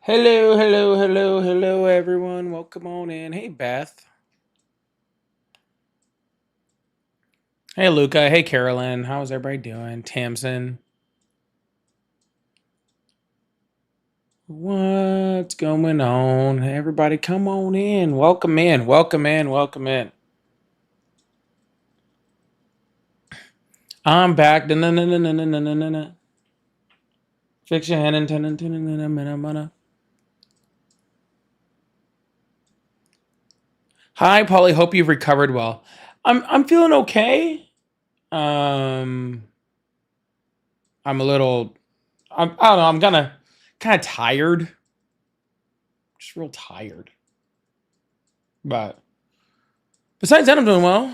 Hello, hello, hello, hello, everyone. Welcome on in. Hey, Beth. Hey, Luca. Hey, Carolyn. How's everybody doing? Tamsin. What's going on? Everybody, come on in. Welcome in. Welcome in. Welcome in. I'm back. Da-na-na-na-na-na-na-na-na. Fix your hand and Hi, Polly. Hope you've recovered well. I'm feeling okay. Um, I'm a little. I don't know. I'm kind of tired. Just real tired. But besides that, I'm doing well.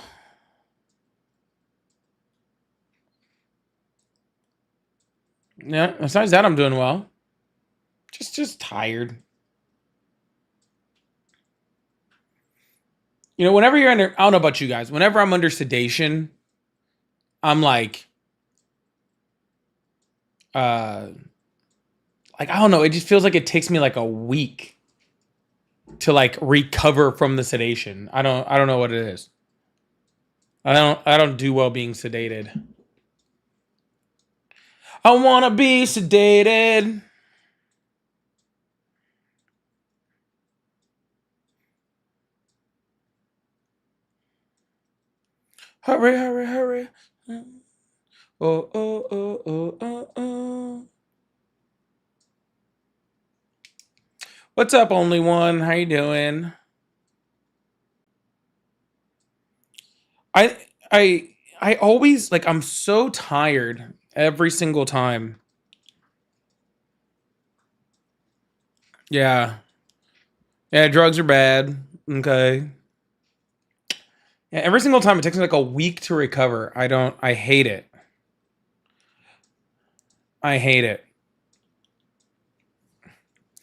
Yeah, besides that, I'm doing well. Just tired. Whenever you're under, I don't know about you guys. Whenever I'm under sedation, I'm uh, like I don't know. It just feels like it takes me like a week to like recover from the sedation. I don't know what it is. I don't do well being sedated. I wanna be sedated. Hurry, hurry, hurry. Oh, oh, oh, oh, oh, oh. What's up, only one? How you doing? I I I always like I'm so tired every single time. Yeah. Yeah, drugs are bad. Okay. Yeah, every single time it takes me like a week to recover. I hate it. I hate it.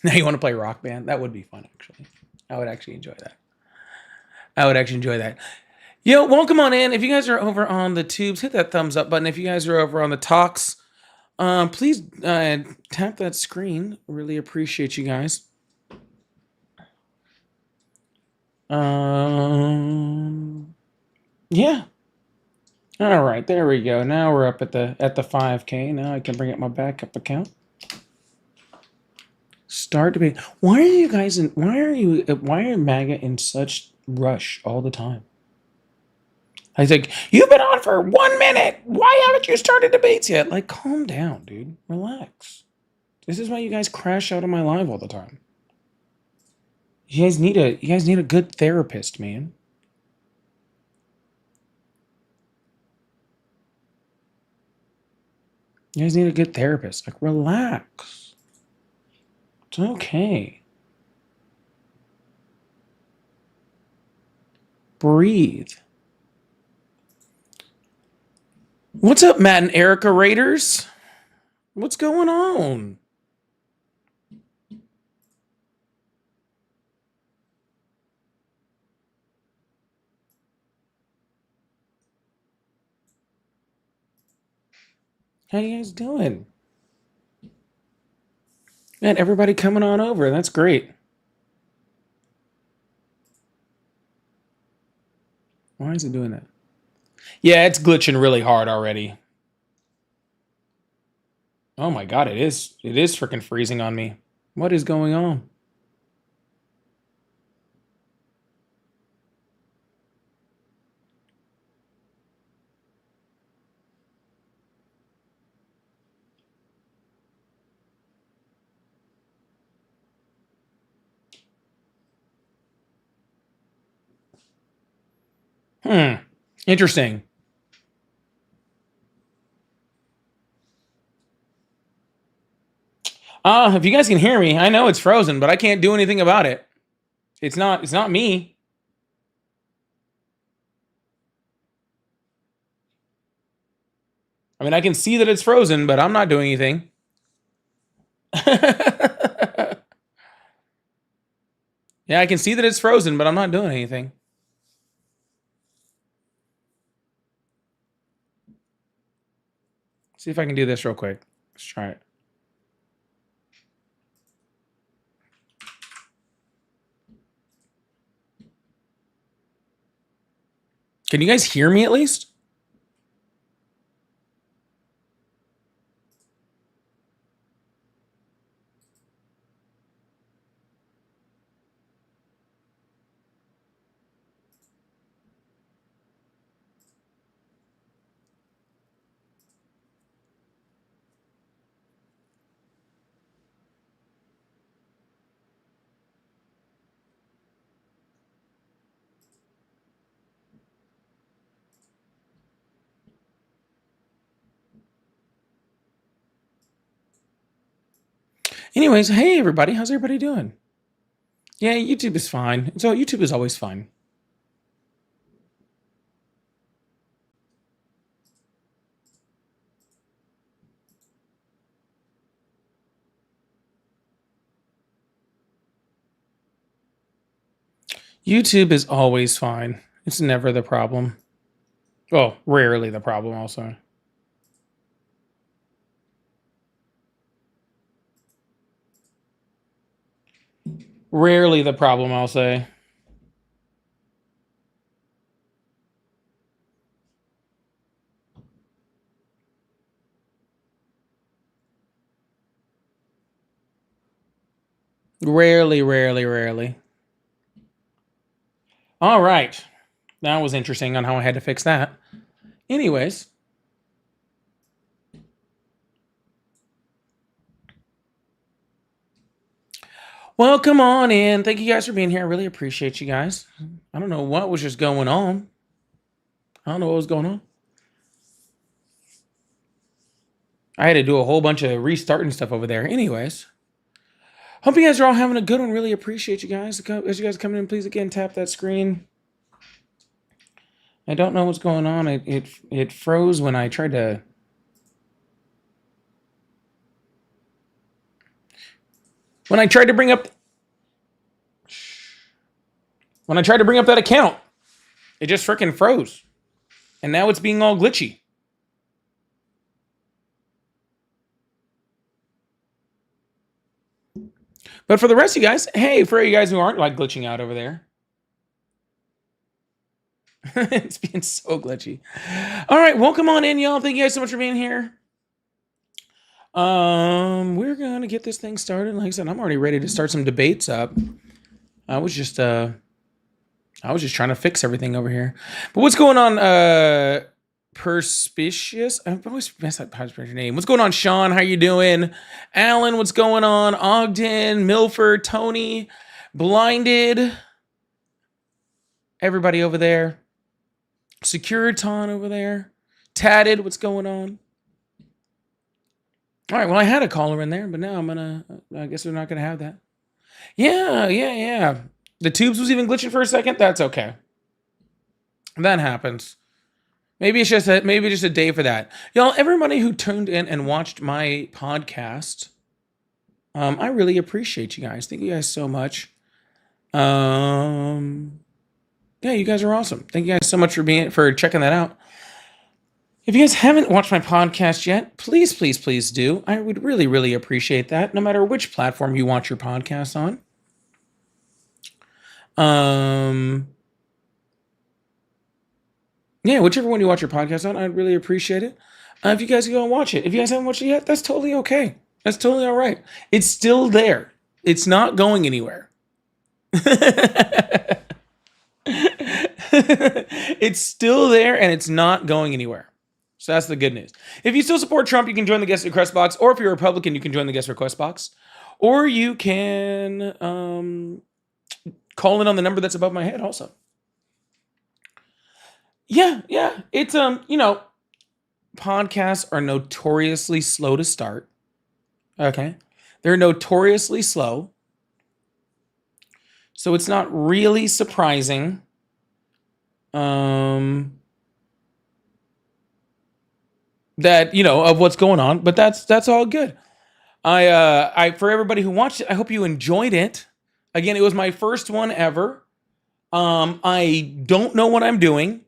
Now you want to play Rock Band? That would be fun actually. I would actually enjoy that. I would actually enjoy that. Yo, welcome on in. If you guys are over on the tubes, hit that thumbs up button. If you guys are over on the talks, please tap that screen. Really appreciate you guys. Yeah. All right, there we go. Now we're up at the 5K. Now I can bring up my backup account. Start debate. Why are you guys in? Why are MAGA in such rush all the time? I think you've been on for 1 minute. Why haven't you started debates yet? Like, calm down, dude. Relax. This is why you guys crash out of my live all the time. You guys need a good therapist, man. You guys need a good therapist. Like, relax. It's okay. Breathe. What's up, Matt and Erica Raiders? What's going on? How you guys doing? Man, everybody coming on over. That's great. Why is it doing that? Yeah, it's glitching really hard already. Oh my god, it is. It is freaking freezing on me. What is going on? Hmm. Interesting. If you guys can hear me, I know it's frozen, but I can't do anything about it. It's not me. I mean, I can see that it's frozen, but I'm not doing anything. Yeah, I can see that it's frozen, but I'm not doing anything. See if I can do this real quick. Let's try it. Can you guys hear me at least? Anyways, hey everybody, how's everybody doing? Yeah, YouTube is fine. So YouTube is always fine. YouTube is always fine. It's never the problem. Well, rarely the problem also. Rarely the problem, I'll say. Rarely, rarely, rarely. All right. That was interesting on how I had to fix that. Anyways. Welcome on in. Thank you guys for being here. I really appreciate you guys. I don't know what was just going on. I don't know what was going on. I had to do a whole bunch of restarting stuff over there. Anyways. Hope you guys are all having a good one. Really appreciate you guys. As you guys come in, please again tap that screen. I don't know what's going on. It froze when I tried to. When I tried to bring up. When I tried to bring up that account, it just freaking froze. And now it's being all glitchy. But for the rest of you guys, hey, for you guys who aren't like glitching out over there. It's being so glitchy. All right, welcome on in, y'all. Thank you guys so much for being here. We're gonna get this thing started. Like I said, I'm already ready to start some debates up. I was just trying to fix everything over here. But what's going on, Perspicious? I've always messed up your name. What's going on, Sean? How you doing? Alan, what's going on? Ogden, Milford, Tony, Blinded, everybody over there. Securiton over there. Tatted, what's going on? All right, well, I had a caller in there, but now I guess we're not gonna have that. Yeah. The tubes was even glitching for a second. That's okay. That happens. Maybe it's just a day for that. Y'all, everybody who tuned in and watched my podcast, I really appreciate you guys. Thank you guys so much. Yeah, you guys are awesome. Thank you guys so much for checking that out. If you guys haven't watched my podcast yet, please do. I would really, really appreciate that, no matter which platform you watch your podcast on. Yeah, whichever one you watch your podcast on, I'd really appreciate it. If you guys go and watch it. If you guys haven't watched it yet, that's totally okay. That's totally all right. It's still there. It's not going anywhere. It's still there and it's not going anywhere. So that's the good news. If you still support Trump, you can join the guest request box. Or if you're a Republican, you can join the guest request box. Or you can call in on the number that's above my head also. Yeah. It's podcasts are notoriously slow to start. Okay. They're notoriously slow. So it's not really surprising. That, of what's going on, but that's all good. I for everybody who watched it, I hope you enjoyed it. Again, it was my first one ever. I don't know what I'm doing.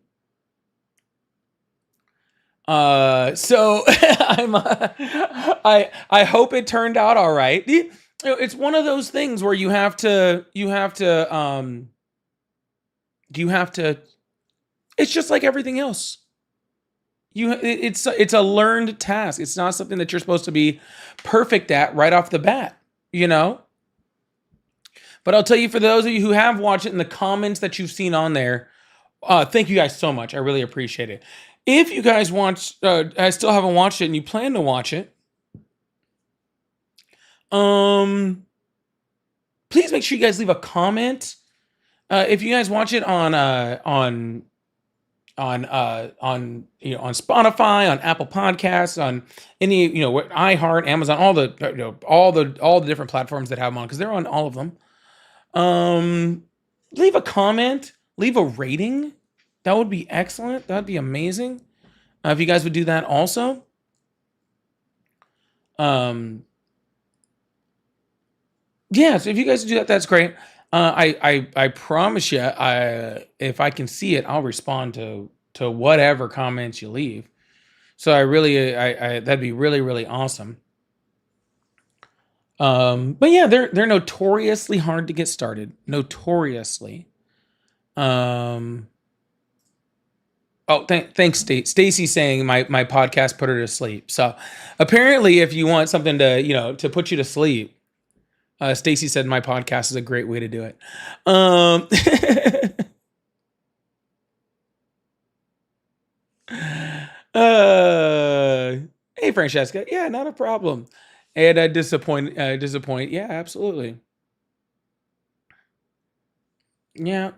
So I hope it turned out all right. It's one of those things where you have to It's just like everything else. It's a learned task. It's not something that you're supposed to be perfect at right off the bat, you know? But I'll tell you, for those of you who have watched it, in the comments that you've seen on there, thank you guys so much. I really appreciate it. If you guys want, I still haven't watched it and you plan to watch it, please make sure you guys leave a comment. If you guys watch it on on Spotify, on Apple Podcasts, on any iHeart, Amazon, all the different platforms that have them on, because they're on all of them. Leave a comment, leave a rating. That would be excellent. That'd be amazing. If you guys would do that also. Yeah, so if you guys do that, that's great. I promise you, if I can see it, I'll respond to whatever comments you leave. So I really, that'd be really, really awesome. But yeah, they're notoriously hard to get started. Notoriously. Oh, thanks, Stacy saying my podcast put her to sleep. So apparently, if you want something to put you to sleep, Stacy said my podcast is a great way to do it. Hey, Francesca. Yeah, not a problem. And disappoint. Yeah, absolutely. Yeah.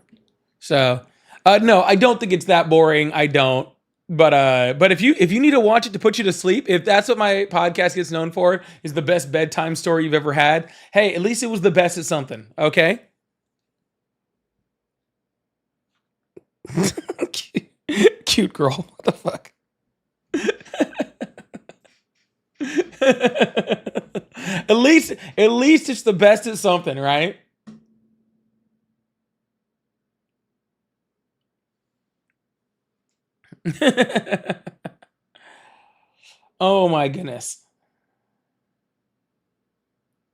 So, no, I don't think it's that boring. I don't. But if you need to watch it to put you to sleep, if that's what my podcast gets known for, is the best bedtime story you've ever had, hey, at least it was the best at something. Okay. Cute girl. What the fuck? At least it's the best at something, right? Oh my goodness.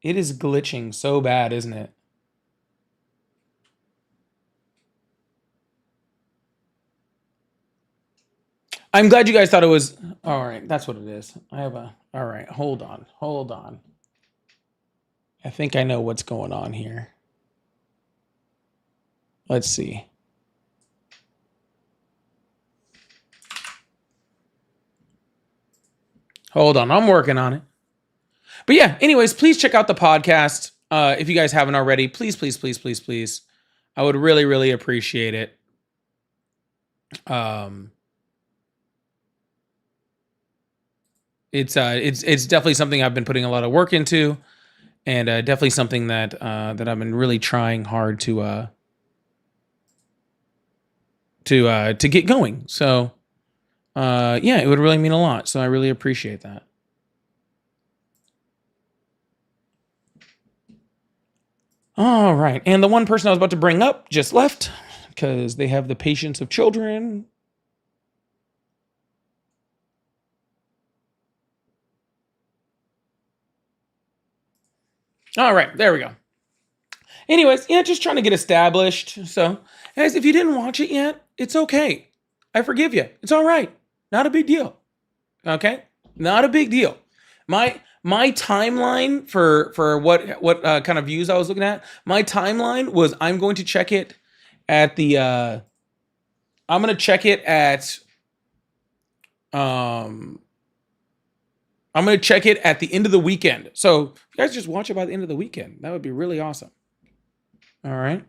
It is glitching so bad, isn't it? I'm glad you guys thought it was all right. That's what it is. All right. Hold on. I think I know what's going on here. Let's see. Hold on. I'm working on it. But yeah, anyways, please check out the podcast. If you guys haven't already, please, please, please, please, please. I would really, really appreciate it. It's definitely something I've been putting a lot of work into, and definitely something that I've been really trying hard to get going. So yeah, it would really mean a lot. So I really appreciate that. All right. And the one person I was about to bring up just left because they have the patience of children. All right. There we go. Anyways, yeah, just trying to get established. So, guys, if you didn't watch it yet, it's okay. I forgive you. It's all right. Not a big deal. Okay? Not a big deal. My timeline for what kind of views I was looking at, my timeline was I'm going to check it at the I'm going to check it at I'm going to check it at the end of the weekend. So, if you guys just watch it by the end of the weekend, that would be really awesome. All right?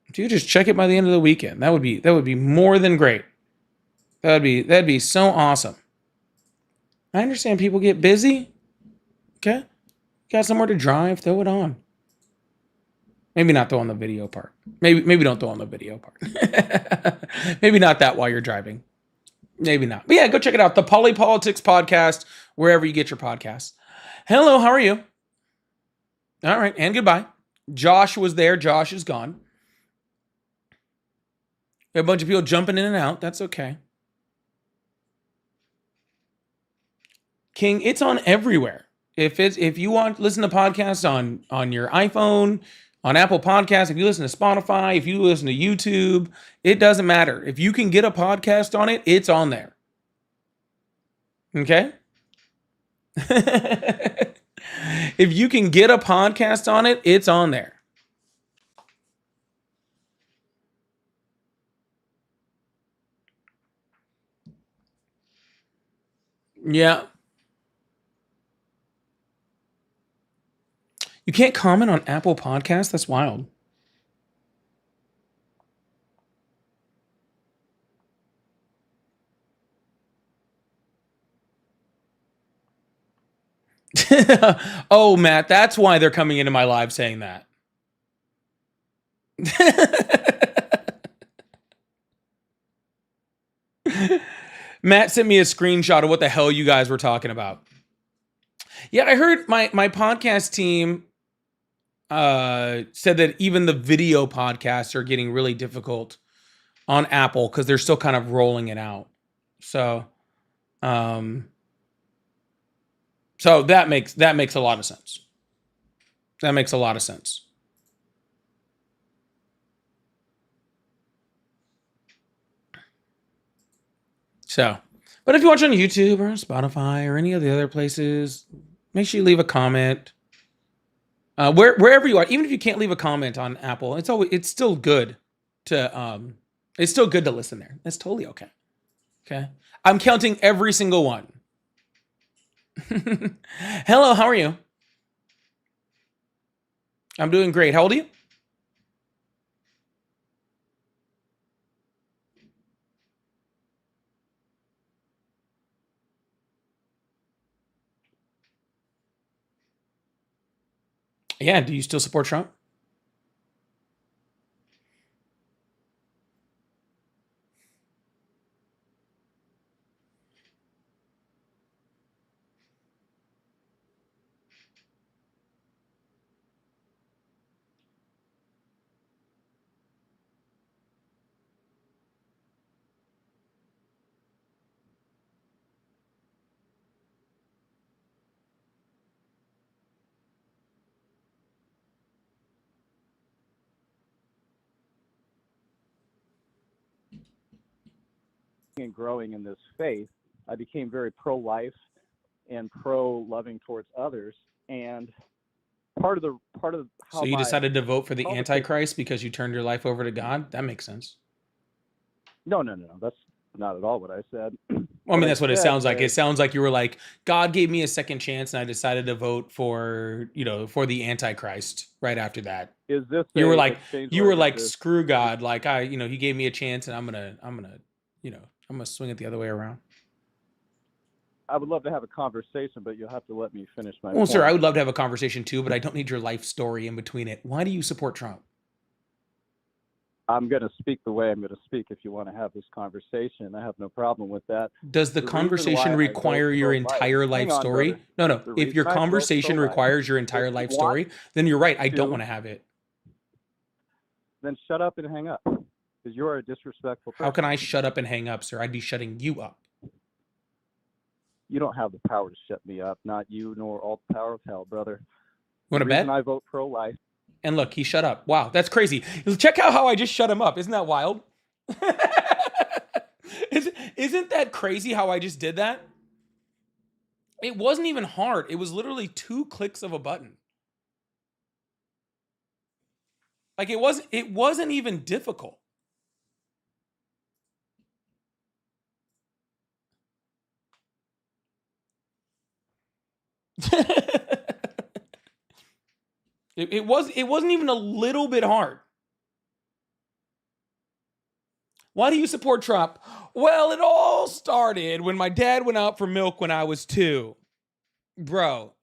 If you just check it by the end of the weekend, that would be more than great. That'd be so awesome. I understand people get busy. Okay. Got somewhere to drive, throw it on. Maybe not throw on the video part. Maybe don't throw on the video part. Maybe not that while you're driving. Maybe not. But yeah, go check it out. The Polypolitics Podcast, wherever you get your podcasts. Hello, how are you? All right, and goodbye. Josh was there. Josh is gone. We have a bunch of people jumping in and out. That's okay. King, it's on everywhere. If you want to listen to podcasts on your iPhone, On Apple Podcasts, if you listen to Spotify, if you listen to YouTube, it doesn't matter. If you can get a podcast on it, it's on there. Okay? If you can get a podcast on it, it's on there. Yeah. You can't comment on Apple Podcasts? That's wild. Oh, Matt, that's why they're coming into my live saying that. Matt sent me a screenshot of what the hell you guys were talking about. Yeah, I heard my podcast team said that even the video podcasts are getting really difficult on Apple because they're still kind of rolling it out. So, so that makes a lot of sense. That makes a lot of sense. So, but if you watch on YouTube or Spotify or any of the other places, make sure you leave a comment. Wherever you are, even if you can't leave a comment on Apple, it's still good to listen there. That's totally okay. Okay, I'm counting every single one. Hello, how are you? I'm doing great. How old are you? Yeah, do you still support Trump? And growing in this faith, I became very pro-life and pro-loving towards others. And part of how So you decided to vote for the politics- Antichrist because you turned your life over to God? That makes sense. No, that's not at all what I said. Well, I mean, that's what it sounds like. It sounds like you were like, God gave me a second chance, and I decided to vote for the Antichrist right after that. Is this you were like screw God, like he gave me a chance, and I'm gonna swing it the other way around. I would love to have a conversation, but you'll have to let me finish my Well, point. sir, I would love to have a conversation too, but I don't need your life story in between it. Why do you support Trump? I'm going to speak the way I'm going to speak. If you want to have this conversation, I have no problem with that. Does the conversation require your entire life story? No. If your conversation requires your entire life story, then you're right. I don't want to have it. Then shut up and hang up, because you are a disrespectful person. How can I shut up and hang up, sir? I'd be shutting you up. You don't have the power to shut me up. Not you, nor all the power of hell, brother. Want to bet? I vote pro-life. And look, he shut up. Wow, that's crazy. Check out how I just shut him up. Isn't that wild? Isn't that crazy how I just did that? It wasn't even hard. It was literally 2 clicks of a button. Like it wasn't even difficult. It wasn't even a little bit hard. Why do you support Trump? Well, it all started when my dad went out for milk when I was 2. Bro,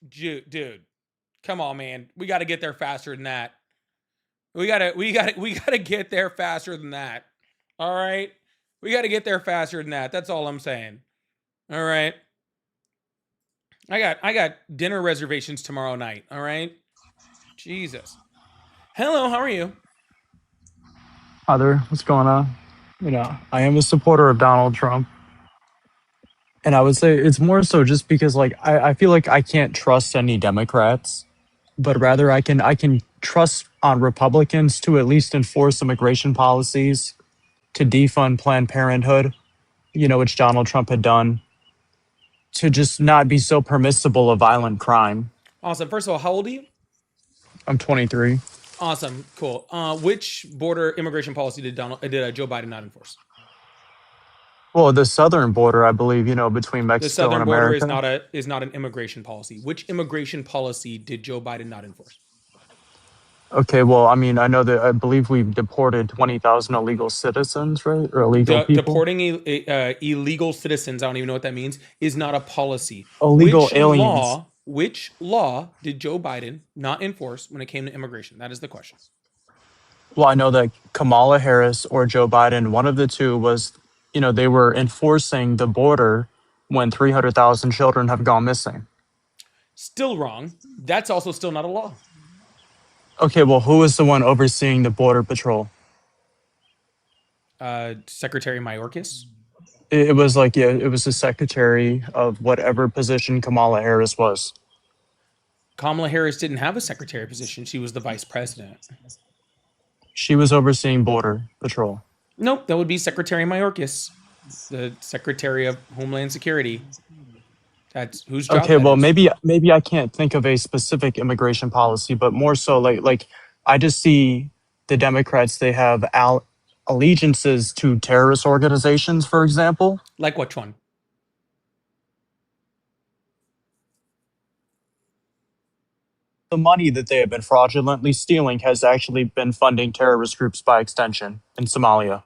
dude, come on, man. We got to get there faster than that. We got to get there faster than that. All right? We got to get there faster than that. That's all I'm saying. All right? I got dinner reservations tomorrow night, all right? Jesus. Hello, how are you? Hi there, what's going on? I am a supporter of Donald Trump. And I would say it's more so just because I feel like I can't trust any Democrats, but rather I can trust on Republicans to at least enforce immigration policies, to defund Planned Parenthood, which Donald Trump had done, to just not be so permissible of violent crime. Awesome. First of all, how old are you? I'm 23. Awesome. Cool. Which border immigration policy did Joe Biden not enforce? Well, the southern border, I believe, between The Mexico and southern border America. is not an immigration policy. Which immigration policy did Joe Biden not enforce? Okay, well, I mean, I believe we've deported 20,000 illegal citizens, right? Or illegal people? Deporting illegal citizens, I don't even know what that means, is not a policy. Illegal aliens. Which law did Joe Biden not enforce when it came to immigration? That is the question. Well, I know that Kamala Harris or Joe Biden, one of the two was, they were enforcing the border when 300,000 children have gone missing. Still wrong. That's also still not a law. Okay, well, who is the one overseeing the border patrol? Secretary Mayorkas. It was like, yeah, it was the secretary of whatever position Kamala Harris was. Kamala Harris didn't have a secretary position. She was the vice president. She was overseeing border patrol. Nope, that would be Secretary Mayorkas, the Secretary of Homeland Security. That's whose job. Okay, that well, is. maybe I can't think of a specific immigration policy, but more so like I just see the Democrats, they have allegiances to terrorist organizations, for example. Like which one? The money that they have been fraudulently stealing has actually been funding terrorist groups by extension in Somalia.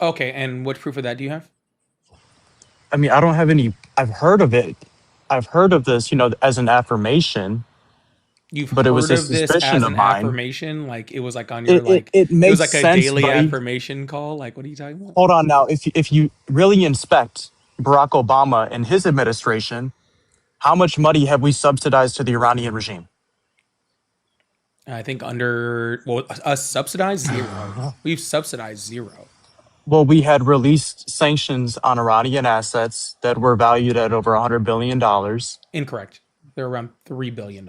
Okay, and what proof of that do you have? I mean, I don't have any. I've heard of it. I've heard of this, as an affirmation. You've but it was heard a of this suspicion as of an mine. affirmation? Like it was like on your It it was makes like a sense, daily buddy. affirmation call? Like what are you talking about? Hold on now. If you really inspect Barack Obama and his administration, how much money have we subsidized to the Iranian regime? I think us subsidized zero. We've subsidized zero. Well, we had released sanctions on Iranian assets that were valued at over $100 billion. Incorrect. They're around $3 billion.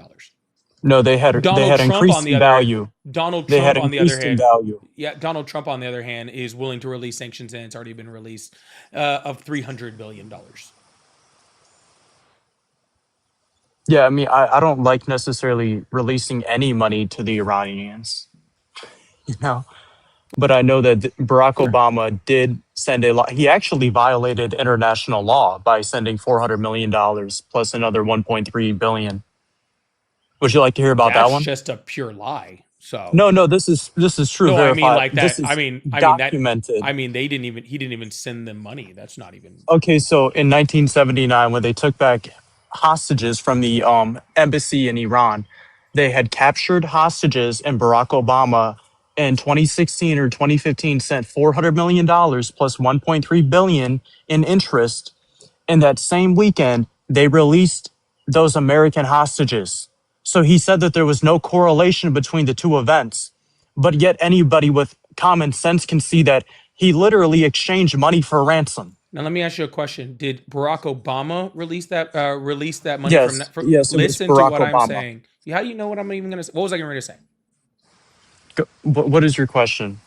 No, they had increased in value. Donald They Trump, had on the other increased in hand, value. yeah, Donald Trump, on the other hand, is willing to release sanctions, and it's already been released of $300 billion. Yeah, I mean, I don't like necessarily releasing any money to the Iranians, but I know that Barack Obama did send a lot. He actually violated international law by sending $400 million plus another 1.3 billion. Would you like to hear about that one? That's just a pure lie. So no, this is true. no, verified. I mean like that. This is documented. He didn't even send them money. That's not even Okay. So in 1979, when they took back hostages from the embassy in Iran, they had captured hostages, and Barack Obama in 2016 or 2015 sent $400 million plus 1.3 billion in interest. In that same weekend, they released those American hostages. So he said that there was no correlation between the two events, but yet anybody with common sense can see that he literally exchanged money for ransom. Now let me ask you a question. Did Barack Obama release that money Yes, from yes, it was listen to Barack what Obama. I'm saying. How do you know what I'm even going to say? What was I going to say? What is your question?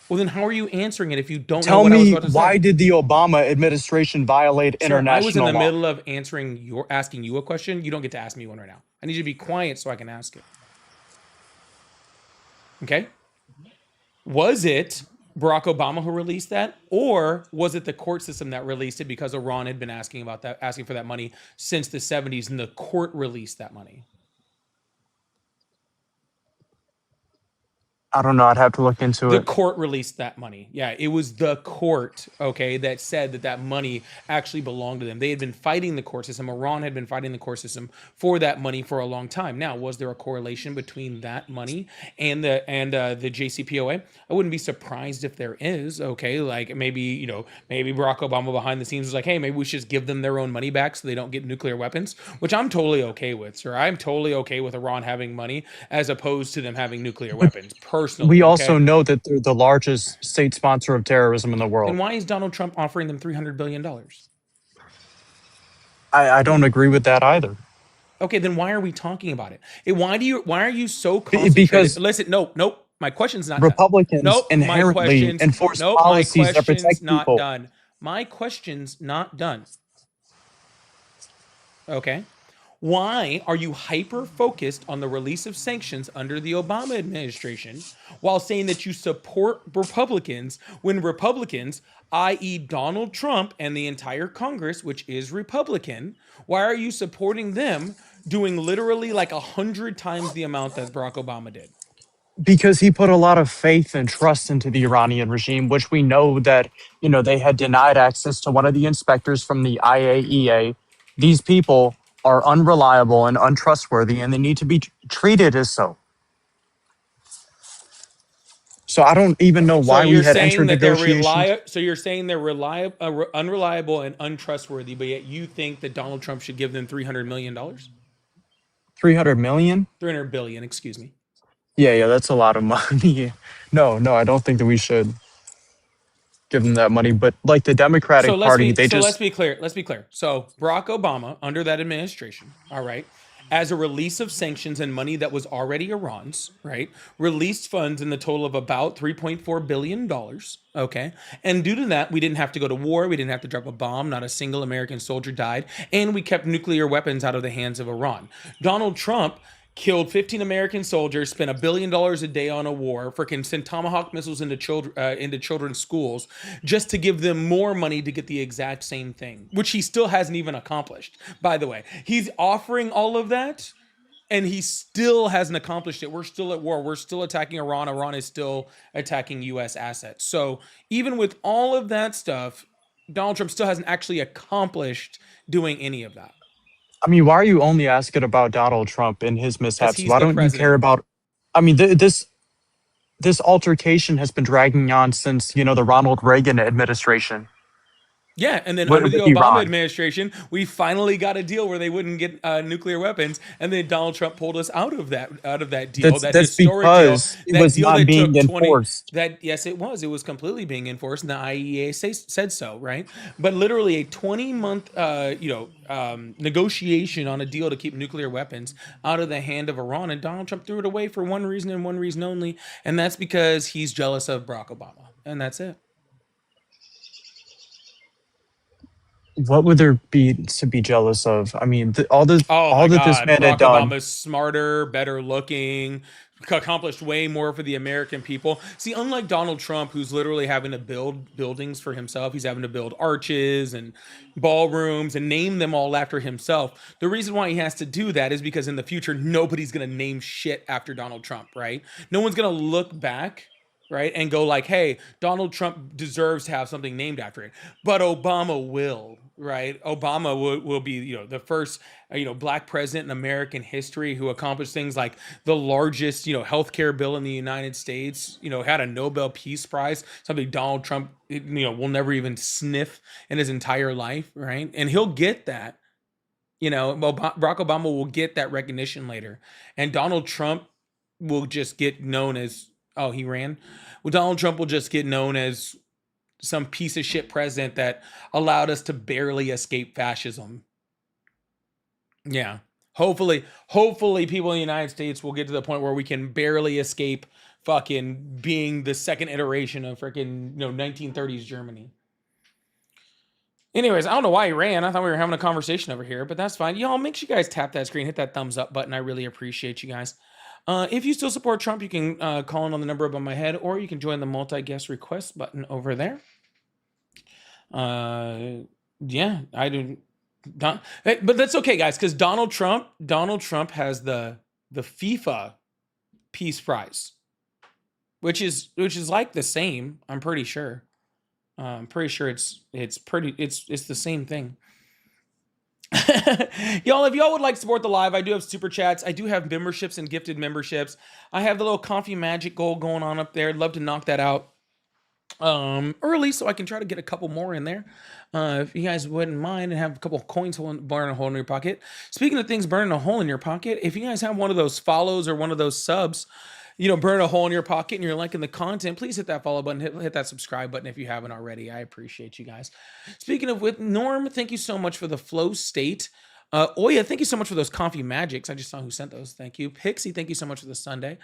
Well, then how are you answering it if you don't know Tell what I was me, about to say? why did the Obama administration violate Sir, I was in international the law? middle of asking you a question. You don't get to ask me one right now. I need you to be quiet so I can ask it. Okay? Was it Barack Obama who released that, or was it the court system that released it because Iran had been asking for that money since the 70s, and the court released that money? I don't know. I'd have to look into The it. court released that money. Yeah, it was the court, okay, that said that money actually belonged to them. They had been fighting the court system. Iran had been fighting the court system for that money for a long time. Now, was there a correlation between that money and the JCPOA? I wouldn't be surprised if there is, okay? Like maybe Barack Obama behind the scenes was like, hey, maybe we should just give them their own money back so they don't get nuclear weapons, which I'm totally okay with, sir. I'm totally okay with Iran having money as opposed to them having nuclear weapons. Personally, we also know that they're the largest state sponsor of terrorism in the world. Then why is Donald Trump offering them $300 billion? I don't agree with that either. Okay, then why are we talking about it? Why are you so concentrated? Because Listen, nope. My question's not done. Republicans Nope, inherently enforce policies that my question's protect not people. done. My question's not done. Okay. Why are you hyper focused on the release of sanctions under the Obama administration while saying that you support Republicans when Republicans, i.e., Donald Trump and the entire Congress, which is Republican, why are you supporting them doing literally like 100 times the amount that Barack Obama did? Because he put a lot of faith and trust into the Iranian regime, which we know that, they had denied access to one of the inspectors from the IAEA. These people are unreliable and untrustworthy, and they need to be treated as so. So I don't even know So why we you're had saying entered that they're negotiations. unreliable and untrustworthy, but yet you think that Donald Trump should give them $300 million, 300 million? 300 billion, excuse me. Yeah, that's a lot of money. No, I don't think that we should give them that money. But like the So Democratic let's Party, be they so let's just be clear. Let's be clear. So Barack Obama, under that administration, all right, as a release of sanctions and money that was already Iran's, right, released funds in the total of about $3.4 billion. Okay, and due to that, we didn't have to go to war. We didn't have to drop a bomb. Not a single American soldier died, and we kept nuclear weapons out of the hands of Iran. Donald Trump killed 15 American soldiers, spent $1 billion a day on a war, freaking sent Tomahawk missiles into children's schools just to give them more money to get the exact same thing, which he still hasn't even accomplished. By the way, he's offering all of that, and he still hasn't accomplished it. We're still at war. We're still attacking Iran. Iran is still attacking U.S. assets. So even with all of that stuff, Donald Trump still hasn't actually accomplished doing any of that I mean, why are you only asking about Donald Trump and his because mishaps? he's Why the don't you care president. about? I mean, this altercation has been dragging on since the Ronald Reagan administration Yeah, and then under the with Obama Iran. administration, we finally got a deal where they wouldn't get nuclear weapons, and then Donald Trump pulled us out of that deal, That's that that's historic deal, because it that was deal not that being took 20. enforced. That yes, it was completely being enforced, and the IEA said so, right? But literally a 20-month negotiation on a deal to keep nuclear weapons out of the hand of Iran, and Donald Trump threw it away for one reason and one reason only, and that's because he's jealous of Barack Obama, and that's it. What would there be to be jealous of? I mean, all the Oh all my that this God, man had Barack done. Obama's smarter, better looking, accomplished way more for the American people. See, unlike Donald Trump, who's literally having to build buildings for himself, he's having to build arches and ballrooms and name them all after himself. The reason why he has to do that is because in the future, nobody's going to name shit after Donald Trump, right? No one's going to look back, right, and go like, hey, Donald Trump deserves to have something named after it, but Obama will, right? Obama will be, the first black president in American history who accomplished things like the largest healthcare bill in the United States, had a Nobel Peace Prize, something Donald Trump will never even sniff in his entire life, right? And he'll get that. Barack Obama will get that recognition later, and Donald Trump will just get known as, oh, he ran. Well, Donald Trump will just get known as some piece of shit president that allowed us to barely escape fascism. Yeah. Hopefully people in the United States will get to the point where we can barely escape fucking being the second iteration of freaking 1930s Germany. Anyways, I don't know why he ran. I thought we were having a conversation over here, but that's fine. Y'all, make sure you guys tap that screen, hit that thumbs up button. I really appreciate you guys. If you still support Trump, you can call in on the number above my head, or you can join the multi-guest request button over there. Yeah, I didn't. But that's okay, guys, because Donald Trump has the FIFA Peace Prize, which is like the same. I'm pretty sure. I'm pretty sure it's the same thing. Y'all, if y'all would like to support the live, I do have super chats. I do have memberships and gifted memberships. I have the little coffee magic goal going on up there. I'd love to knock that out early so I can try to get a couple more in there. If you guys wouldn't mind, and have a couple of coins burn a hole in your pocket. Speaking of things burning a hole in your pocket, if you guys have one of those follows or one of those subs, burn a hole in your pocket and you're liking the content, please hit that follow button, hit that subscribe button if you haven't already. I appreciate you guys. Speaking of with Norm, thank you so much for the flow state. Oya, thank you so much for those coffee magics. I just saw who sent those. Thank you. Pixie, thank you so much for the Sunday.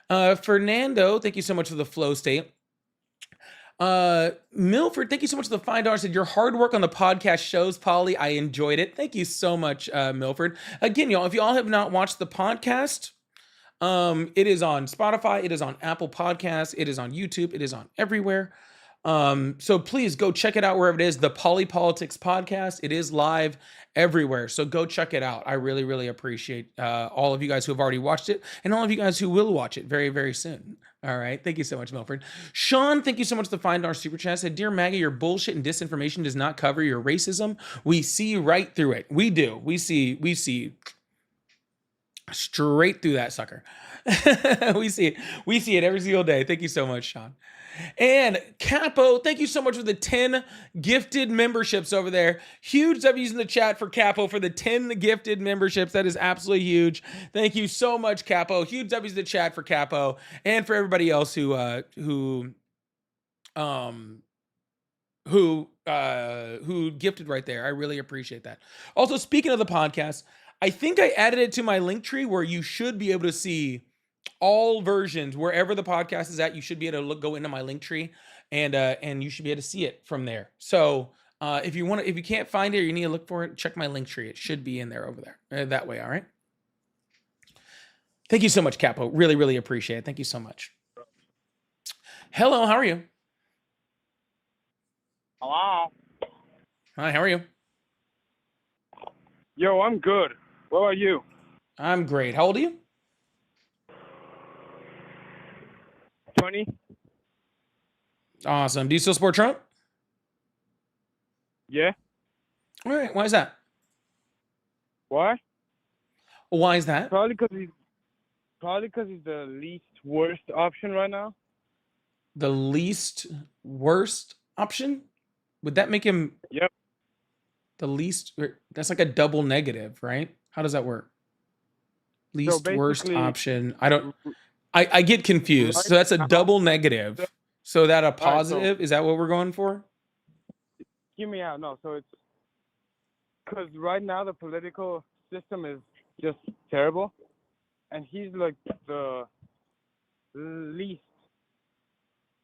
Fernando, thank you so much for the flow state. Milford, thank you so much for the $5. Said your hard work on the podcast shows, Polly. I enjoyed it. Thank you so much, Milford. Again, y'all, if y'all have not watched the podcast, it is on Spotify, it is on Apple Podcasts, it is on YouTube, it is on everywhere. So please go check it out wherever it is. The Polypolitics podcast. It is live everywhere. So go check it out. I really, really appreciate all of you guys who have already watched it and all of you guys who will watch it very, very soon. All right. Thank you so much, Milford. Sean, thank you so much for the $5 super chat. Said, Dear Maggie, your bullshit and disinformation does not cover your racism. We see right through it. We do. We see straight through that sucker. we see it every single day. Thank you so much, Sean. And Capo, thank you so much for the 10 gifted memberships over there. Huge W's in the chat for Capo for the 10 gifted memberships. That is absolutely huge. Thank you so much, Capo. Huge W's in the chat for Capo and for everybody else who gifted right there. I really appreciate that. Also, speaking of the podcast, I think I added it to my link tree where you should be able to see all versions wherever the podcast is at. You should be able to go into my link tree and you should be able to see it from there. So if you can't find it or you need to look for it, check my link tree. It should be in there over there that way. All right. Thank you so much, Capo. Really, really appreciate it. Thank you so much. Hello, how are you? Hello. Hi, how are you? Yo, I'm good. What about you? I'm great. How old are you? 20? Awesome. Do you still support Trump? Yeah. All right. Why is that? Why? Why is that? Probably because he's the least worst option right now. The least worst option? Would that make him Yep. the least? That's like a double negative, right? How does that work? Least worst option. I get confused. So that's a double negative. So that a positive? Is that what we're going for? Hear me out. No, so it's because right now the political system is just terrible, and he's like the least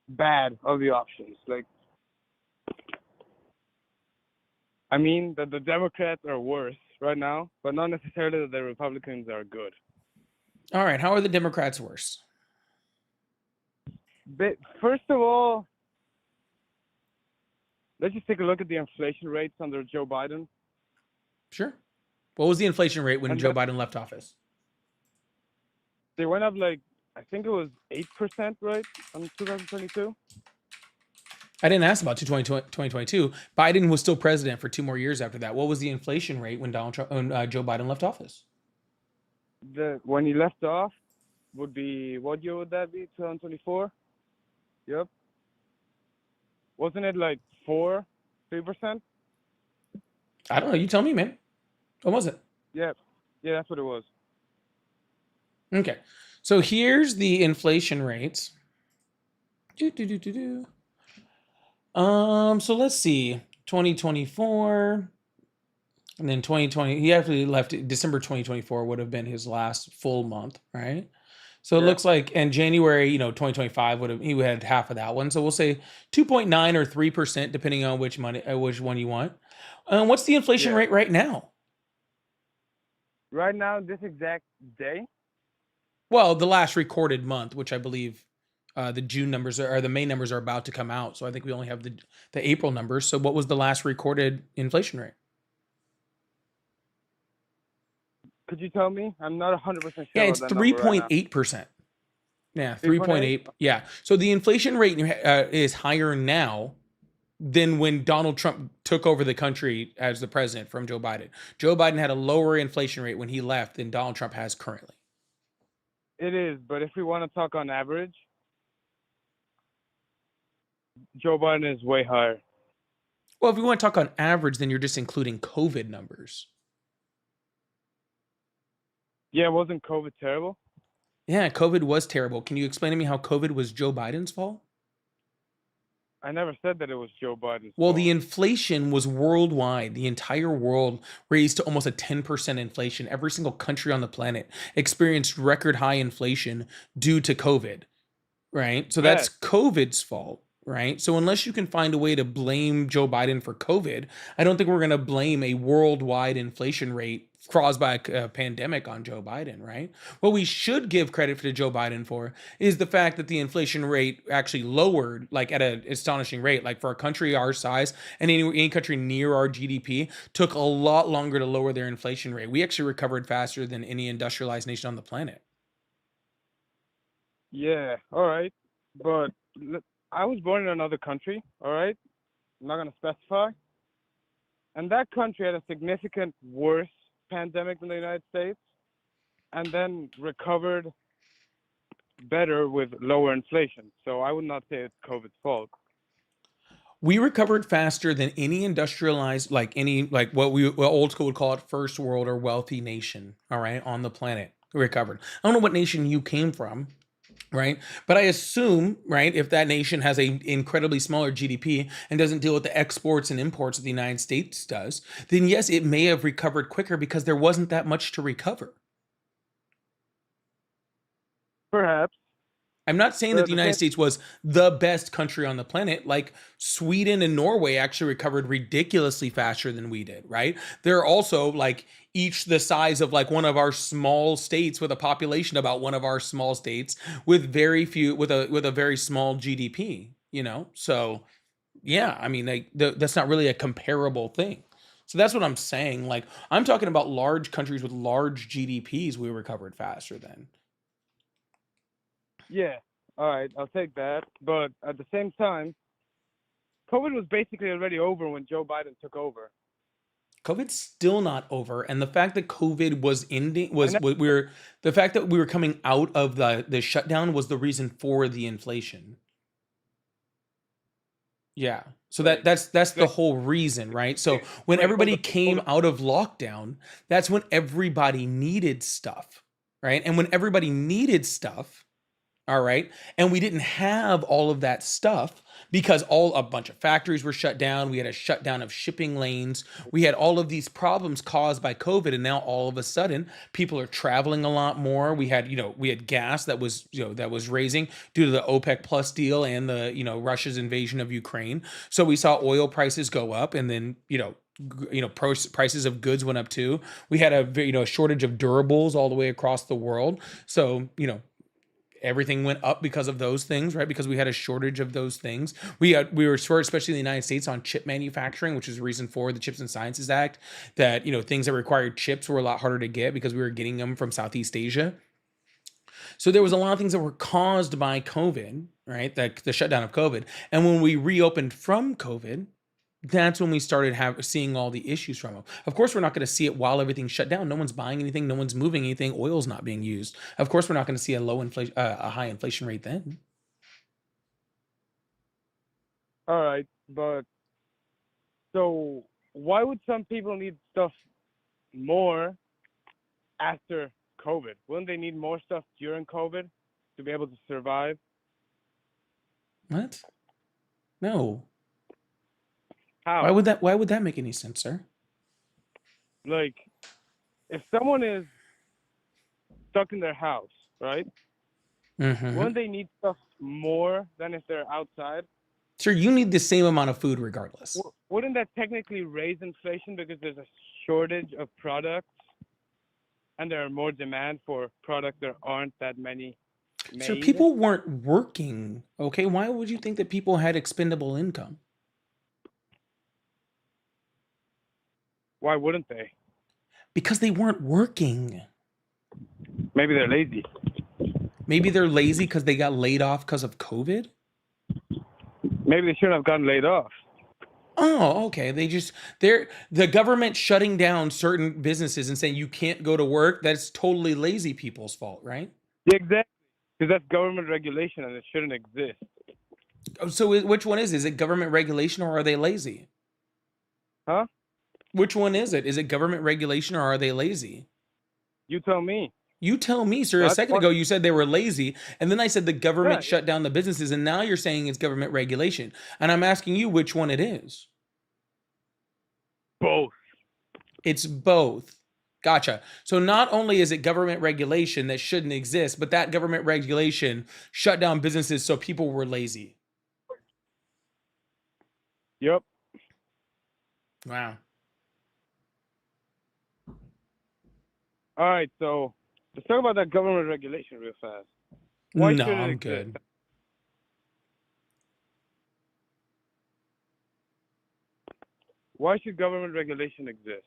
bad of the options. Like, I mean that the Democrats are worse right now, but not necessarily that the Republicans are good. All right. How are the Democrats worse? But first of all, let's just take a look at the inflation rates under Joe Biden. Sure. What was the inflation rate when Joe Biden left office? They went up like, I think it was 8%, right, on 2022? I didn't ask about 2022. Biden was still president for 2 more years after that. What was the inflation rate when Joe Biden left office? When he left off would be, what year would that be? 2024? Yep. Wasn't it like 3%? I don't know. You tell me, man. What was it? Yeah, that's what it was. Okay. So here's the inflation rates. So let's see. 2024. And then 2020, he actually left December 2024 would have been his last full month, right? So it looks like in January, 2025 he had half of that one. So we'll say 2.9 or 3%, depending on which one you want. What's the inflation rate right now? Right now, this exact day? Well, the last recorded month, which I believe the June numbers or the May numbers are about to come out. So I think we only have the April numbers. So what was the last recorded inflation rate? Could you tell me? I'm not 100% sure. Yeah, it's 3.8%. Yeah, 3.8. Yeah. So the inflation rate is higher now than when Donald Trump took over the country as the president from Joe Biden. Joe Biden had a lower inflation rate when he left than Donald Trump has currently. It is, but if we want to talk on average, Joe Biden is way higher. Well, if we want to talk on average, then you're just including COVID numbers. Yeah, wasn't COVID terrible? Yeah, COVID was terrible. Can you explain to me how COVID was Joe Biden's fault? I never said that it was Joe Biden's Well, the fault. inflation was worldwide. The entire world raised to almost a 10% inflation. Every single country on the planet experienced record high inflation due to COVID, right? So that's Bet. COVID's fault, right? So unless you can find a way to blame Joe Biden for COVID, I don't think we're going to blame a worldwide inflation rate caused by a pandemic on Joe Biden, right? What we should give credit to Joe Biden for is the fact that the inflation rate actually lowered, like at an astonishing rate. Like for a country our size and any country near our GDP, took a lot longer to lower their inflation rate. We actually recovered faster than any industrialized nation on the planet. Yeah, all right. But I was born in another country, all right? I'm not going to specify. And that country had a significant worse pandemic than the United States and then recovered better with lower inflation. So I would not say it's COVID's fault. We recovered faster than any industrialized, like any, like what old school would call it, first world or wealthy nation, all right, on the planet. We recovered. I don't know what nation you came from, right? But I assume, right, if that nation has a incredibly smaller GDP and doesn't deal with the exports and imports that the United States does, then yes, it may have recovered quicker because there wasn't that much to recover. Perhaps. I'm not saying But that at the the United same States was the best country on the planet. Like Sweden and Norway actually recovered ridiculously faster than we did, right? They're also like each the size of like one of our small states with a population about one of our small states with very few with a very small GDP, you know? So, yeah, I mean, that's not really a comparable thing. So that's what I'm saying. Like I'm talking about large countries with large GDPs we recovered faster than. Yeah, all right, I'll take that. But at the same time, COVID was basically already over when Joe Biden took over. COVID's still not over, and the fact that COVID was ending I was never we were the fact that we were coming out of the shutdown was the reason for the inflation. Yeah. So wait, that's the wait, whole reason, right? So when wait, hold everybody on, hold came on. out of lockdown, that's when everybody needed stuff, right? And when everybody needed stuff, all right. And we didn't have all of that stuff because a bunch of factories were shut down. We had a shutdown of shipping lanes. We had all of these problems caused by COVID. And now all of a sudden, people are traveling a lot more. We had gas that was, that was raising due to the OPEC plus deal and the, Russia's invasion of Ukraine. So we saw oil prices go up and then, prices of goods went up too. We had a shortage of durables all the way across the world. So, everything went up because of those things, right? Because we had a shortage of those things. We were short, especially in the United States, on chip manufacturing, which is the reason for the Chips and Sciences Act. That things that required chips were a lot harder to get because we were getting them from Southeast Asia. So there was a lot of things that were caused by COVID, right? The shutdown of COVID, and when we reopened from COVID, that's when we started seeing all the issues from them. Of course, we're not going to see it while everything's shut down. No one's buying anything. No one's moving anything. Oil's not being used. Of course, we're not going to see a high inflation rate then. All right, but so why would some people need stuff more after COVID? Wouldn't they need more stuff during COVID to be able to survive? What? No. How? Why would that make any sense, sir? Like, if someone is stuck in their house, right? Mm-hmm. Wouldn't they need stuff more than if they're outside? Sir, you need the same amount of food regardless. Wouldn't that technically raise inflation because there's a shortage of products and there are more demand for products there aren't that many made? Sir, people weren't working, okay? Why would you think that people had expendable income? Why wouldn't they? Because they weren't working. Maybe they're lazy. Maybe they're lazy because they got laid off because of COVID? Maybe they shouldn't have gotten laid off. Oh, okay. The government shutting down certain businesses and saying you can't go to work, that's totally lazy people's fault, right? Yeah, exactly. Because that's government regulation and it shouldn't exist. So which one is it? Is it government regulation or are they lazy? Huh? Which one is it? Is it government regulation or are they lazy? You tell me. You tell me, sir. A That's second part. ago, you said they were lazy, and then I said the government Yeah, shut down the businesses, and now you're saying it's government regulation. And I'm asking you which one it is. both. It's both. Gotcha. So not only is it government regulation that shouldn't exist, but that government regulation shut down businesses so people were lazy. Yep. Wow. All right, so let's talk about that government regulation real fast. Why No, should it I'm exist? good. Why should government regulation exist?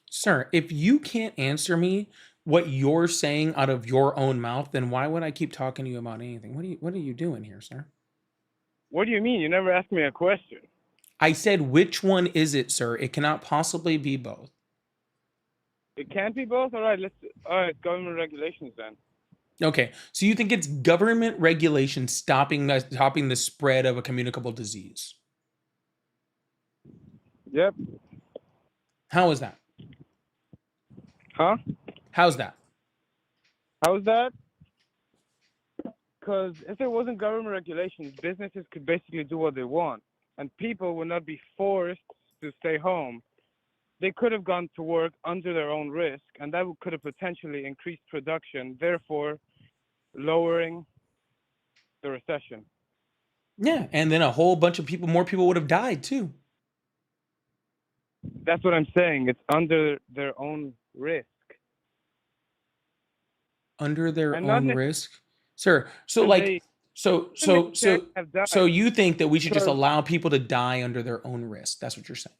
Sir, if you can't answer me what you're saying out of your own mouth, then why would I keep talking to you about anything? What are you doing here, sir? What do you mean? You never asked me a question. I said which one is it, sir? It cannot possibly be both. It can't be both. All right, government regulations then. Okay, so you think it's government regulation stopping the spread of a communicable disease? Yep. How is that? Huh? How's that? How's that? Because if there wasn't government regulations, businesses could basically do what they want, and people would not be forced to stay home. They could have gone to work under their own risk, and that could have potentially increased production, therefore lowering the recession. Yeah, and then a whole bunch of more people would have died too. That's what I'm saying. It's under their own risk. Under their And not own risk, sir. So and like, they so didn't so necessarily so have died so you think that we should just because, allow people to die under their own risk? That's what you're saying.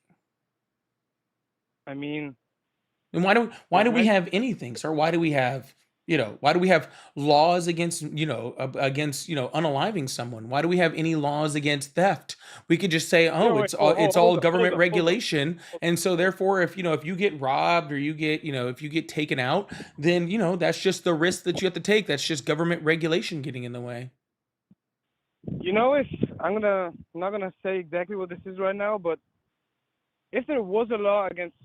I mean, And why there's do we many. have anything, sir? Why do we have why do we have laws against against unaliving someone? Why do we have any laws against theft? We could just say, Yo, oh, wait, it's hold all up, government hold up. regulation, and so therefore, if you get robbed or you get if you get taken out, then that's just the risk that you have to take. That's just government regulation getting in the way. If I'm not gonna say exactly what this is right now, but if there was a law against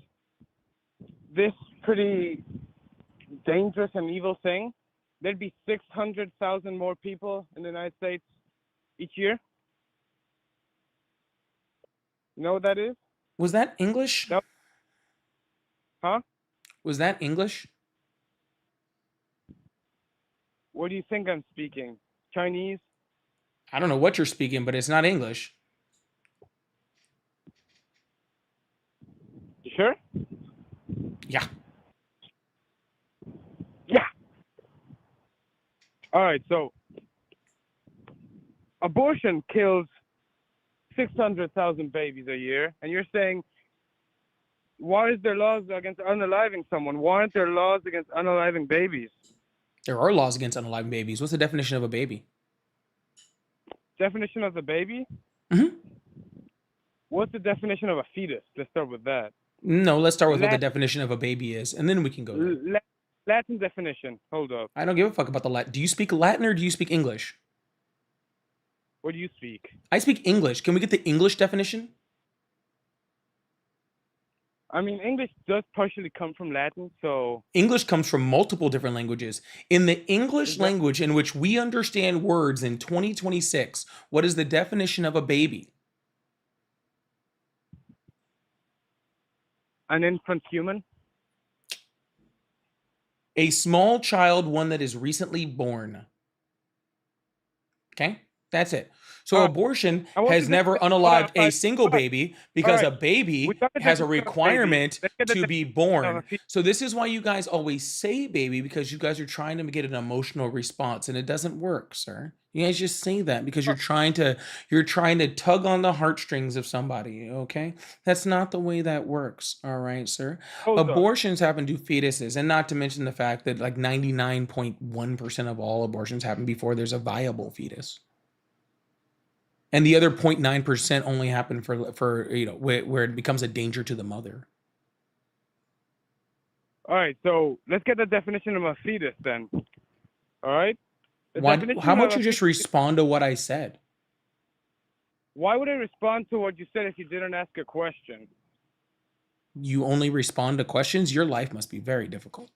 this pretty dangerous and evil thing, there'd be 600,000 more people in the United States each year. You know what that is? Was that English? No. Huh? Was that English? What do you think I'm speaking? Chinese? I don't know what you're speaking, but it's not English. You sure? Yeah. Yeah. All right, so abortion kills 600,000 babies a year, and you're saying, why is there laws against unaliving someone? Why aren't there laws against unaliving babies? There are laws against unaliving babies. What's the definition of a baby? Definition of the baby? Mm-hmm. What's the definition of a fetus? Let's start with that. No, let's start with what the Latin, definition of a baby is, and then we can go there. Latin definition. Hold up. I don't give a fuck about the Latin. Do you speak Latin or do you speak English? What do you speak? I speak English. Can we get the English definition? I mean, English does partially come from Latin, so English comes from multiple different languages. In the English exactly. language in which we understand words in 2026, what is the definition of a baby? An infant human. A small child, one that is recently born. Okay? That's it. So abortion has never unalived a single baby because a baby has a requirement to be born. So this is why you guys always say baby, because you guys are trying to get an emotional response, and it doesn't work, sir. You guys just say that because you're trying to tug on the heartstrings of somebody, okay? That's not the way that works, all right, sir? Abortions happen to fetuses, and not to mention the fact that like 99.1% of all abortions happen before there's a viable fetus. And the other 0.9% only happen for where it becomes a danger to the mother. All right, so let's get the definition of a fetus then. All right? How about you just respond to what I said? Why would I respond to what you said if you didn't ask a question? You only respond to questions? Your life must be very difficult.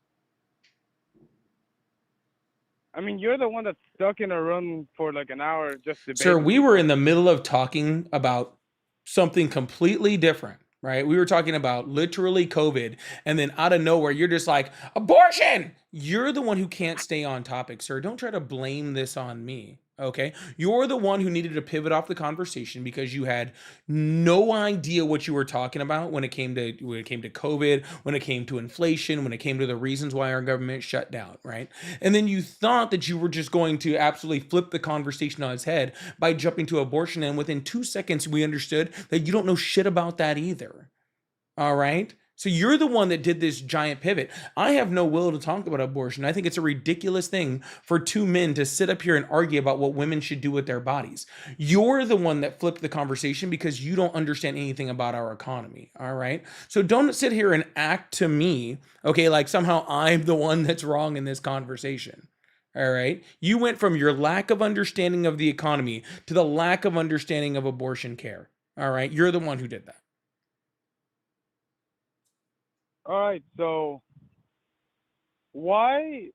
I mean, you're the one that's stuck in a room for like an hour just Sir, debating we were in people. the middle of talking about something completely different, right? We were talking about literally COVID, and then out of nowhere, you're just like, abortion! You're the one who can't stay on topic, sir. Don't try to blame this on me. Okay. You're the one who needed to pivot off the conversation because you had no idea what you were talking about when it came to COVID, when it came to inflation, when it came to the reasons why our government shut down, right? And then you thought that you were just going to absolutely flip the conversation on its head by jumping to abortion. And within 2 seconds, we understood that you don't know shit about that either. All right. So you're the one that did this giant pivot. I have no will to talk about abortion. I think it's a ridiculous thing for two men to sit up here and argue about what women should do with their bodies. You're the one that flipped the conversation because you don't understand anything about our economy. All right. So don't sit here and act to me, okay, like somehow I'm the one that's wrong in this conversation. All right. You went from your lack of understanding of the economy to the lack of understanding of abortion care. All right. You're the one who did that. All right, so why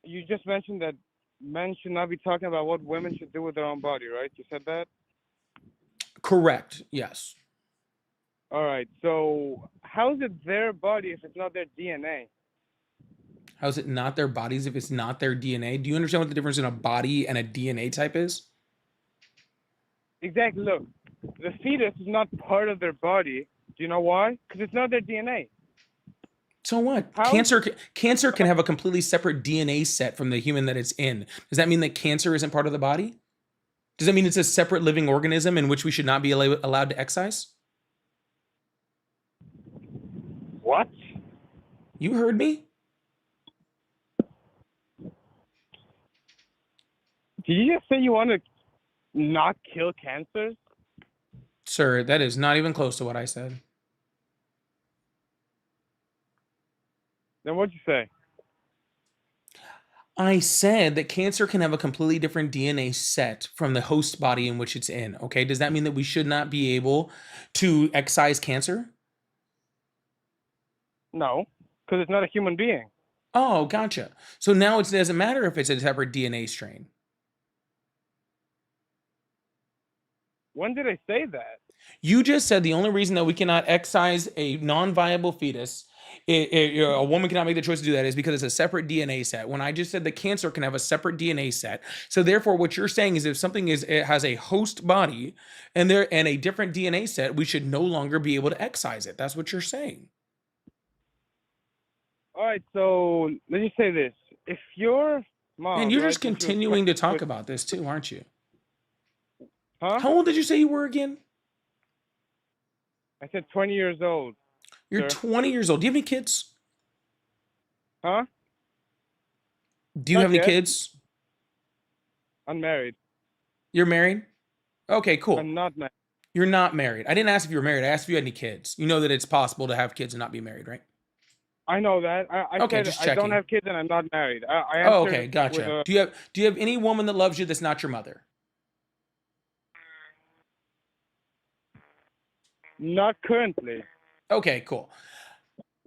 you just mentioned that men should not be talking about what women should do with their own body, right? You said that? Correct. Yes. All right, so how is it their body if it's not their DNA? How is it not their bodies if it's not their DNA? Do you understand what the difference in a body and a DNA type is? Exactly, look, the fetus is not part of their body. Do you know why? Because it's not their DNA. So what? How? Cancer can have a completely separate DNA set from the human that it's in. Does that mean that cancer isn't part of the body? Does that mean it's a separate living organism in which we should not be allowed to excise? What? You heard me? Did you just say you want to not kill cancers? Sir, that is not even close to what I said. Then what'd you say? I said that cancer can have a completely different DNA set from the host body in which it's in. Okay. Does that mean that we should not be able to excise cancer? No, because it's not a human being. Oh, gotcha. So now it doesn't matter if it's a separate DNA strain. When did I say that? You just said the only reason that we cannot excise a non-viable fetus, a woman cannot make the choice to do that, is because it's a separate DNA set. When I just said that cancer can have a separate DNA set, so therefore, what you're saying is if something it has a host body and a different DNA set, we should no longer be able to excise it. That's what you're saying. All right, so let me say this: if your mom, And you're right, just when she was continuing to pregnant talk with- about this too, aren't you? huh? How old did you say you were again? I said 20 years old. You're Sir. 20 years old. Do you have any kids? Huh? Do you Not have any yet. kids? Unmarried. You're married? Okay, cool. I'm not married. You're not married. I didn't ask if you were married. I asked if you had any kids. You know that it's possible to have kids and not be married, right? I know that. I Okay, said just I don't checking. have kids and I'm not married. I Oh, answered okay, gotcha. with Do you have any woman that loves you that's not your mother? not currently. Okay, cool.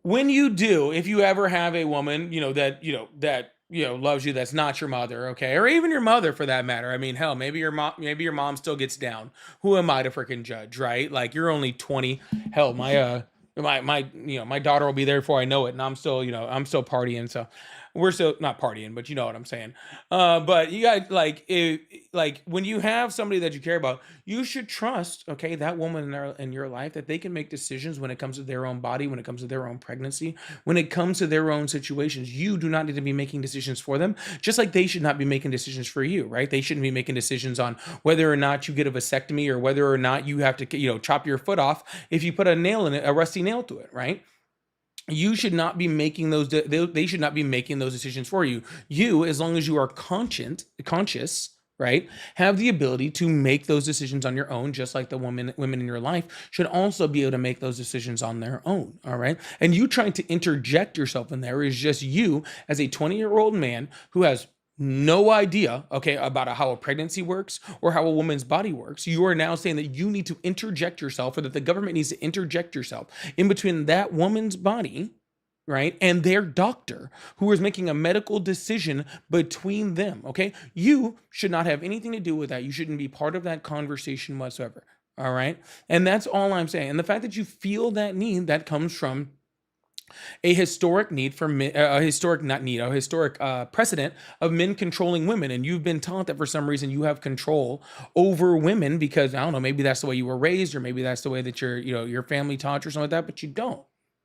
When you do, if you ever have a woman, that loves you, that's not your mother, okay, or even your mother for that matter. I mean, hell, maybe your mom still gets down. Who am I to freaking judge, right? Like you're only 20. Hell, my daughter will be there before I know it, and I'm still partying. So we're still not partying, but you know what I'm saying. But you guys like when you have somebody that you care about, you should trust, okay, that woman in your life that they can make decisions when it comes to their own body, when it comes to their own pregnancy, when it comes to their own situations. You do not need to be making decisions for them, just like they should not be making decisions for you, right? They shouldn't be making decisions on whether or not you get a vasectomy or whether or not you have to, chop your foot off if you put a nail in it, a rusty nail to it, right? You should not be making they should not be making those decisions for you. You, as long as you are conscious, right, have the ability to make those decisions on your own, just like the women in your life should also be able to make those decisions on their own. All right. And you trying to interject yourself in there is just you as a 20-year-old man who has no idea, okay, about how a pregnancy works or how a woman's body works. You are now saying that you need to interject yourself, or that the government needs to interject yourself in between that woman's body right? And their doctor who is making a medical decision between them, okay? You should not have anything to do with that. You shouldn't be part of that conversation whatsoever, all right? And that's all I'm saying. And the fact that you feel that need, that comes from a historic need for a historic not need a historic precedent of men controlling women, and you've been taught that for some reason you have control over women because I don't know, maybe that's the way you were raised, or maybe that's the way that your family taught you or something like that, but you don't.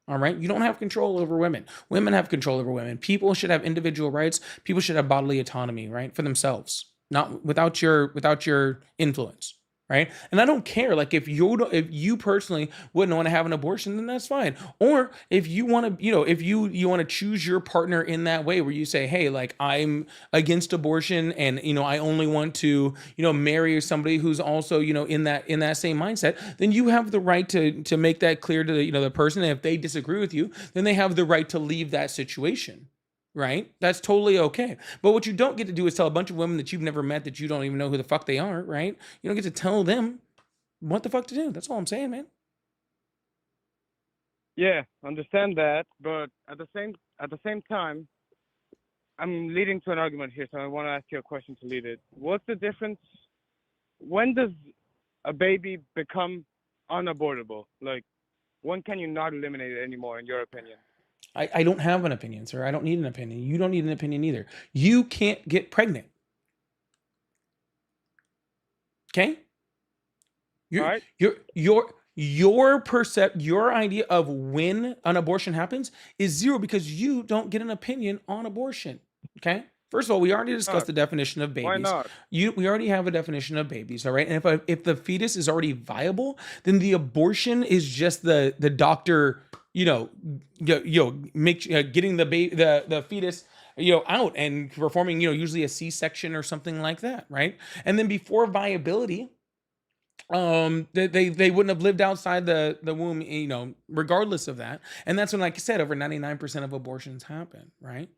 All right, you don't have control over women. Women have control over women. People should have individual rights. People should have bodily autonomy, right, for themselves, not without your influence, right? And I don't care. Like if you personally wouldn't want to have an abortion, then that's fine. Or if you want to, if you want to choose your partner in that way, where you say, hey, like I'm against abortion, and I only want to marry somebody who's also in that same mindset, then you have the right to make that clear to the person. And if they disagree with you, then they have the right to leave that situation. Right? That's totally okay. But what you don't get to do is tell a bunch of women that you've never met, that you don't even know who the fuck they are, right? You don't get to tell them what the fuck to do. That's all I'm saying, man. Yeah, understand that, but at the same time, I'm leading to an argument here, so I want to ask you a question to lead it. What's the difference? When does a baby become unabortable? Like, when can you not eliminate it anymore, in your opinion? I don't have an opinion, sir. I don't need an opinion. You don't need an opinion either. You can't get pregnant. Okay? All Your right. your your your idea of when an abortion happens is zero, because you don't get an opinion on abortion. Okay? First of all, we already discussed Not. the definition of Why babies. not? We already have a definition of babies, all right? And if the fetus is already viable, then the abortion is just the doctor, getting the baby, the fetus, out, and performing, usually a C-section or something like that, right? And then before viability, they wouldn't have lived outside the womb, regardless of that. And that's when, like I said, over 99% of abortions happen, right?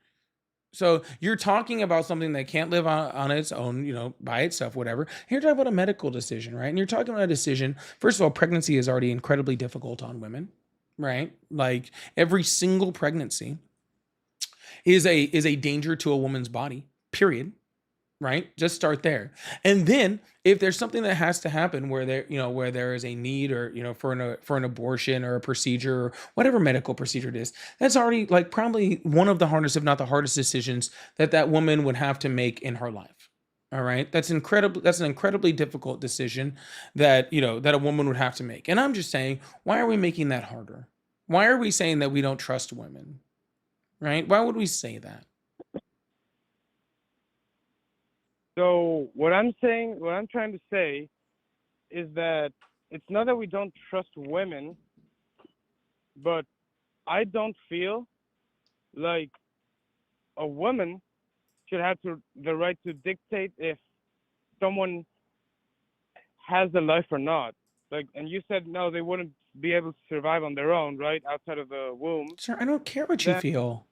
So you're talking about something that can't live on its own, by itself, whatever. Here you're talking about a medical decision, right? And you're talking about a decision. First of all, pregnancy is already incredibly difficult on women, right? Like every single pregnancy is a danger to a woman's body, period, right? Just start there. And then if there's something that has to happen where there is a need, or for an abortion or a procedure or whatever medical procedure it is, that's already like probably one of the hardest, if not the hardest decisions that woman would have to make in her life. All right? That's an incredibly difficult decision that a woman would have to make. And I'm just saying, why are we making that harder? Why are we saying that we don't trust women? Right? Why would we say that? So what I'm saying, what I'm trying to say, is that it's not that we don't trust women, but I don't feel like a woman should have the right to dictate if someone has a life or not. Like, and you said no, they wouldn't be able to survive on their own, right, outside of the womb. Sir, I don't care what you Then, feel.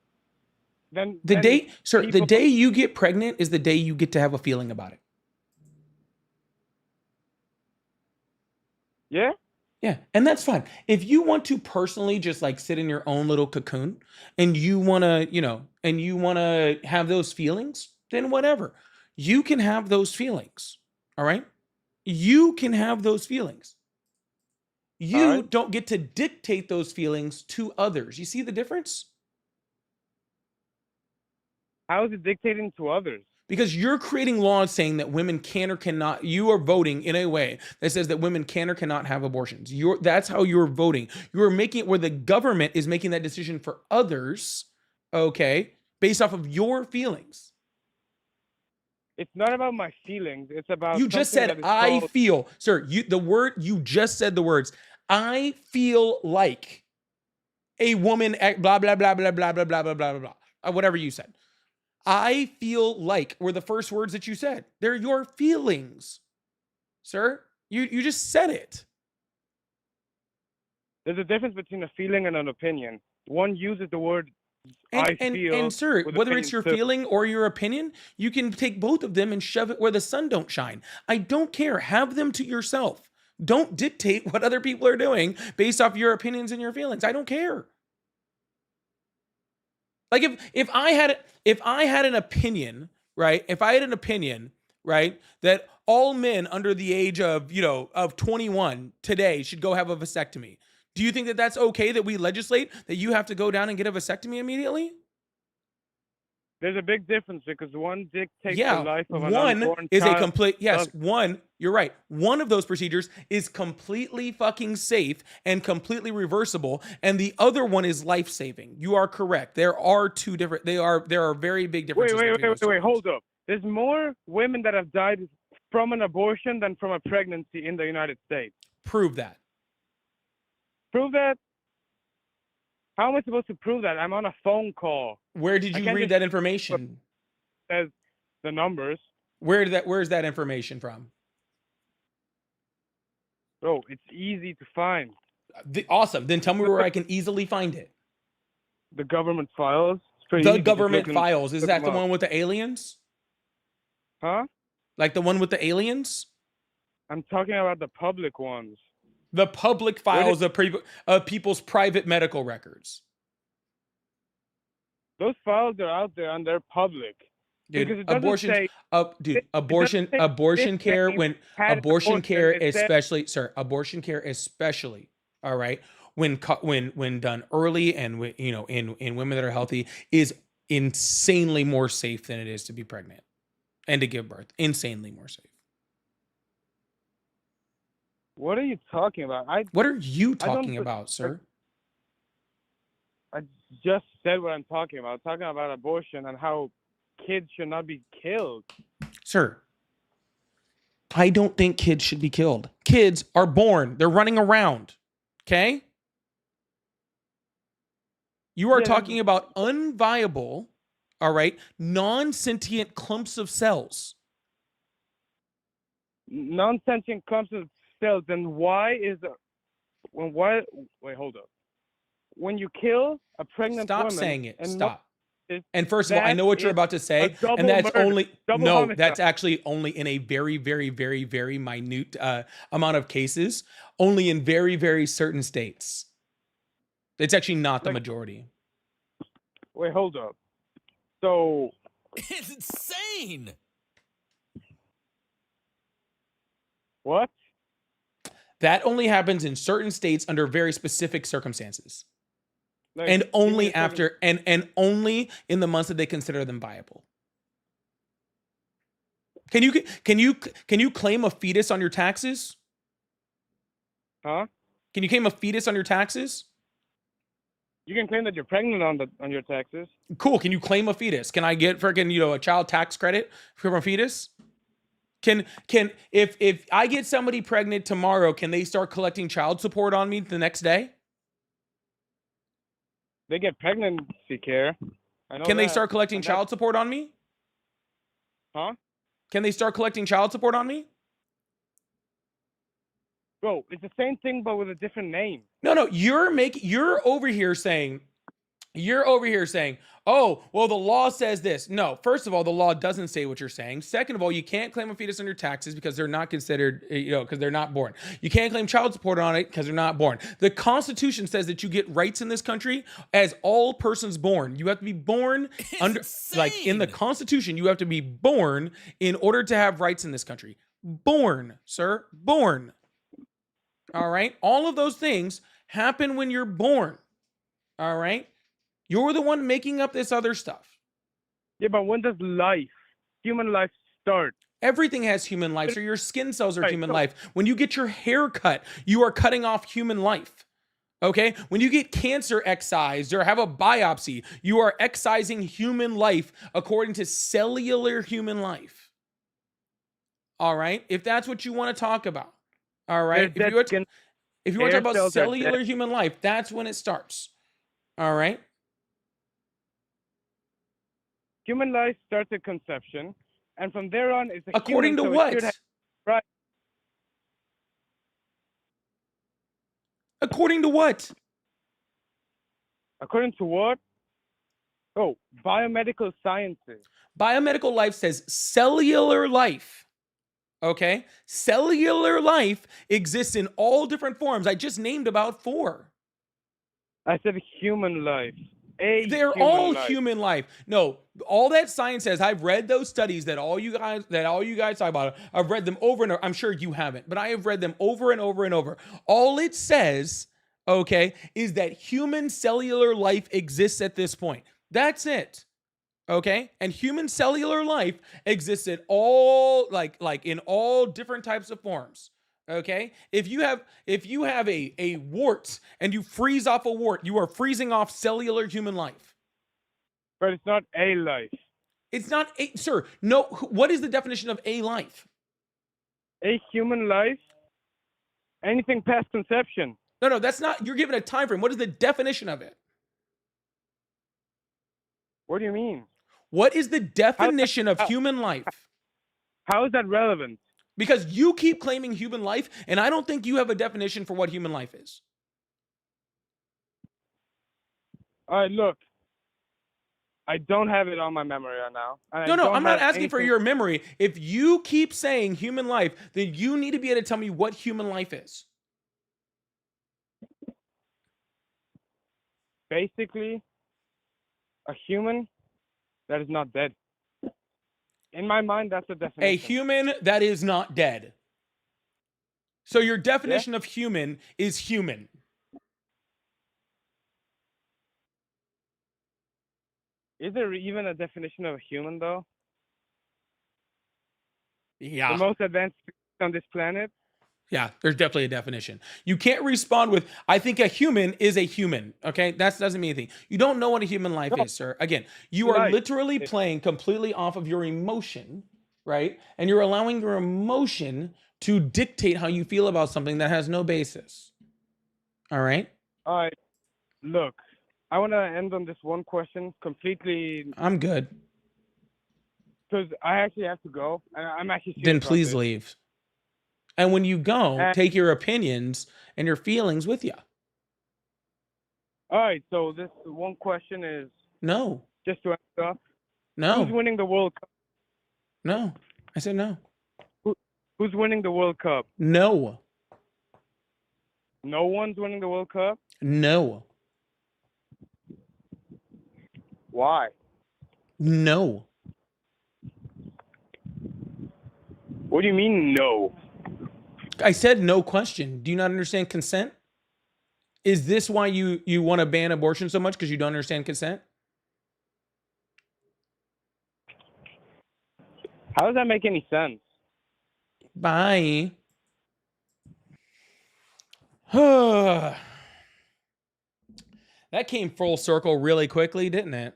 then, The then day, sir, the people, day you get pregnant is the day you get to have a feeling about it. yeah, Yeah, and that's fine. If you want to personally just like sit in your own little cocoon, and you want to have those feelings, then whatever. You can have those feelings. All right? You can have those feelings. all You right. don't get to dictate those feelings to others. You see the difference? How is it dictating to others? Because you're creating laws saying that women can or cannot. You are voting in a way that says that women can or cannot have abortions. That's how you're voting. You're making it where the government is making that decision for others, okay, based off of your feelings. It's not about my feelings. It's about You just something said that is I called. feel, sir. You just said the words. I feel like a woman. Blah blah blah blah blah blah blah blah blah blah. Whatever you said. I feel like were the first words that you said. They're your feelings, sir. You just said it. There's a difference between a feeling and an opinion. One uses the word And I and feel and sir, with whether it's opinion your too. feeling or your opinion, you can take both of them and shove it where the sun don't shine. I don't care. Have them to yourself. Don't dictate what other people are doing based off your opinions and your feelings. I don't care. Like if I had an opinion, right? If I had an opinion, right, that all men under the age of, of 21 today should go have a vasectomy. Do you think that that's okay that we legislate that you have to go down and get a vasectomy immediately? There's a big difference because one dictates the Yeah, life of an one unborn is a child. complete, yes, one, you're right. One of those procedures is completely fucking safe and completely reversible, and the other one is life-saving. You are correct. There are two different, there are very big differences between those two Wait, things. hold up. There's more women that have died from an abortion than from a pregnancy in the United States. Prove that. Prove that? How am I supposed to prove that? I'm on a phone call. Where did you read that information? Says the numbers. Where's that information from? Bro, it's easy to find. Awesome. Then tell me where I can easily find it. The government files. The government files. Is that the one with the aliens? Huh? Like the one with the aliens? I'm talking about the public ones. The public files of people's private medical records. Those files are out there and they're public. Dude, abortion care especially, all right, when done early and in women that are healthy is insanely more safe than it is to be pregnant and to give birth. Insanely more safe. What are you talking about? What are you talking about, sir? I just said what I'm talking about. I'm talking about abortion and how kids should not be killed. Sir, I don't think kids should be killed. Kids are born. They're running around. Okay? You are talking about unviable, all right, non-sentient clumps of cells. Non-sentient clumps of cells. Then why wait, hold up. When you kill a pregnant woman... Stop saying it. Stop. And first of all, I know what you're about to say, and that's homicide. That's actually only in a very, very, very, very minute amount of cases, only in very, very certain states. It's actually not the majority. Wait, hold up. So... It's insane! What? That only happens in certain states under very specific circumstances. And only after and only in the months that they consider them viable. Can you claim a fetus on your taxes? Huh? Can you claim a fetus on your taxes? You can claim that you're pregnant on your taxes. Cool. Can you claim a fetus? Can I get freaking a child tax credit from a fetus? Can if I get somebody pregnant tomorrow, can they start collecting child support on me the next day? They get pregnancy care. Can they start collecting child support on me? Huh? Can they start collecting child support on me? Bro, it's the same thing but with a different name. No, you're over here saying, oh, well, the law says this. No, first of all, the law doesn't say what you're saying. Second of all, you can't claim a fetus on your taxes because they're not considered, because they're not born. You can't claim child support on it because they're not born. The Constitution says that you get rights in this country as all persons born. You have to be born in the Constitution, you have to be born in order to have rights in this country. Born, sir, born. All right. All of those things happen when you're born. All right. You're the one making up this other stuff. Yeah, but when does human life start? Everything has human life. So your skin cells are human life. When you get your hair cut, you are cutting off human life. Okay. When you get cancer excised or have a biopsy, you are excising human life according to cellular human life. All right. If that's what you want to talk about. All right. If you want to talk about cellular human life, that's when it starts. All right. Human life starts at conception, and from there on, it's according to what? Right. According to what? According to what? Oh, biomedical sciences. Biomedical life says cellular life. Okay? Cellular life exists in all different forms. I just named about 4. I said human life. a They're human all life. human life. No, all that science says, I've read those studies that all you guys talk about. I've read them over and over. I'm sure you haven't, but I have read them over and over and over. All it says, okay, is that human cellular life exists at this point. That's it. Okay, and human cellular life exists at all like in all different types of forms. Okay, if you have a wart and you freeze off a wart, you are freezing off cellular human life. But it's not a life. It's not a, sir, no. What is the definition of a life? A human life, anything past conception. No, that's not, you're given a time frame. What is the definition of it? What do you mean? What is the definition of human life? How is that relevant? Because you keep claiming human life, and I don't think you have a definition for what human life is. All right, look. I don't have it on my memory right now. No, I'm not asking for your memory. If you keep saying human life, then you need to be able to tell me what human life is. Basically, a human that is not dead. In my mind, that's the definition. A human that is not dead. So your definition of human is human. Is there even a definition of a human, though? Yeah. The most advanced on this planet? Yeah, there's definitely a definition. You can't respond with, I think a human is a human. Okay, that doesn't mean anything. You don't know what a human life is, sir. Again, you are literally playing completely off of your emotion, right? And you're allowing your emotion to dictate how you feel about something that has no basis. All right? All right. Look, I want to end on this one question completely. I'm good. Because I actually have to go. And I'm actually serious. Then please leave. And when you go, take your opinions and your feelings with you. All right. So this one question is. No. Just to answer. No. Who's winning the World Cup? No. I said no. Who's winning the World Cup? No. No one's winning the World Cup? No. Why? No. What do you mean, no? I said no question. Do you not understand consent? Is this why you want to ban abortion so much? Because you don't understand consent? How does that make any sense? Bye. That came full circle really quickly, didn't it?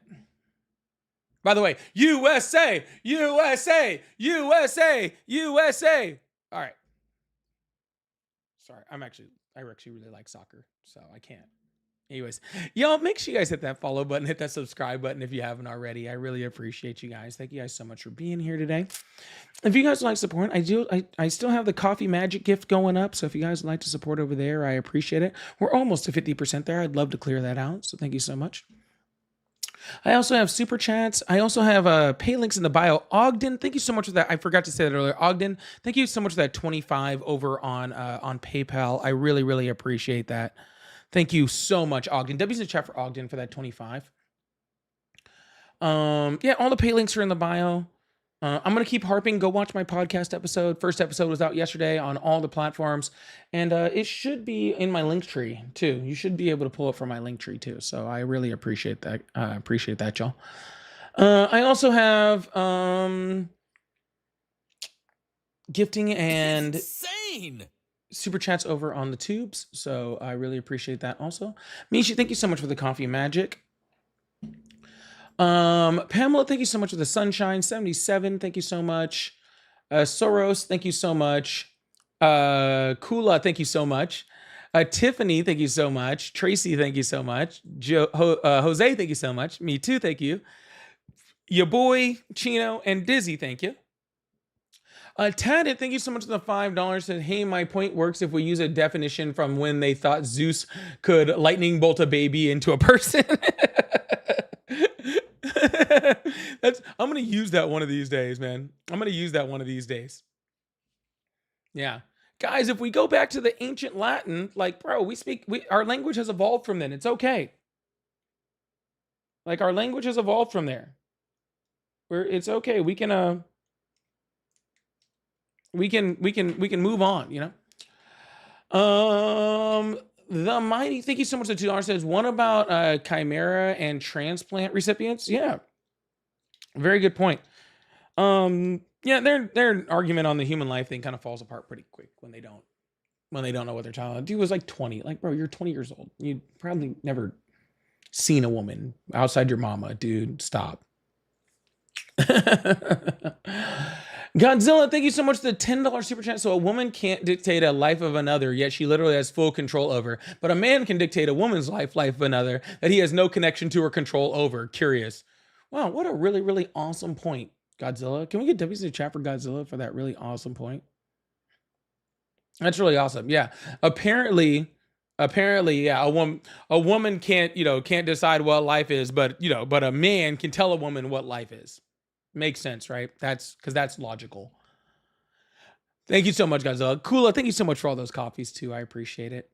By the way, USA, USA, USA, USA. All right. Sorry, I actually really like soccer, so I can't. Anyways, y'all, make sure you guys hit that follow button, hit that subscribe button if you haven't already. I really appreciate you guys. Thank you guys so much for being here today. If you guys like support, I still have the coffee magic gift going up. So if you guys would like to support over there, I appreciate it. We're almost to 50% there. I'd love to clear that out. So thank you so much. I also have super chats. I also have pay links in the bio. Ogden, thank you so much for that. I forgot to say that earlier. Ogden, thank you so much for that 25 over on PayPal. I really, really appreciate that. Thank you so much, Ogden. W's in the chat for Ogden for that 25. Yeah, all the pay links are in the bio. I'm going to keep harping. Go watch my podcast episode. First episode was out yesterday on all the platforms. And it should be in my link tree, too. You should be able to pull it from my link tree, too. So I really appreciate that. Appreciate that, y'all. I also have gifting and Insane. super chats over on the tubes. So I really appreciate that also. Mishi, thank you so much for the coffee magic. Pamela, thank you so much for the sunshine. 77, thank you so much. Soros, thank you so much. Kula, thank you so much. Tiffany, thank you so much. Tracy, thank you so much. Jose, thank you so much. Me too, thank you. Your boy Chino and Dizzy, thank you. Tad, thank you so much for the $5. Said, hey, my point works if we use a definition from when they thought Zeus could lightning bolt a baby into a person. I'm gonna use that one of these days, man. I'm gonna use that one of these days. Yeah, guys, if we go back to the ancient Latin, like, bro, our language has evolved from then. It's okay. Like our language has evolved from there. Where it's okay. We can move on, you know? The Mighty, thank you so much. The $2 says, one about chimera and transplant recipients. Yeah, very good point. Yeah, their argument on the human life thing kind of falls apart pretty quick when they don't know what they're talking about. Dude was like 20. Like, bro, you're 20 years old. You probably never seen a woman outside your mama, dude. Stop. Godzilla, thank you so much for the $10 super chat. So a woman can't dictate a life of another, yet she literally has full control over. But a man can dictate a woman's life of another that he has no connection to or control over. Curious. Wow, what a really, really awesome point, Godzilla. Can we get W's in the chat for Godzilla for that really awesome point? That's really awesome. Yeah. Apparently, yeah, a woman can't decide what life is, but a man can tell a woman what life is. Makes sense, right? That's because that's logical. Thank you so much, Godzilla. Kula, thank you so much for all those coffees too. I appreciate it.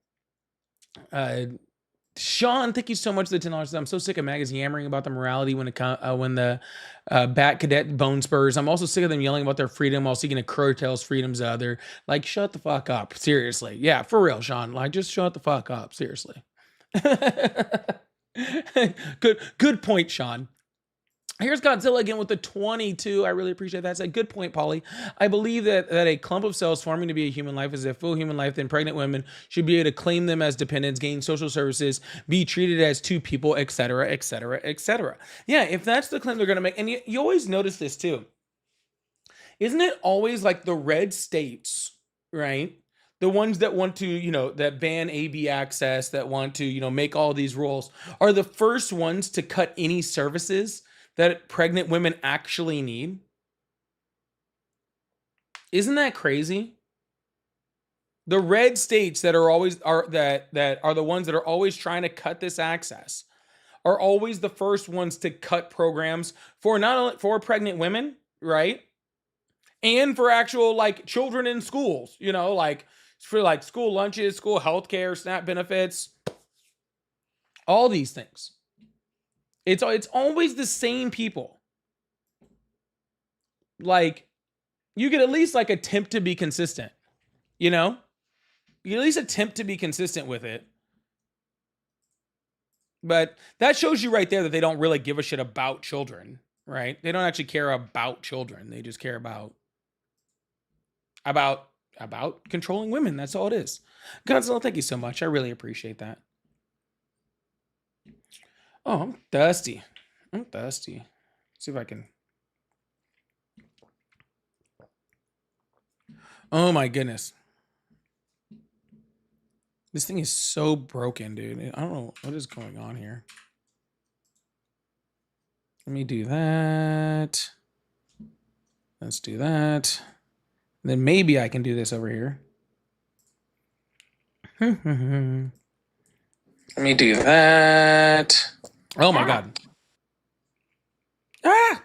Sean, thank you so much for the $10. I'm so sick of maggots yammering about the morality when the bat cadet bone spurs. I'm also sick of them yelling about their freedom while seeking to curtail freedoms of other. Like, shut the fuck up. Seriously. Yeah, for real, Sean. Like, just shut the fuck up. Seriously. Good point, Sean. Here's Godzilla again with the 22. I really appreciate that. It's a good point, Polly. I believe that a clump of cells forming to be a human life is a full human life. Then pregnant women should be able to claim them as dependents, gain social services, be treated as two people, etc., etc., etc. Yeah, if that's the claim they're going to make, and you always notice this too. Isn't it always like the red states, right? The ones that want to, that ban AB access, that want to, make all these rules, are the first ones to cut any services that pregnant women actually need. Isn't that crazy? The red states that are always that are the ones that are always trying to cut this access are always the first ones to cut programs for not only for pregnant women, right? And for actual like children in schools, like for like school lunches, school healthcare, SNAP benefits, all these things. It's always the same people. Like, you could at least like attempt to be consistent, you can at least attempt to be consistent with it. But that shows you right there that they don't really give a shit about children, right? They don't actually care about children. They just care about controlling women. That's all it is. Godzilla, thank you so much. I really appreciate that. Oh, I'm thirsty. Let's see if I can. Oh my goodness. This thing is so broken, dude. I don't know what is going on here. Let me do that. Let's do that. And then maybe I can do this over here. Let me do that. Oh my God. Ah!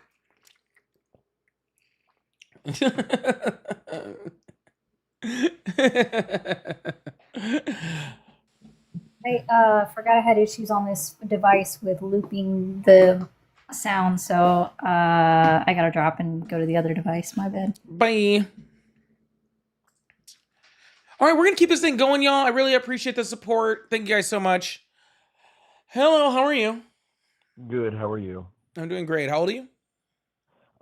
I forgot I had issues on this device with looping the sound, so I gotta drop and go to the other device. My bad. Bye. All right, we're gonna keep this thing going, y'all. I really appreciate the support. Thank you guys so much. Hello, how are you? Good. How are you? I'm doing great. How old are you?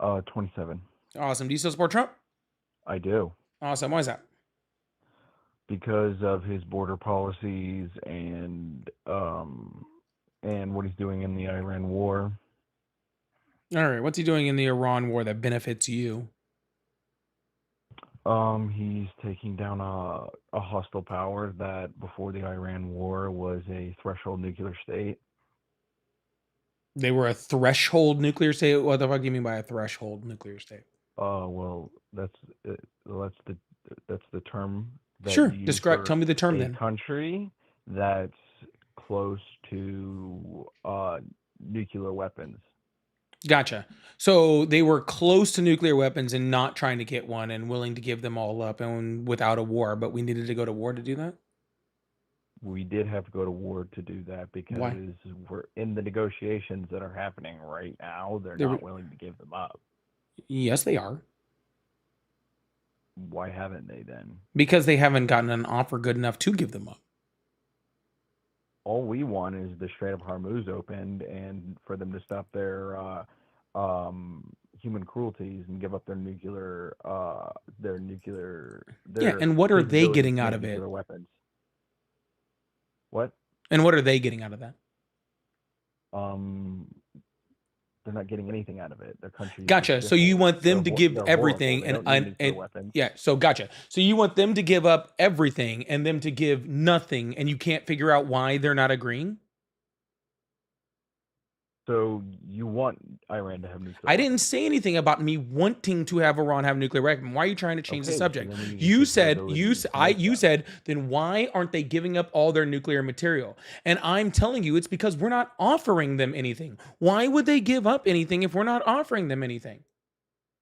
27. Awesome. Do you still support Trump? I do. Awesome. Why is that? Because of his border policies and what he's doing in the Iran war. All right. What's he doing in the Iran war that benefits you? He's taking down a hostile power that before the Iran war was a threshold nuclear state. They were a threshold nuclear state. What the fuck do you mean by a threshold nuclear state? Well, that's the term. Sure. Describe. Tell me the term then. A country that's close to nuclear weapons. Gotcha. So they were close to nuclear weapons and not trying to get one and willing to give them all up and without a war, but we needed to go to war to do that? we did have to go to war to do that because we're in the negotiations that are happening right now. They're not willing to give them up. Yes, they are. Why haven't they then? Because they haven't gotten an offer good enough to give them up. All we want is the Strait of Hormuz opened and for them to stop their human cruelties and give up their nuclear Yeah, and what are they capabilities getting to out make of it? nuclear weapons. What? And what are they getting out of that? They're not getting anything out of it. Their country. Gotcha. So you want them to give everything, and weapons. Yeah. So gotcha. So you want them to give up everything and them to give nothing, and you can't figure out why they're not agreeing. So you want Iran to have nuclear I didn't say anything about me wanting to have Iran have a nuclear weapon. Why are you trying to change the subject? You said, then why aren't they giving up all their nuclear material? And I'm telling you, it's because we're not offering them anything. Why would they give up anything if we're not offering them anything?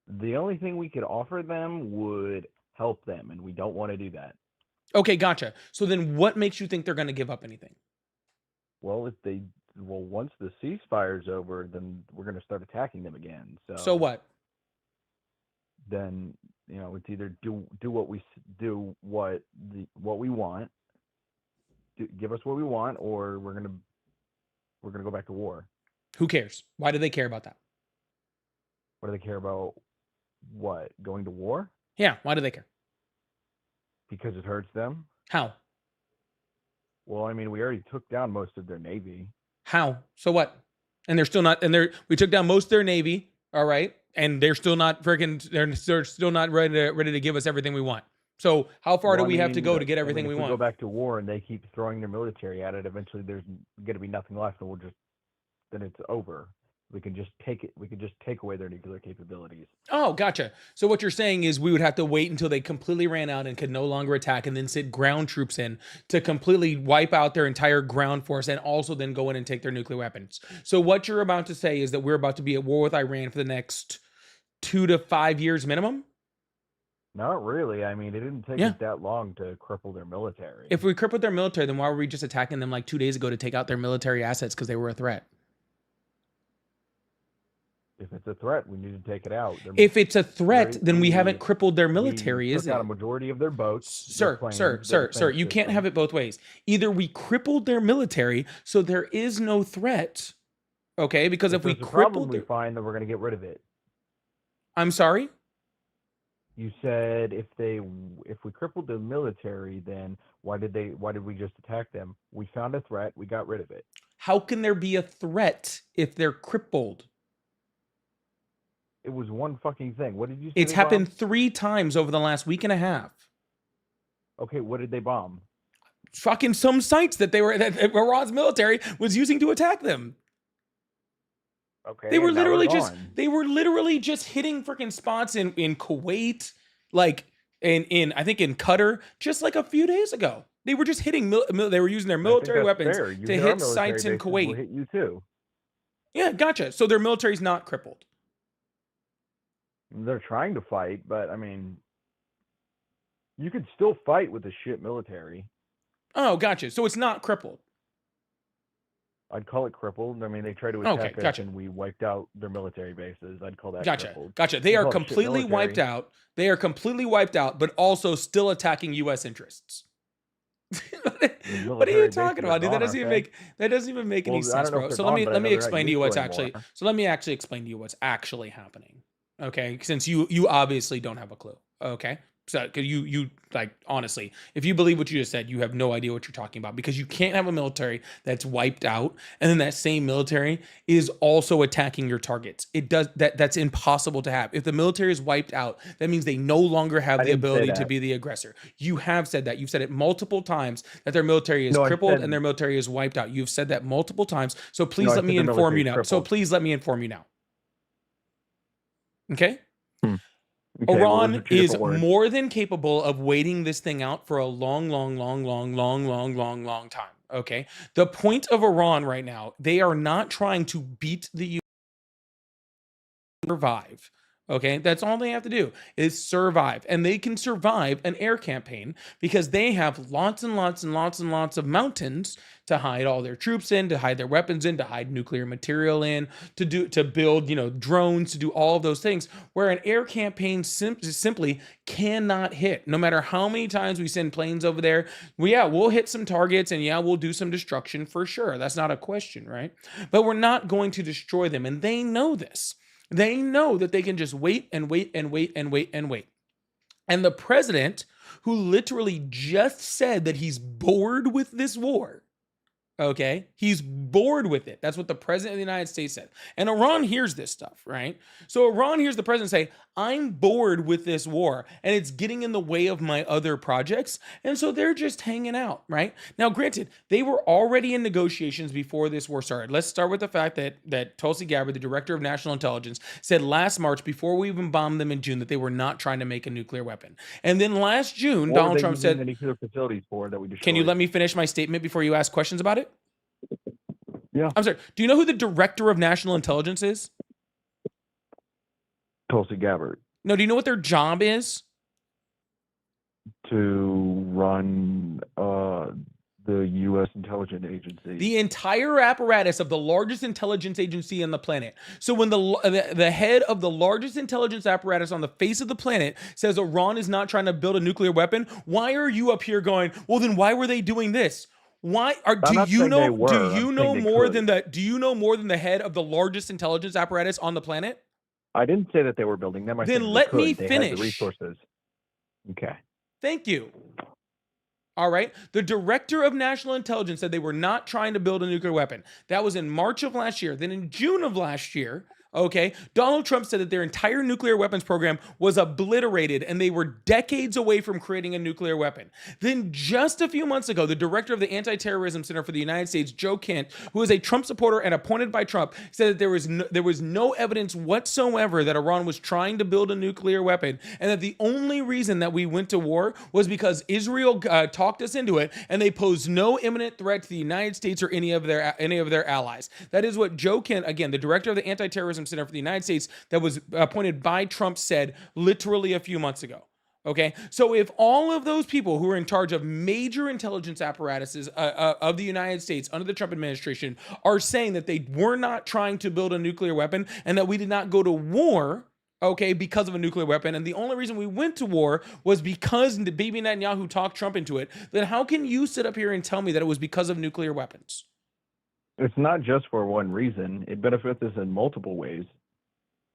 The only thing we could offer them would help them, and we don't want to do that. Okay, gotcha. So then what makes you think they're going to give up anything? Well, once the ceasefire's over, then we're going to start attacking them again. So what? Then it's either do what we want, give us what we want, or we're gonna go back to war. Who cares? Why do they care about that? What do they care about? What, going to war? Yeah, why do they care? Because it hurts them. How? Well, I mean, we already took down most of their navy. How? So what? And they're still not. And we took down most of their navy. All right, and they're still not freaking. They're still not ready to give us everything we want. So how far do we have to go to get everything we want? If we go back to war and they keep throwing their military at it, eventually there's going to be nothing left, and then it's over. We can just take it. We can just take away their nuclear capabilities. Oh, gotcha. So what you're saying is we would have to wait until they completely ran out and could no longer attack, and then send ground troops in to completely wipe out their entire ground force, and also then go in and take their nuclear weapons. So what you're about to say is that we're about to be at war with Iran for the next 2 to 5 years minimum? Not really. I mean, it didn't take us that long to cripple their military. If we crippled their military, then why were we just attacking them like 2 days ago to take out their military assets because they were a threat? If it's a threat, we need to take it out. If it's a threat, then we haven't crippled their military, is it? We took out a majority of their boats. Sir, you can't have it both ways. Either we crippled their military, so there is no threat, okay? Because if we crippled, we find that we're going to get rid of it. I'm sorry? You said if we crippled the military, then why did we just attack them? We found a threat, we got rid of it. How can there be a threat if they're crippled? It was one fucking thing. What did you say? It's happened 3 times over the last week and a half. Okay, what did they bomb? Fucking some sites that Iran's military was using to attack them. Okay. They were literally just hitting freaking spots in Kuwait, like in I think in Qatar, just like a few days ago. They were just hitting. They were using their military weapons to hit sites in Kuwait. We'll hit you too. Yeah, gotcha. So their military's not crippled. They're trying to fight, but I mean, you could still fight with a shit military. Oh, gotcha. So it's not crippled. I'd call it crippled. I mean, they tried to attack us and we wiped out their military bases. I'd call that crippled. Gotcha. They are completely wiped out. They are completely wiped out, but also still attacking U.S. interests. What are you talking about, dude? That doesn't even make any sense, bro. So let me explain to you what's actually. So let me actually explain to you what's actually happening. Okay, since you obviously don't have a clue. Okay. So, because you like, honestly, if you believe what you just said, you have no idea what you're talking about, because you can't have a military that's wiped out and then that same military is also attacking your targets. That's impossible to have. If the military is wiped out, that means they no longer have the ability to be the aggressor. You have said that. You've said it multiple times that their military is crippled and their military is wiped out. You've said that multiple times. So please let me inform you now. Okay? Okay, Iran is more than capable of waiting this thing out for a long time. Okay. The point of Iran right now, they are not trying to beat the U.S. survive. Okay, that's all they have to do is survive. And they can survive an air campaign because they have lots and lots and lots and lots of mountains to hide all their troops in, to hide their weapons in, to hide nuclear material in, to build, drones, to do all of those things, where an air campaign simply cannot hit. No matter how many times we send planes over there, we'll hit some targets and we'll do some destruction for sure. That's not a question, right? But we're not going to destroy them, and they know this. They know that they can just wait and wait and wait and wait and wait. And the president, who literally just said that he's bored with this war, okay, he's bored with it. That's what the president of the United States said. And Iran hears this stuff, right? So Iran hears the president say, I'm bored with this war and it's getting in the way of my other projects. And so they're just hanging out, right? Now, granted, they were already in negotiations before this war started. Let's start with the fact that Tulsi Gabbard, the director of national intelligence, said last March, before we even bombed them in June, that they were not trying to make a nuclear weapon. And then last June, Donald Trump said, the nuclear facilities for that we destroyed. Can you let me finish my statement before you ask questions about it? Yeah. I'm sorry. Do you know who the director of national intelligence is? Tulsi Gabbard. No, do you know what their job is? To run the U.S. intelligence agency. The entire apparatus of the largest intelligence agency on the planet. So when the head of the largest intelligence apparatus on the face of the planet says Iran is not trying to build a nuclear weapon, why are you up here going, well, then why were they doing this? Do you know more than the head of the largest intelligence apparatus on the planet? I didn't say that they were building them. Then let me finish. They had the resources. Okay. Thank you. All right. The director of national intelligence said they were not trying to build a nuclear weapon. That was in March of last year. Then in June of last year, okay, Donald Trump said that their entire nuclear weapons program was obliterated and they were decades away from creating a nuclear weapon. Then just a few months ago, the director of the Anti-Terrorism Center for the United States, Joe Kent, who is a Trump supporter and appointed by Trump, said that there was no evidence whatsoever that Iran was trying to build a nuclear weapon, and that the only reason that we went to war was because Israel talked us into it, and they posed no imminent threat to the United States or any of their allies. That is what Joe Kent, again, the director of the Anti-Terrorism Center for the United States that was appointed by Trump, said literally a few months ago. Okay, so if all of those people who are in charge of major intelligence apparatuses of the United States under the Trump administration are saying that they were not trying to build a nuclear weapon and that we did not go to war, okay, because of a nuclear weapon, and the only reason we went to war was because Bibi Netanyahu talked Trump into it, then how can you sit up here and tell me that it was because of nuclear weapons? It's not just for one reason. It benefits us in multiple ways.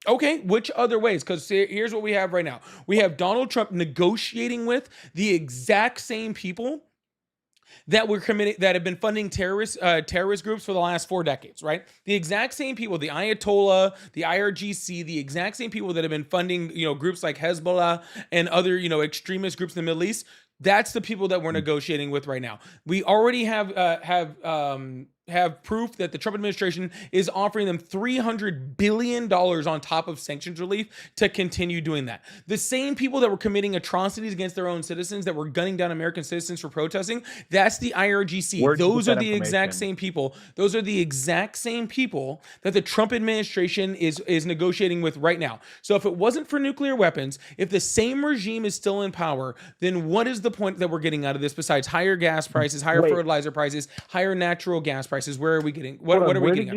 Okay, which other ways? Because here's what we have right now. We have Donald Trump negotiating with the exact same people that have been funding terrorist groups for the last 4 decades, right? The exact same people, the Ayatollah, the IRGC, the exact same people that have been funding, groups like Hezbollah and other, extremist groups in the Middle East. That's the people that we're negotiating with right now. We already have proof that the Trump administration is offering them $300 billion on top of sanctions relief to continue doing that. The same people that were committing atrocities against their own citizens, that were gunning down American citizens for protesting, that's the IRGC. Those are the exact same people. Those are the exact same people that the Trump administration is negotiating with right now. So if it wasn't for nuclear weapons, if the same regime is still in power, then what is the point that we're getting out of this besides higher gas prices, higher fertilizer prices, higher natural gas prices? Where are we getting? What are we getting?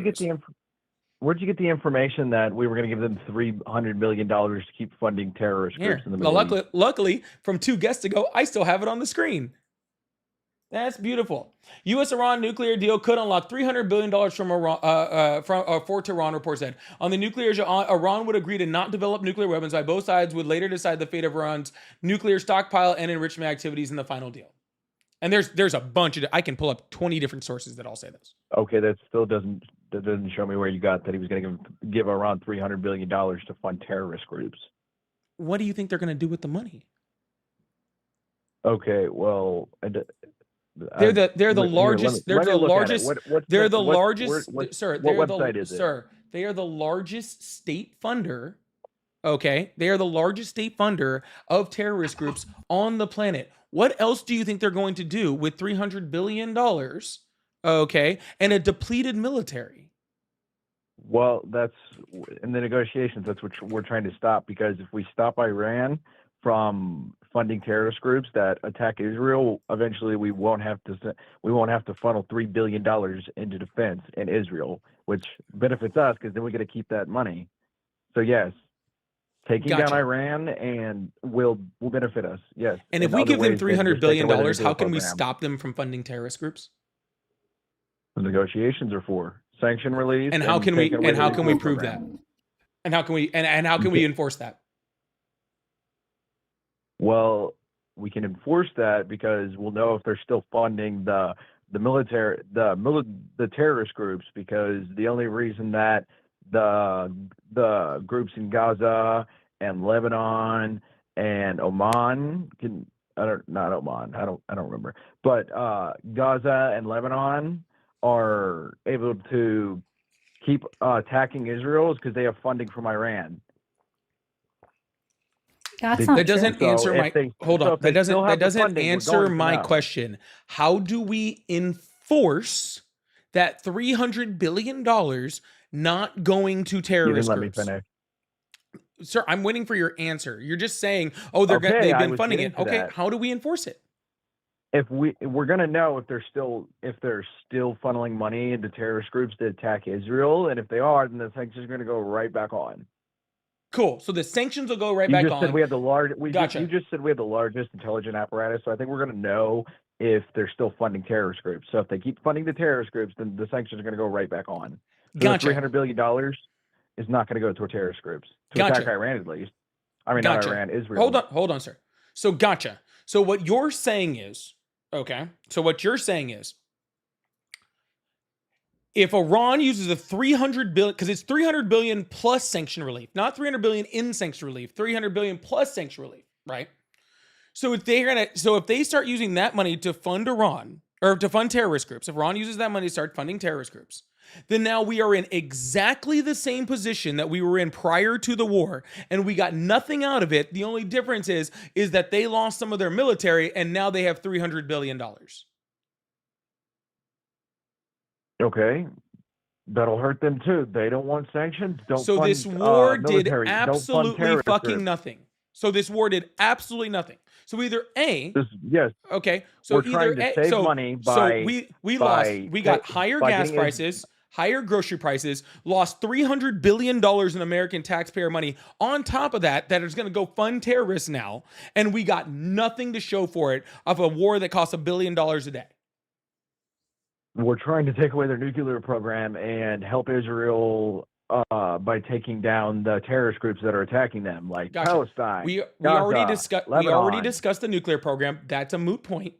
Where'd you get the information that we were going to give them $300 million to keep funding terrorist groups in the Middle East? Luckily, from 2 guests ago, I still have it on the screen. That's beautiful. U.S.-Iran nuclear deal could unlock $300 billion from Iran, for Tehran, report said. On the nuclear, Iran would agree to not develop nuclear weapons, by both sides would later decide the fate of Iran's nuclear stockpile and enrichment activities in the final deal. And there's a bunch of, I can pull up 20 different sources that all say this. Okay, that still doesn't show me where you got that he was going to give Iran $300 billion to fund terrorist groups. What do you think they're going to do with the money? Okay, well, they're the largest. They're the largest. They're the largest. Sir, what website is it? Sir, they are the largest state funder. Okay, they are the largest state funder of terrorist groups on the planet. What else do you think they're going to do with $300 billion, okay, and a depleted military? Well, that's in the negotiations. That's what we're trying to stop, because if we stop Iran from funding terrorist groups that attack Israel, eventually we won't have to funnel $3 billion into defense in Israel, which benefits us because then we get to keep that money. So yes, taking down Gotcha. Iran and will benefit us. Yes. And if in we other give them ways than $300 just taking billion, away their how nuclear can we program. stop them from funding terrorist groups? The negotiations are for sanction release. And how can we taking away their prove nuclear that? program. And how can we enforce that? Well, we can enforce that because we'll know if they're still funding the terrorist groups, because the only reason that the groups in Gaza and Lebanon and Oman not Oman, I don't remember, but Gaza and Lebanon are able to keep attacking Israel is because they have funding from Iran. That's not That doesn't true. answer my hold on. That doesn't answer my know. question. How do we enforce that $300 billion not going to You terrorist didn't let me groups? finish. Sir, I'm waiting for your answer. You're just saying, "Oh, they've I been was funding getting it." to Okay, that. how do we enforce it? If we're gonna know if they're still funneling money into terrorist groups to attack Israel, and if they are, then the sanctions are gonna go right back on. Cool. So the sanctions will go right You back just on. said we have the Gotcha. You just said we have the largest intelligence apparatus, so I think we're gonna know if they're still funding terrorist groups. So if they keep funding the terrorist groups, then the sanctions are gonna go right back on. So Gotcha. the $300 billion is not gonna go to terrorist groups to Gotcha. attack Iran, at least. I mean, Gotcha. not Iran, Israel. Hold on, sir. So gotcha. So what you're saying is, okay. So what you're saying is, if Iran uses a 300 billion, because it's 300 billion plus sanction relief, not 300 billion in sanction relief, 300 billion plus sanction relief, right? So if they start using that money to fund Iran or to fund terrorist groups, if Iran uses that money to start funding terrorist groups, then now we are in exactly the same position that we were in prior to the war, and we got nothing out of it. The only difference is that they lost some of their military, and now they have $300 billion. Okay. That'll hurt them too. They don't want sanctions. Don't So fund this war did military. Don't fund absolutely terrorist fucking groups. nothing. So this war did absolutely nothing. So either A, Yes, okay. So we're trying to save money by we got higher gas prices, higher grocery prices, lost $300 billion in American taxpayer money. On top of that is going to go fund terrorists now, and we got nothing to show for it of a war that costs $1 billion a day. We're trying to take away their nuclear program and help Israel by taking down the terrorist groups that are attacking them, like Gotcha. Palestine. We Gaza, already discussed Lebanon. the nuclear program. That's a moot point.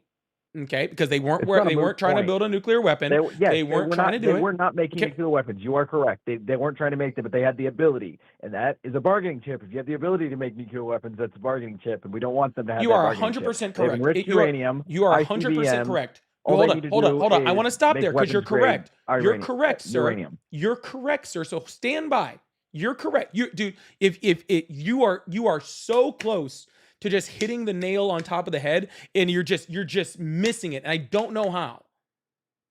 Okay, because they weren't It's trying to build a nuclear weapon. They weren't trying to do it. They were not making nuclear weapons. You are correct. They weren't trying to make them, but they had the ability, and that is a bargaining chip. If you have the ability to make nuclear weapons, that's a bargaining chip, and we don't want them to have. You that are bargaining 100% chip. correct. Enriched uranium. You are 100% correct. Hold on. I want to stop there because you're correct. You're correct, sir. Uranium. You're correct, sir. So stand by. You're correct. Dude, if you are so close to just hitting the nail on top of the head, and you're just missing it, and I don't know how.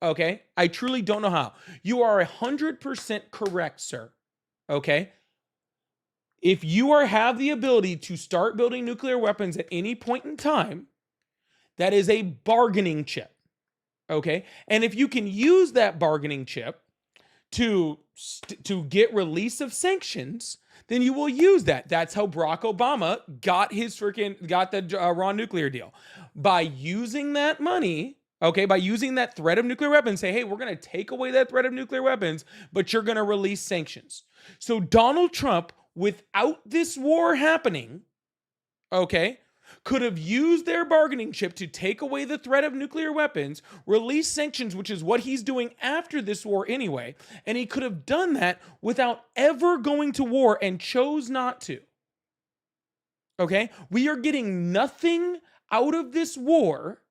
Okay, I truly don't know how. You are 100% correct, sir. Okay. If you have the ability to start building nuclear weapons at any point in time, that is a bargaining chip. Okay. And if you can use that bargaining chip to get release of sanctions, then you will use that. That's how Barack Obama got the Iran nuclear deal. By using that money, okay, by using that threat of nuclear weapons, say, hey, we're going to take away that threat of nuclear weapons, but you're going to release sanctions. So Donald Trump, without this war happening, okay, could have used their bargaining chip to take away the threat of nuclear weapons, release sanctions, which is what he's doing after this war anyway, and he could have done that without ever going to war and chose not to. Okay? We are getting nothing out of this war,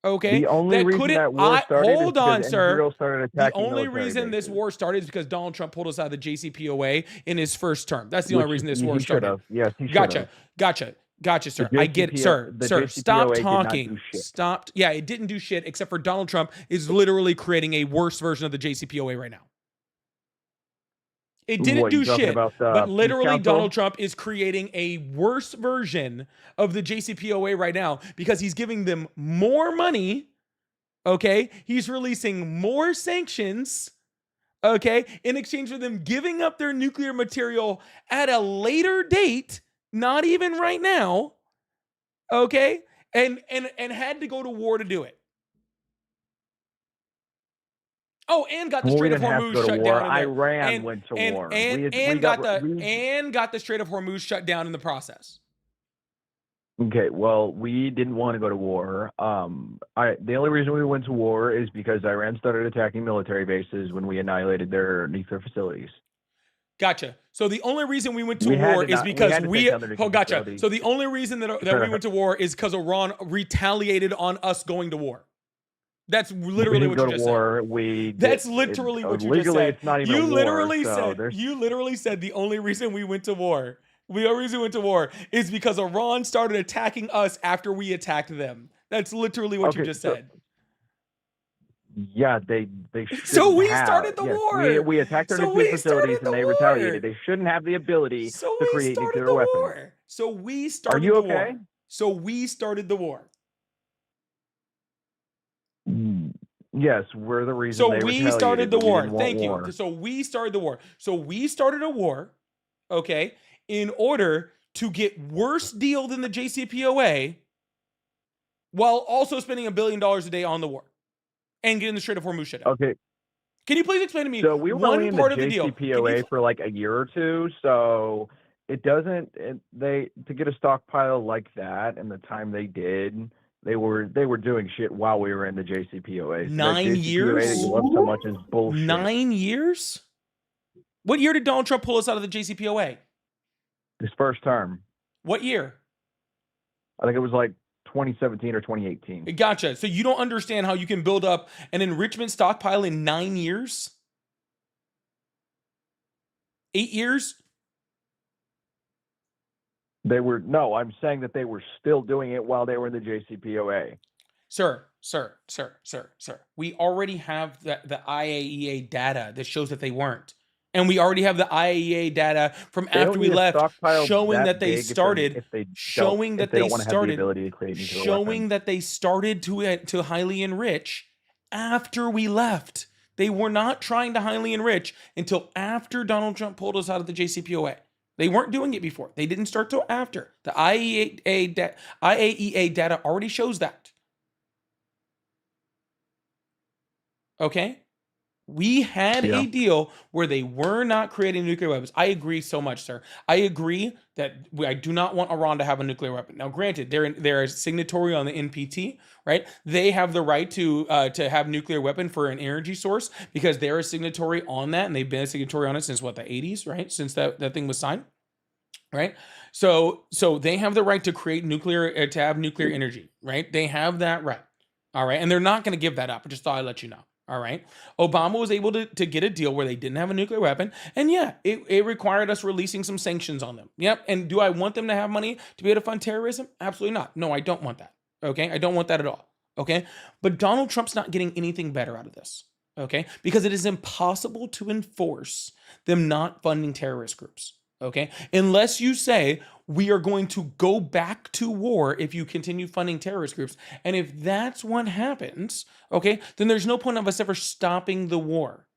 okay? The only reason that war started is because Israel started attacking the only military reason bases. this war started is because Donald Trump pulled us out of the JCPOA in his first term. That's the only reason this war started. Yes, he should have. Gotcha, sir. I get it, sir. Sir, stop talking. Stop. Yeah, it didn't do shit, except for Donald Trump is literally creating a worse version of the JCPOA right now. It didn't What, you do talking shit. about But the Peace literally, Council? Donald Trump is creating a worse version of the JCPOA right now because he's giving them more money. Okay. He's releasing more sanctions. Okay. In exchange for them giving up their nuclear material at a later date, not even right now. Okay. And had to go to war to do it. Oh, and got the Well, we Strait of didn't have to Hormuz go to shut war. down in there, Iran went to war. We got the Strait of Hormuz shut down in the process. Okay, well, we didn't want to go to war. The only reason we went to war is because Iran started attacking military bases when we annihilated their nuclear facilities. Gotcha. So the only reason we went to We had war to is not- we because had to take down their nuclear gotcha. facilities So the only reason that we went to war is because Iran retaliated on us going to war. That's literally what you just said. That's literally what you just said. It's not even You a war. literally said the only reason we went to war. The only reason we went to war is because Iran started attacking us after we attacked them. That's literally what you just said. Yeah, they So we have. started the Yes, war. We attacked their So nuclear we facilities started and the they war. retaliated. They shouldn't have the ability So to we create started nuclear the weapons. war. So we started you the okay? war. So we started the war. Yes, we're the reason So they we retaliated. started the We war. didn't want Thank war. you. So we started the war. So we started a war, okay, in order to get worse deal than the JCPOA while also spending $1 billion a day on the war and getting the Strait of Hormuz shut down. Okay. Can you please explain to me So we were only one in part the of the deal? JCPOA for like a year or two, so it doesn't. To get a stockpile like that and the time they did, they were doing shit while we were in the JCPOA. So 9 that JCPOA years? that you love so much is bullshit. 9 years? What year did Donald Trump pull us out of the JCPOA? His first term. What year? I think it was like 2017 or 2018. Gotcha. So you don't understand how you can build up an enrichment stockpile in 9 years? 8 years? I'm saying that they were still doing it while they were in the JCPOA. Sir. We already have the IAEA data that shows that they weren't. And we already have the IAEA data from after we left showing that they started, showing that they started to highly enrich after we left. They were not trying to highly enrich until after Donald Trump pulled us out of the JCPOA. They weren't doing it before. They didn't start till after. The IAEA data already shows that. Okay? We had a deal where they were not creating nuclear weapons. I agree so much, sir. I agree that I do not want Iran to have a nuclear weapon. Now, granted, they're a signatory on the NPT, right? They have the right to have nuclear weapon for an energy source because they're a signatory on that, and they've been a signatory on it since the 80s, right? Since that thing was signed, right? So they have the right to create nuclear, to have nuclear energy, right? They have that right, all right? And they're not going to give that up. I just thought I'd let you know. All right. Obama was able to get a deal where they didn't have a nuclear weapon. And yeah, it required us releasing some sanctions on them. Yep. And do I want them to have money to be able to fund terrorism? Absolutely not. No, I don't want that. Okay. I don't want that at all. Okay. But Donald Trump's not getting anything better out of this. Okay. Because it is impossible to enforce them not funding terrorist groups. Okay. Unless you say we are going to go back to war if you continue funding terrorist groups. And if that's what happens, okay, then there's no point of us ever stopping the war.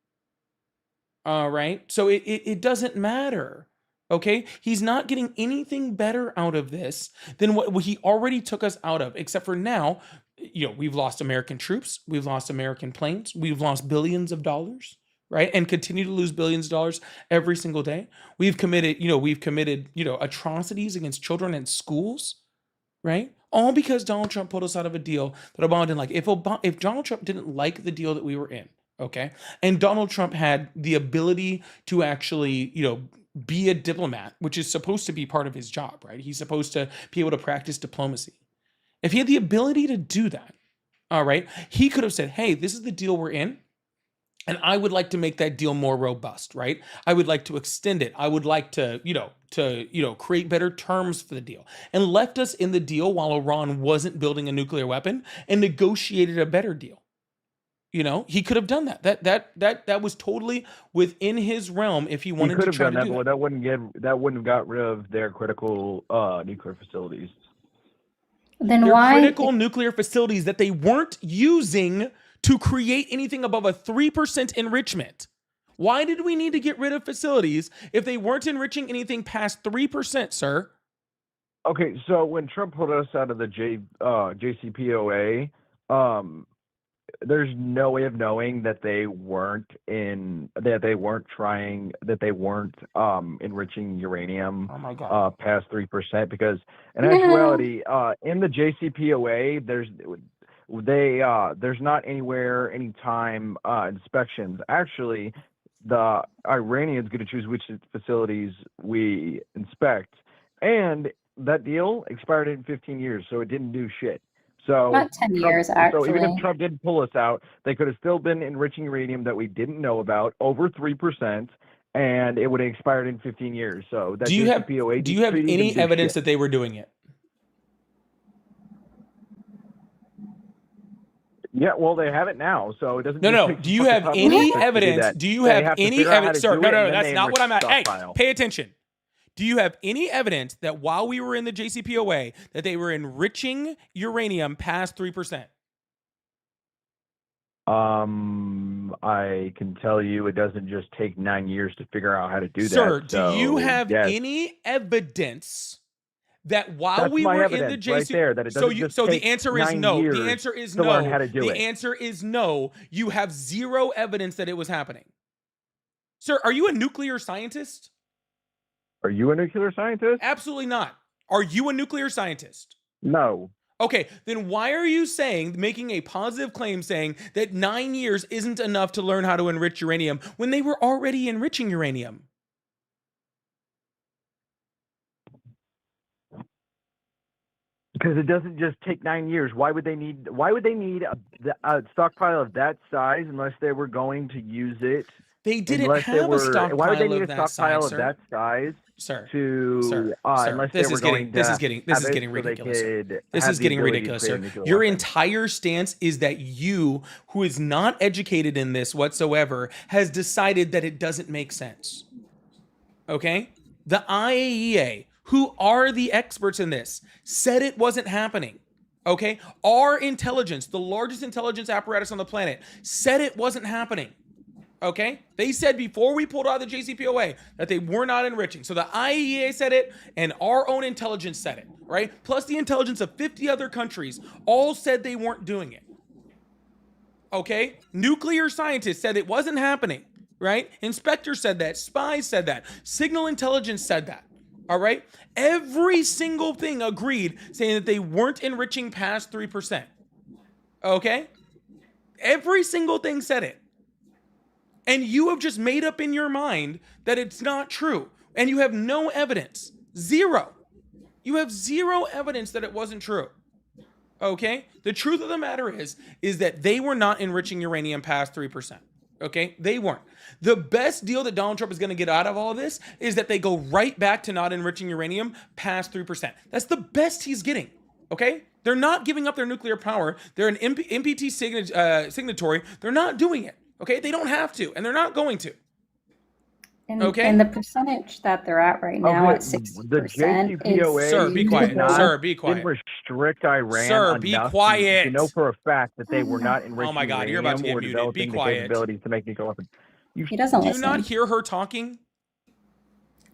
All right. So it doesn't matter. Okay. He's not getting anything better out of this than what he already took us out of, except for now, we've lost American troops. We've lost American planes. We've lost billions of dollars. Right. And continue to lose billions of dollars every single day. We've committed atrocities against children in schools. Right. All because Donald Trump pulled us out of a deal that Obama didn't like. If Donald Trump didn't like the deal that we were in. OK, and Donald Trump had the ability to actually, be a diplomat, which is supposed to be part of his job. Right. He's supposed to be able to practice diplomacy. If he had the ability to do that. All right. He could have said, hey, this is the deal we're in. And I would like to make that deal more robust, right? I would like to extend it. I would like to, create better terms for the deal, and left us in the deal while Iran wasn't building a nuclear weapon and negotiated a better deal. He could have done that. That was totally within his realm if he He wanted could to have try done to that, do but that. that wouldn't have got rid of their critical nuclear facilities. Then They're why? critical nuclear facilities that they weren't using to create anything above a 3% enrichment. Why did we need to get rid of facilities if they weren't enriching anything past 3%, sir? Okay, so when Trump pulled us out of the JCPOA, there's no way of knowing that they weren't enriching uranium Oh my God. past 3%, because in No. actuality, in the JCPOA, there's not anywhere anytime inspections. Actually, the Iranians get to choose which facilities we inspect, and that deal expired in 15 years, so it didn't do shit. So Not 10 years, so even if actually. Trump didn't pull us out, they could have still been enriching uranium that we didn't know about over 3%, and it would have expired in 15 years. So that Do you have JCPOA do you have treaty any didn't do evidence shit. that they were doing it? Yeah, well, they have it now, so it doesn't No, just no. take Do some you fucking have top any experts to do evidence? that. Do you They have have to any figure out how evidence, to sir? do No, it, no, and no. then That's they not what enrich I'm at. Hey, stockpile. pay attention. Do you have any evidence that while we were in the JCPOA that they were enriching uranium past 3%? I can tell you it doesn't just take 9 years to figure out how to do Sir, that. do you So have yes, any evidence that while that's we my were in the evidence right JC, there. That it doesn't just so the take answer is 9 no. The years answer is to learn no. how to do The it. answer is no. You have zero evidence that it was happening. Sir, are you a nuclear scientist? Are you a nuclear scientist? Absolutely not. Are you a nuclear scientist? No. Okay, then why are you making a positive claim saying that 9 years isn't enough to learn how to enrich uranium when they were already enriching uranium? Because it doesn't just take 9 years. Why would they need a stockpile of that size unless they were going to use it? They didn't Unless they have a were, why would they stockpile need of a that size, stockpile of sir. that size Sir, to unless they This were is going getting to this is have it getting so they ridiculous. Sir. could This have is the getting ability to ridiculous, create a sir. nuclear Your weapon? entire stance is that you, who is not educated in this whatsoever, has decided that it doesn't make sense. Okay? The IAEA, who are the experts in this, said it wasn't happening. Okay? Our intelligence, the largest intelligence apparatus on the planet, said it wasn't happening. Okay? They said before we pulled out of the JCPOA that they were not enriching. So the IAEA said it, and our own intelligence said it, right? Plus the intelligence of 50 other countries all said they weren't doing it. Okay? Nuclear scientists said it wasn't happening, right? Inspectors said that. Spies said that. Signal intelligence said that. All right? Every single thing agreed saying that they weren't enriching past 3%. Okay? Every single thing said it. And you have just made up in your mind that it's not true. And you have no evidence. Zero. You have zero evidence that it wasn't true. Okay? The truth of the matter is that they were not enriching uranium past 3%. Okay? They weren't. The best deal that Donald Trump is going to get out of all of this is that they go right back to not enriching uranium past 3%. That's the best he's getting. Okay? They're not giving up their nuclear power. They're an NPT signatory. They're not doing it. Okay? They don't have to, and they're not going to. Okay? And the percentage that they're at right now Okay, at 60% the JCPOA is Sir, be quiet. did not- Sir, be didn't quiet. restrict Iran Sir, be enough quiet. to know for a fact that they were not enriching Oh my God, you're about to uranium get or muted. Be developing the quiet. capabilities to make nuclear weapons. he doesn't Do you listen. not hear her talking?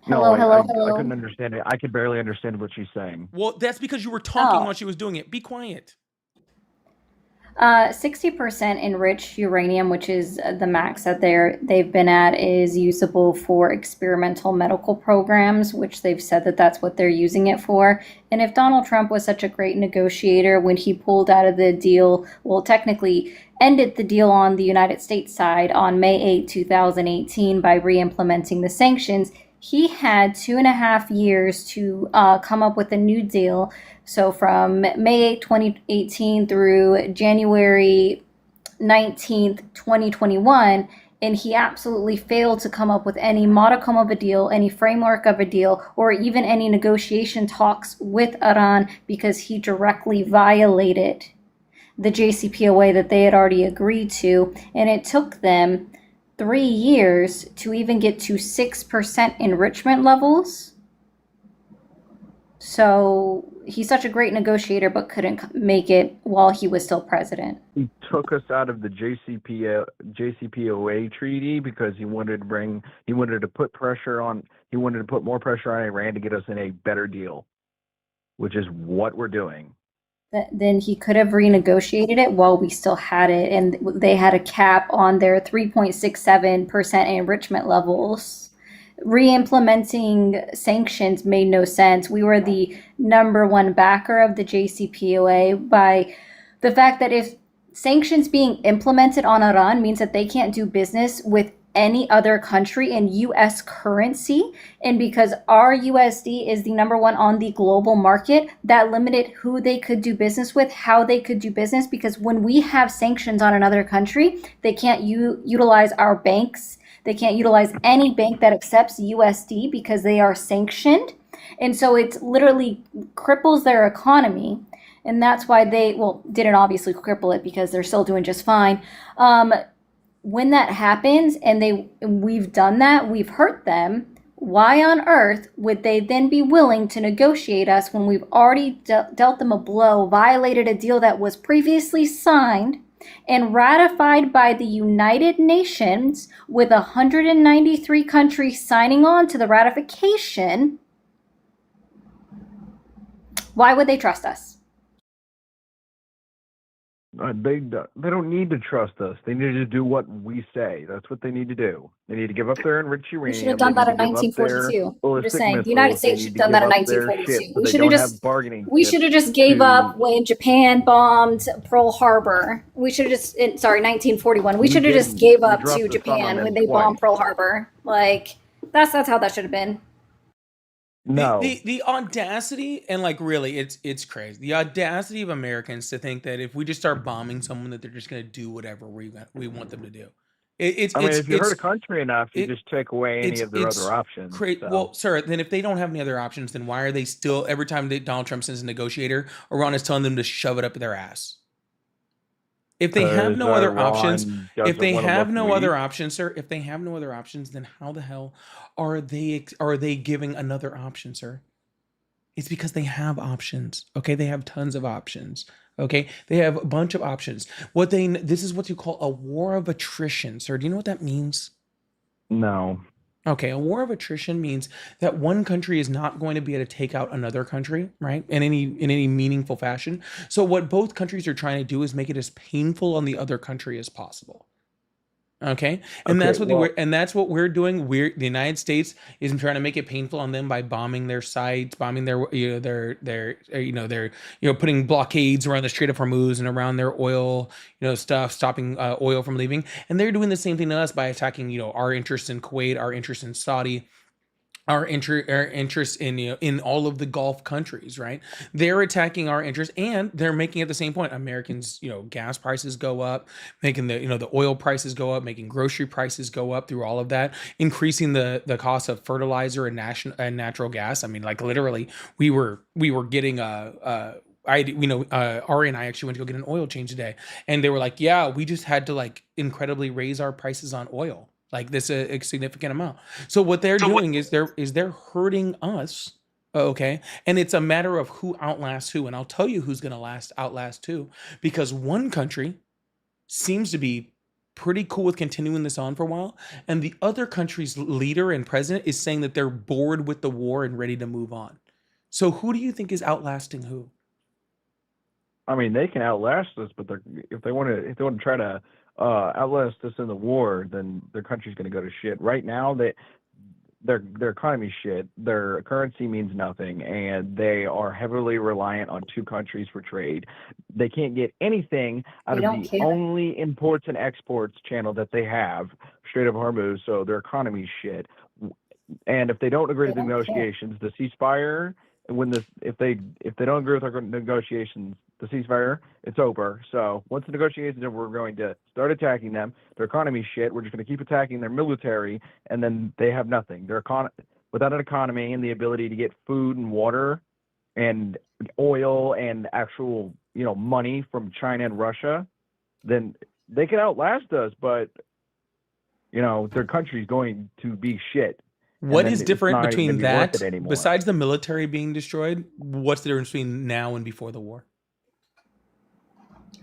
Hello, I hello. couldn't understand it. I could barely understand what she's saying. Well, that's because you were talking Oh. while she was doing it. Be quiet. 60% enriched uranium, which is the max that they've been at, is usable for experimental medical programs, which they've said that that's what they're using it for. And if Donald Trump was such a great negotiator when he pulled out of the deal, well, technically ended the deal on the United States side on May 8, 2018 by re-implementing the sanctions, he had 2.5 years to come up with a new deal. So from May 8, 2018 through January 19th, 2021, and he absolutely failed to come up with any modicum of a deal, any framework of a deal, or even any negotiation talks with Iran because he directly violated the JCPOA that they had already agreed to, and it took them 3 years to even get to 6% enrichment levels. So he's such a great negotiator, but couldn't make it while he was still president. He took us out of the JCPOA treaty because he wanted to put more pressure on Iran to get us in a better deal, which is what we're doing. Then he could have renegotiated it while we still had it, and they had a cap on their 3.67% enrichment levels. Re-implementing sanctions made no sense. We were the number one backer of the JCPOA by the fact that if sanctions being implemented on Iran means that they can't do business with any other country in US currency, and because our USD is the number one on the global market, that limited who they could do business with, how they could do business, because when we have sanctions on another country, they can't utilize our banks. They can't utilize any bank that accepts USD because they are sanctioned. And so it literally cripples their economy. And that's why they, well, didn't obviously cripple it because they're still doing just fine. When that happens and we've done that, we've hurt them, why on earth would they then be willing to negotiate us when we've already dealt them a blow, violated a deal that was previously signed and ratified by the United Nations with 193 countries signing on to the ratification? Why would they trust us? They don't need to trust us. They need to do what we say. That's what they need to do. They need to give up their enriched uranium. We should have done that in 1942. I'm just saying, the United States should have done that in 1942. We should have just We should have just gave up when Japan bombed Pearl Harbor. We should have just, sorry, 1941. We should have just gave up to Japan when they bombed Pearl Harbor. Like, that's how that should have been. No. The audacity, and like really it's crazy. The audacity of Americans to think that if we just start bombing someone that they're just going to do whatever we want them to do. If you hurt a country enough, you just take away any of their other options. So. Well, sir, then if they don't have any other options, then why are they still, every time Donald Trump sends a negotiator, Iran is telling them to shove it up their ass? If they have no other options, sir, if they have no other options, then how the hell are they giving another option, sir? It's because they have options. Okay, they have tons of options. Okay, they have a bunch of options. This is what you call a war of attrition, sir. Do you know what that means? No. Okay, a war of attrition means that one country is not going to be able to take out another country, right? In any meaningful fashion. So what both countries are trying to do is make it as painful on the other country as possible. Okay, and that's what we're doing. The United States is trying to make it painful on them by bombing their sites, bombing their putting blockades around the Strait of Hormuz and around their oil stuff, stopping oil from leaving. And they're doing the same thing to us by attacking our interests in Kuwait, our interests in Saudi, our interest in all of the Gulf countries, right? They're attacking our interests, and they're making at the same point Americans, gas prices go up, making the oil prices go up, making grocery prices go up through all of that, increasing the cost of fertilizer and natural gas. I mean, like literally, we were getting Ari and I actually went to go get an oil change today, and they were like, yeah, we just had to like incredibly raise our prices on oil. Like this a significant amount. So what they're doing is they're hurting us, okay? And it's a matter of who outlasts who. And I'll tell you who's going to outlast who, because one country seems to be pretty cool with continuing this on for a while, and the other country's leader and president is saying that they're bored with the war and ready to move on. So who do you think is outlasting who? I mean, they can outlast us, but if they want to try to outlast us in the war, then their country's going to go to shit. Right now, their economy's shit. Their currency means nothing, and they are heavily reliant on two countries for trade. They can't get anything out of the only imports and exports channel that they have, Strait of Hormuz. So their economy's shit. And if they don't agree to the negotiations, the ceasefire. If they don't agree with our negotiations, the ceasefire, it's over. So once the negotiations are over, we're going to start attacking them. Their economy's shit. We're just going to keep attacking their military, and then they have nothing. Without an economy and the ability to get food and water and oil and actual money from China and Russia, then they can outlast us, but their country's going to be shit. What then is it's different not even between gonna be worth that, it anymore. besides the military being destroyed? What's the difference between now and before the war?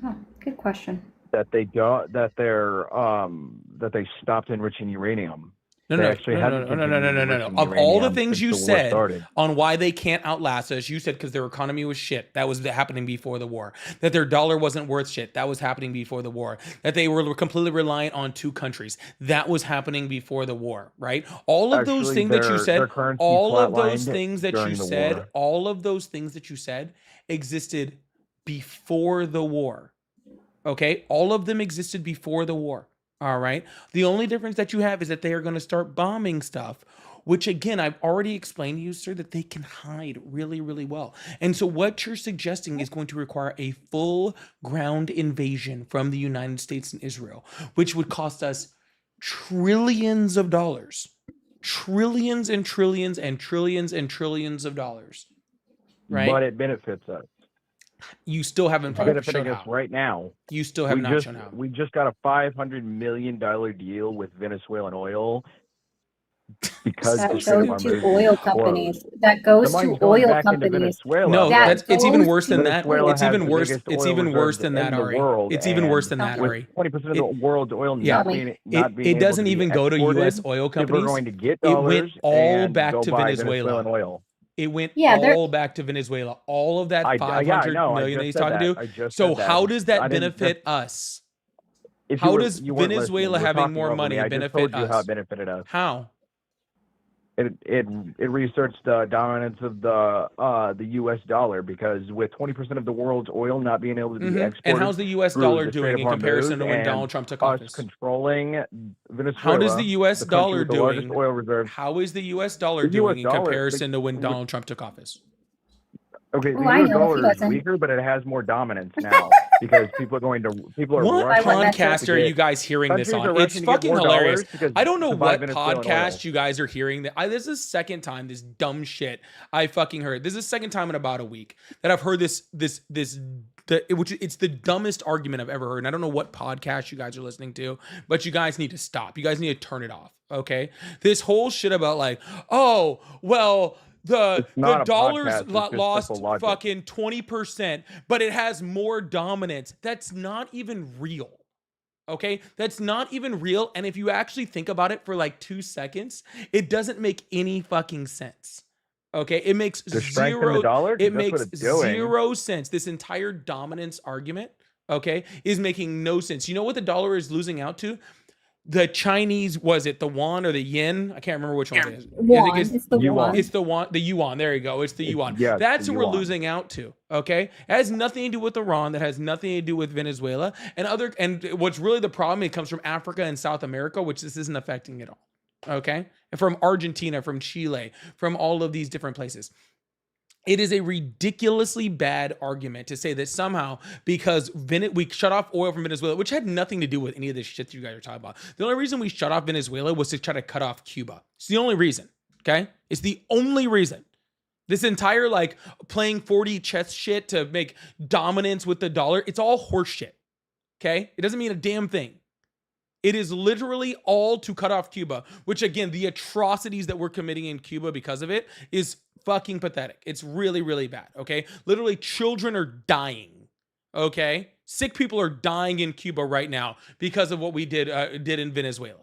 Oh, good question. That they stopped enriching uranium. No. Of all the things you said on why they can't outlast us, you said because their economy was shit. That was happening before the war. That their dollar wasn't worth shit. That was happening before the war. That they were completely reliant on two countries. That was happening before the war, right? All of those things that you said, all of those things that you said, all of those things that you said existed before the war. Okay? All of them existed before the war. All right. The only difference that you have is that they are going to start bombing stuff, which again, I've already explained to you, sir, that they can hide really, really well. And so what you're suggesting is going to require a full ground invasion from the United States and Israel, which would cost us trillions of dollars, trillions and trillions and trillions and trillions of dollars. Right. But it benefits us. You still haven't benefiting us right now. You still have not shown how. We just got a $500 million deal with Venezuelan oil because that goes to oil companies. That goes to oil companies. No, it's even worse than that. It's even worse. It's even worse than that, Ari. It's even worse than that, Ari. 20% of the world's oil not being it doesn't even go to U.S. oil companies. We're going to get it went all back to Venezuela. Oil. It went all back to Venezuela. All of that 500 million that he's talking to. So how does that benefit us? How does Venezuela having more money benefit us? How it benefited us. How? It researched the dominance of the U.S. dollar, because with 20% of the world's oil not being able to be exported, and how's the U.S. dollar doing in comparison to when Donald Trump took office? Controlling Venezuela. How does the U.S. dollar doing? Oil reserves. How is the U.S. dollar doing in comparison to when Donald Trump took office? Okay, the U.S. dollar is weaker, but it has more dominance now because people are what podcast are you guys hearing this on? It's fucking hilarious. I don't know what podcast you guys are hearing. This is the second time this dumb shit I fucking heard. This is the second time in about a week that I've heard which it's the dumbest argument I've ever heard. And I don't know what podcast you guys are listening to, but you guys need to stop. You guys need to turn it off. Okay, this whole shit about like, oh well. The dollar's lost fucking 20%, but it has more dominance. That's not even real. Okay? That's not even real. And if you actually think about it for like 2 seconds, it doesn't make any fucking sense. Okay? It makes zero sense. This entire dominance argument, okay, is making no sense. You know what the dollar is losing out to? The Chinese, was it the yuan or the yen? I can't remember which one it is. Yuan. It's the yuan. It's the yuan. There you go. It's the yuan. Yeah, that's what we're losing out to. Okay, it has nothing to do with Iran. That has nothing to do with Venezuela and what's really the problem? It comes from Africa and South America, which this isn't affecting at all. Okay, and from Argentina, from Chile, from all of these different places. It is a ridiculously bad argument to say that somehow because we shut off oil from Venezuela, which had nothing to do with any of this shit that you guys are talking about. The only reason we shut off Venezuela was to try to cut off Cuba. It's the only reason, okay? It's the only reason. This entire like playing 4D chess shit to make dominance with the dollar, it's all horse shit, okay? It doesn't mean a damn thing. It is literally all to cut off Cuba, which again, the atrocities that we're committing in Cuba because of it is fucking pathetic. It's really, really bad. Okay. Literally children are dying. Okay. Sick people are dying in Cuba right now because of what we did in Venezuela.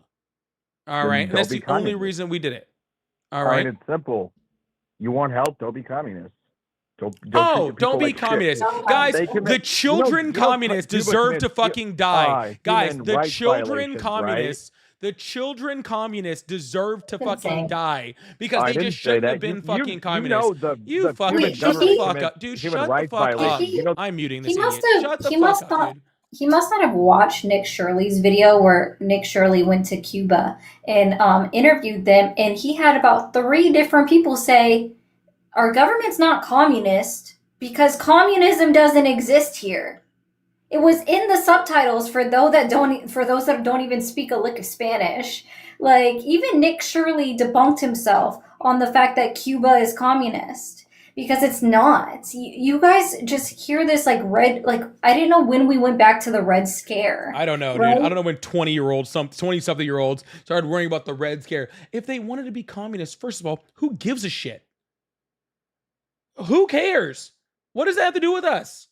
All right. And that's the only reason we did it. All right. It's simple. You want help? Don't be communist. Don't be communist. Guys, the children communists deserve to fucking die. Guys, the children communists. The children communists deserve to fucking die because they just shouldn't have been fucking communists. You fucking shut the fuck up. Dude, shut the fuck up. I'm muting this idiot. Shut the fuck up, dude. He must not have watched Nick Shirley's video where Nick Shirley went to Cuba and interviewed them, and he had about 3 different people say, our government's not communist because communism doesn't exist here. It was in the subtitles for those that don't even speak a lick of Spanish. Like even Nick Shirley debunked himself on the fact that Cuba is communist. Because it's not. You guys just hear this like red, like I didn't know when we went back to the Red Scare. I don't know, right? dude. I don't know when 20-something year olds started worrying about the Red Scare. If they wanted to be communists, first of all, who gives a shit? Who cares? What does that have to do with us?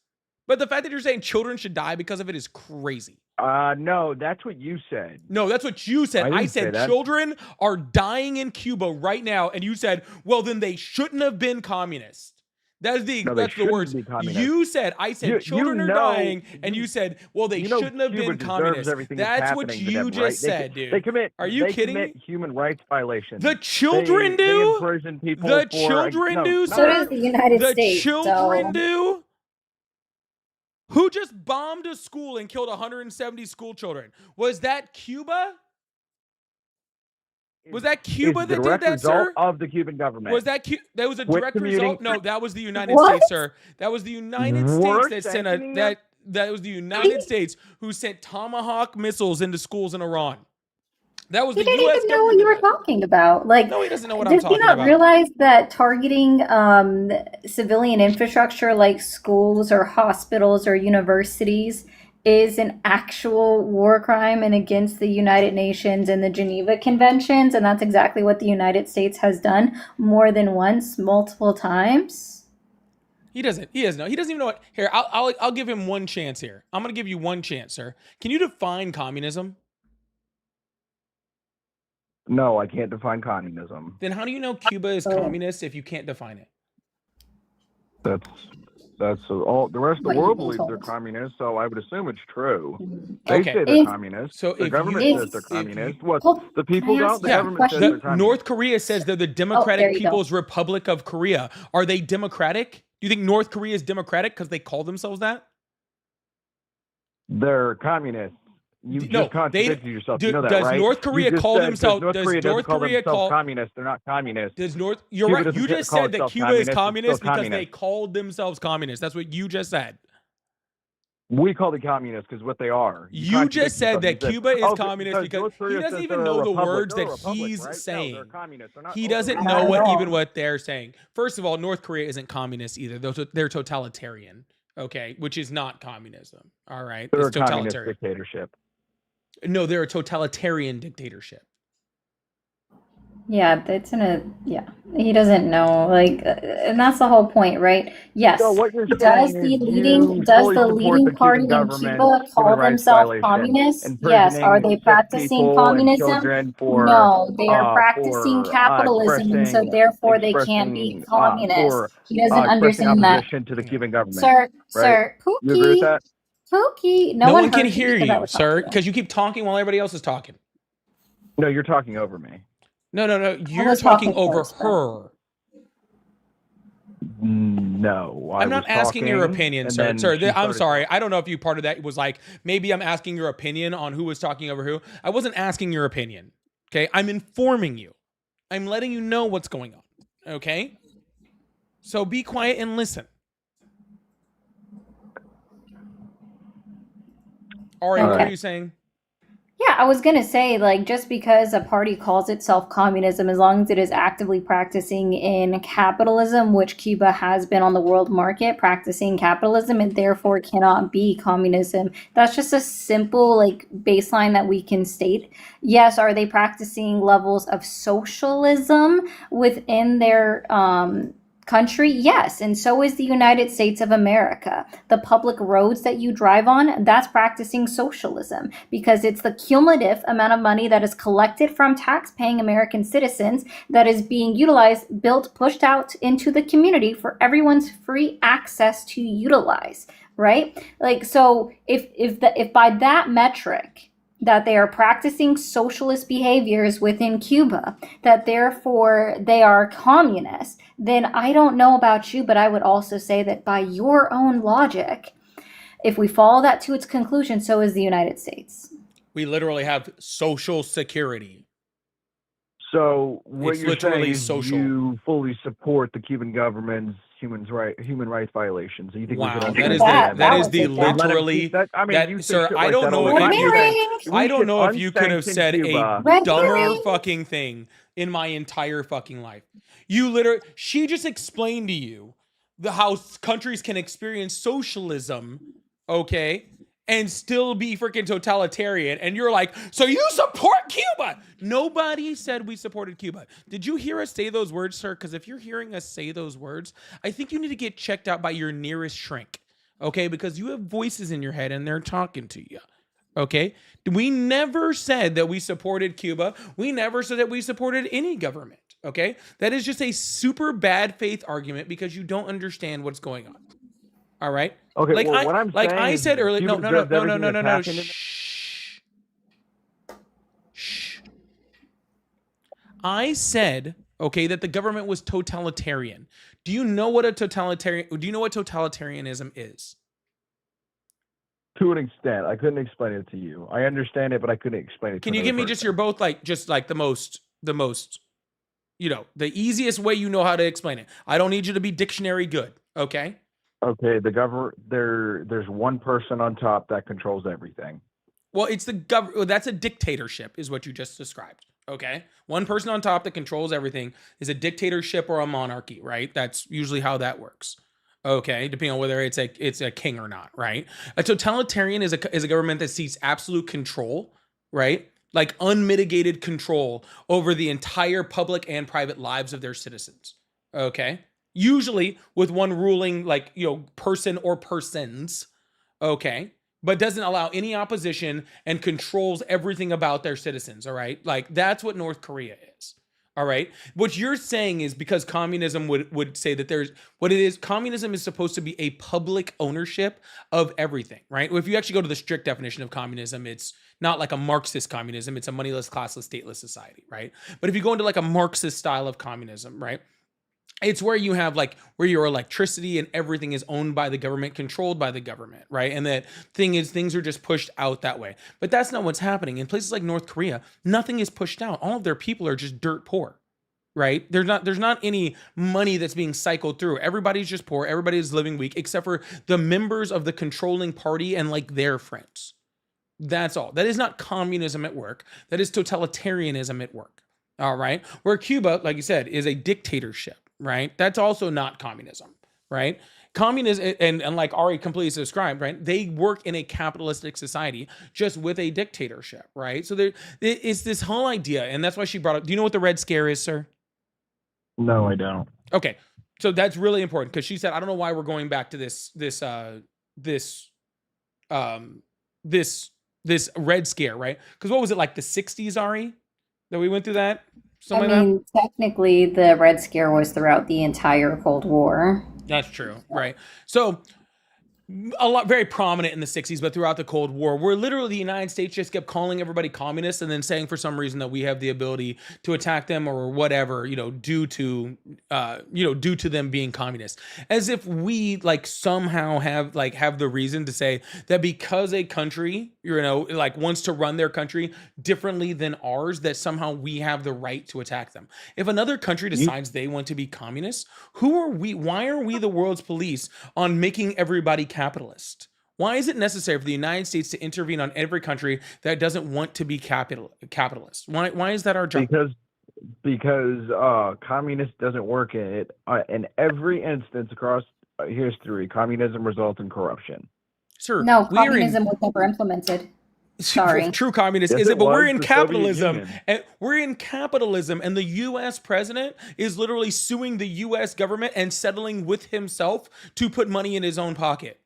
But the fact that you're saying children should die because of it is crazy. No, that's what you said. No, that's what you said. I didn't say said that. children are dying in Cuba right now, and you said, well, then they shouldn't have been communist. That's the words you said. I said children are dying, and you said, well, they shouldn't have been communist. That's what you just said, dude. Are you kidding me? Human rights violations. The children do. They imprison people. The children do. So does the United The States. children do. Who just bombed a school and killed 170 school children? Was that Cuba? Was that Cuba that did that, sir? Of the Cuban government. Was that that was a direct result? No, that was the United States, sir. That was the United States that sent that was the United States who sent Tomahawk missiles into schools in Iran. That was He the didn't US even know what you were talking about. Like, no, he doesn't know what I'm does he talking not about. realize that targeting civilian infrastructure like schools or hospitals or universities is an actual war crime and against the United Nations and the Geneva Conventions? And that's exactly what the United States has done more than once, multiple times. He doesn't know. He doesn't even know what. Here, I'll give him one chance here. I'm going to give you one chance, sir. Can you define communism? No, I can't define communism. Then how do you know Cuba is communist if you can't define it? That's all. The rest of the world believes they're communist, so I would assume it's true. They say they're communist. So the if government says they're communist. What the people don't? The government says they're communist. North Korea says they're the Democratic People's Republic of Korea. Are they democratic? Do you think North Korea is democratic because they call themselves that? They're communist. You just contradicted yourself. You know that, does right? North Korea call themselves? North Korea doesn't call themselves communist. They're not communist. You're right. You just said that Cuba is communist because they called themselves communist. That's what you just said. We call them communists because what they are. You just said that Cuba is communist because he doesn't even know the words that he's saying. He doesn't know what they're saying. First of all, North Korea isn't communist either. They're totalitarian. Okay, which is not communism. All right, they're a communist dictatorship. No, they're a totalitarian dictatorship. Yeah, he doesn't know, like, and that's the whole point, right? Yes. So what you're does the leading party in Cuba call themselves communists? Yes. Are they practicing communism? No, they are practicing capitalism, and so therefore they can't be communist. He doesn't understand that. To the Cuban government, sir, Pookie. You agree with that? Pookie, no one can hear you, sir, because you keep talking while everybody else is talking. No, you're talking over me. No. You're talking over her. No, I'm not asking your opinion, sir. I'm sorry. I don't know if you part of that was like, maybe I'm asking your opinion on who was talking over who. I wasn't asking your opinion. Okay. I'm informing you. I'm letting you know what's going on. Okay. So be quiet and listen. All right. What are you saying? Yeah, I was going to say, like, just because a party calls itself communism, as long as it is actively practicing in capitalism, which Cuba has been on the world market practicing capitalism, and therefore cannot be communism. That's just a simple, like, baseline that we can state. Yes, are they practicing levels of socialism within their country? Yes, and so is the United States of America. The public roads that you drive on, that's practicing socialism because it's the cumulative amount of money that is collected from tax-paying American citizens that is being utilized, built, pushed out into the community for everyone's free access to utilize, right? Like, so if by that metric that they are practicing socialist behaviors within Cuba, that therefore they are communist, then I don't know about you, but I would also say that by your own logic, if we follow that to its conclusion, so is the United States. We literally have social security. So what you're saying is you fully support the Cuban government's human rights violations. You think wow, that is the literally. Sir, I don't know if you could have said a dumber fucking thing in my entire fucking life. She just explained to you how countries can experience socialism, okay, and still be freaking totalitarian. And you're like, so you support Cuba? Nobody said we supported Cuba. Did you hear us say those words, sir? Because if you're hearing us say those words, I think you need to get checked out by your nearest shrink, okay? Because you have voices in your head and they're talking to you. Okay, we never said that we supported Cuba. We never said that we supported any government. Okay, that is just a super bad faith argument because you don't understand what's going on. All right. Okay, Like well, what I'm saying I said earlier. Cuba No. deserves everything that's happening. Shh. Shh. I said, okay, that the government was totalitarian. Do you know what totalitarianism is? To an extent, I couldn't explain it to you. I understand it, but I couldn't explain it. Can you give me just your both just like the most, you know, the easiest way you know how to explain it? I don't need you to be dictionary good, okay? Okay, the government. There's one person on top that controls everything. Well, it's the government. That's a dictatorship, is what you just described. Okay, one person on top that controls everything is a dictatorship or a monarchy, right? That's usually how that works. Okay, depending on whether it's a king or not, right? A totalitarian is a government that seeks absolute control, right? Like unmitigated control over the entire public and private lives of their citizens. Okay, usually with one ruling, like, you know, person or persons. Okay, but doesn't allow any opposition and controls everything about their citizens. All right, like that's what North Korea is. All right. What you're saying is because communism would say that there's what it is. Communism is supposed to be a public ownership of everything, right? If you actually go to the strict definition of communism, it's not like a Marxist communism. It's a moneyless, classless, stateless society, right? But if you go into like a Marxist style of communism, right? It's where you have like where your electricity and everything is owned by the government, controlled by the government, right? And that thing is things are just pushed out that way. But that's not what's happening. In places like North Korea, nothing is pushed out. All of their people are just dirt poor, right? There's not any money that's being cycled through. Everybody's just poor. Everybody's living weak, except for the members of the controlling party and like their friends. That's all. That is not communism at work. That is totalitarianism at work. All right. Where Cuba, like you said, is a dictatorship. Right? That's also not communism, right? Communism, and like Ari completely described, right? They work in a capitalistic society just with a dictatorship, right? So there is this whole idea, and that's why she brought up. Do you know what the Red Scare is, sir? No, I don't. Okay, so that's really important because she said, I don't know why we're going back to this Red Scare, right? Because what was it, like the 60s, Ari, that we went through that? I mean, technically, the Red Scare was throughout the entire Cold War. That's true, right? So very prominent in the 60s, but throughout the Cold War, where literally the United States just kept calling everybody communist and then saying for some reason that we have the ability to attack them or whatever, due to them being communist, as if we like somehow have the reason to say that because a country, wants to run their country differently than ours, that somehow we have the right to attack them. If another country decides they want to be communist, who are we? Why are we the world's police on making everybody capitalist? Why is it necessary for the United States to intervene on every country that doesn't want to be capitalist? Why is that our job? Because communist doesn't work in every instance across history. Communism results in corruption. Sir, no, communism was never implemented. Sorry. True communist is it, but we're in capitalism. And we're in capitalism, and the U.S. president is literally suing the U.S. government and settling with himself to put money in his own pocket.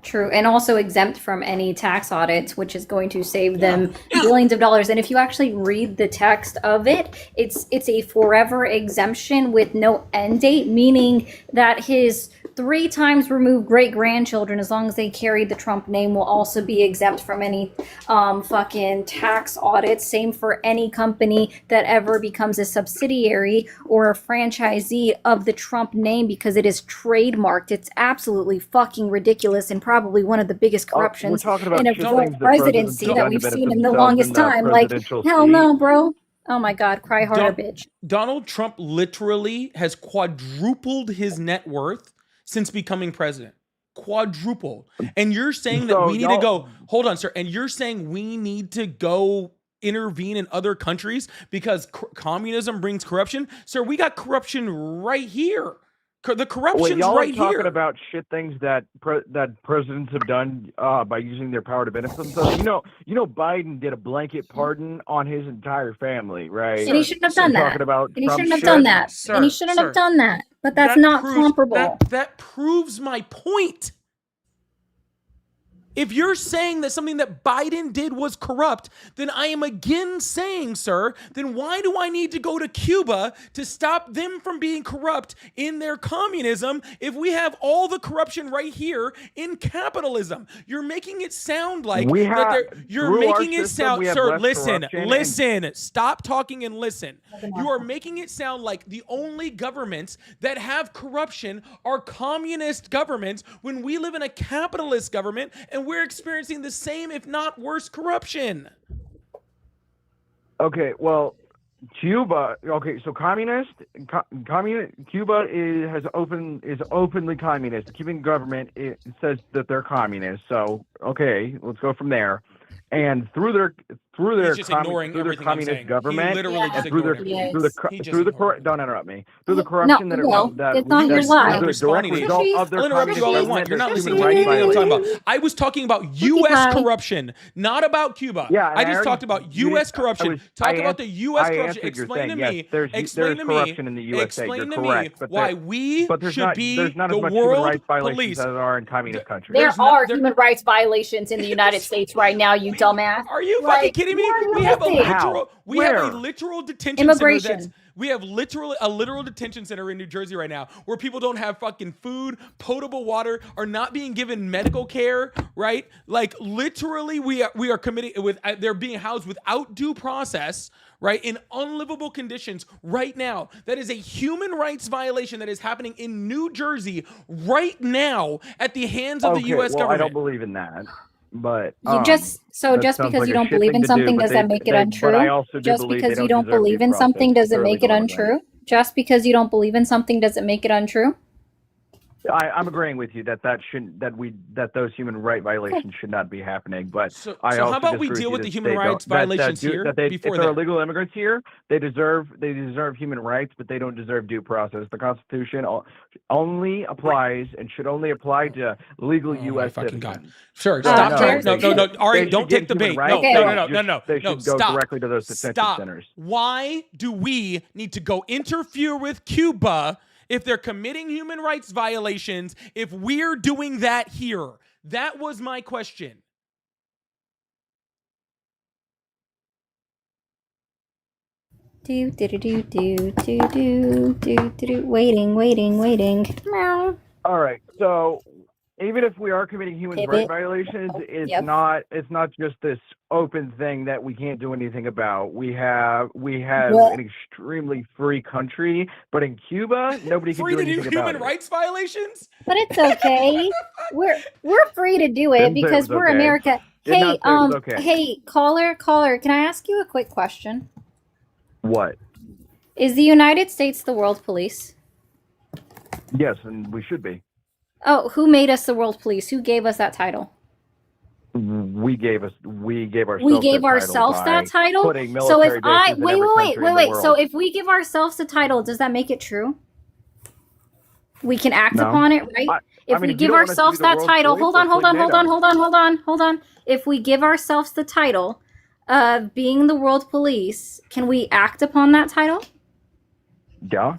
True, and also exempt from any tax audits, which is going to save them billions of dollars. And if you actually read the text of it, it's a forever exemption with no end date, meaning that his 3 times removed great-grandchildren, as long as they carry the Trump name, will also be exempt from any fucking tax audits. Same for any company that ever becomes a subsidiary or a franchisee of the Trump name, because it is trademarked. It's absolutely fucking ridiculous and probably one of the biggest corruptions in a presidency that we've seen in the longest time. Like, hell no, bro. Oh my God, cry harder, bitch. Donald Trump literally has quadrupled his net worth since becoming president. Quadruple. And you're saying that we need to go, hold on, sir. And you're saying we need to go intervene in other countries because communism brings corruption. Sir, we got corruption right here. The corruption's y'all right are talking here. about shit things that that presidents have done by using their power to benefit themselves. You know, Biden did a blanket pardon on his entire family, right? And he shouldn't have done that. Talking about And he Trump shouldn't have shit. done that. Sir, And he shouldn't have sir, done that. But that's that not proves, comparable. That proves my point. If you're saying that something that Biden did was corrupt, then I am again saying, sir, then why do I need to go to Cuba to stop them from being corrupt in their communism if we have all the corruption right here in capitalism? You're making it sound like you're making it sound, sir, listen, stop talking and listen. You are making it sound like the only governments that have corruption are communist governments when we live in a capitalist government and we're experiencing the same, if not worse, corruption. Okay, well, Cuba. Okay, so Cuba is openly communist. The Cuban government says that they're communist. So okay, let's go from there. And through their communist government, he literally just ignored everything. Don't interrupt me. Through the corruption it's not your lie. the direct result of their I'll interrupt you all I want. You're not listening to anything I'm talking about. I was talking about U.S. corruption, not about Cuba. Yeah, I just talked about U.S. corruption. Talk about the U.S. corruption. Explain to me. Explain to me. Corruption in the USA. Explain to me why we should be there's not the as much world human rights violations police. as there are in communist countries. There are human rights violations in the United States right now, you dumbass. Are you fucking kidding me? We have a literal detention Immigration. center. We have a literal detention center in New Jersey right now where people don't have fucking food, potable water, are not being given medical care, right? Like literally we are committing with they're being housed without due process, right? In unlivable conditions right now. That is a human rights violation that is happening in New Jersey right now at the hands of the US government. I don't believe in that. But just because you don't believe in something, does that make it untrue? Just because you don't believe in something, does it make it untrue? Just because you don't believe in something, does it make it untrue? I'm agreeing with you that those human rights violations should not be happening. But so how about we deal with the human rights violations here before if they're illegal immigrants here, they deserve human rights, but they don't deserve due process. The Constitution only applies and should only apply to legal U.S. citizens. God. Sure, stop. No. Ari, don't take the bait. No. They should go directly to those detention centers. Why do we need to go interfere with Cuba if they're committing human rights violations, if we're doing that here? That was my question. Waiting. Meow. All right, so even if we are committing human rights violations, it's not just this open thing that we can't do anything about. We have an extremely free country, but in Cuba, nobody can do anything about it. Free to do human rights violations? But it's okay. we're free to do it because we're America. Hey, hey, caller, can I ask you a quick question? What? Is the United States the world police? Yes, and we should be. Oh, who made us the world police? Who gave us that title? We gave ourselves that title. So if wait. So if we give ourselves the title, does that make it true? We can act upon it, right? If we give ourselves that title, hold on. If we give ourselves the title of being the world police, can we act upon that title? Yeah.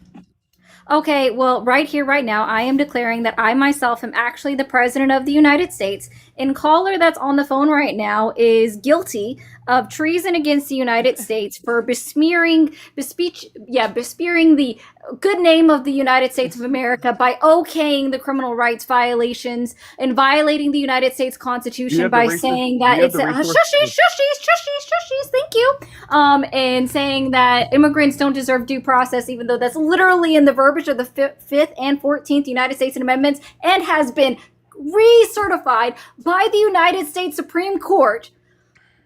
Okay, well, right here, right now, I am declaring that I myself am actually the president of the United States, and caller that's on the phone right now is guilty of treason against the United States for besmearing the good name of the United States of America by okaying the criminal rights violations and violating the United States Constitution by saying that it's shushies, thank you, and saying that immigrants don't deserve due process, even though that's literally in the verbiage of the 5th and 14th United States Amendments and has been recertified by the United States Supreme Court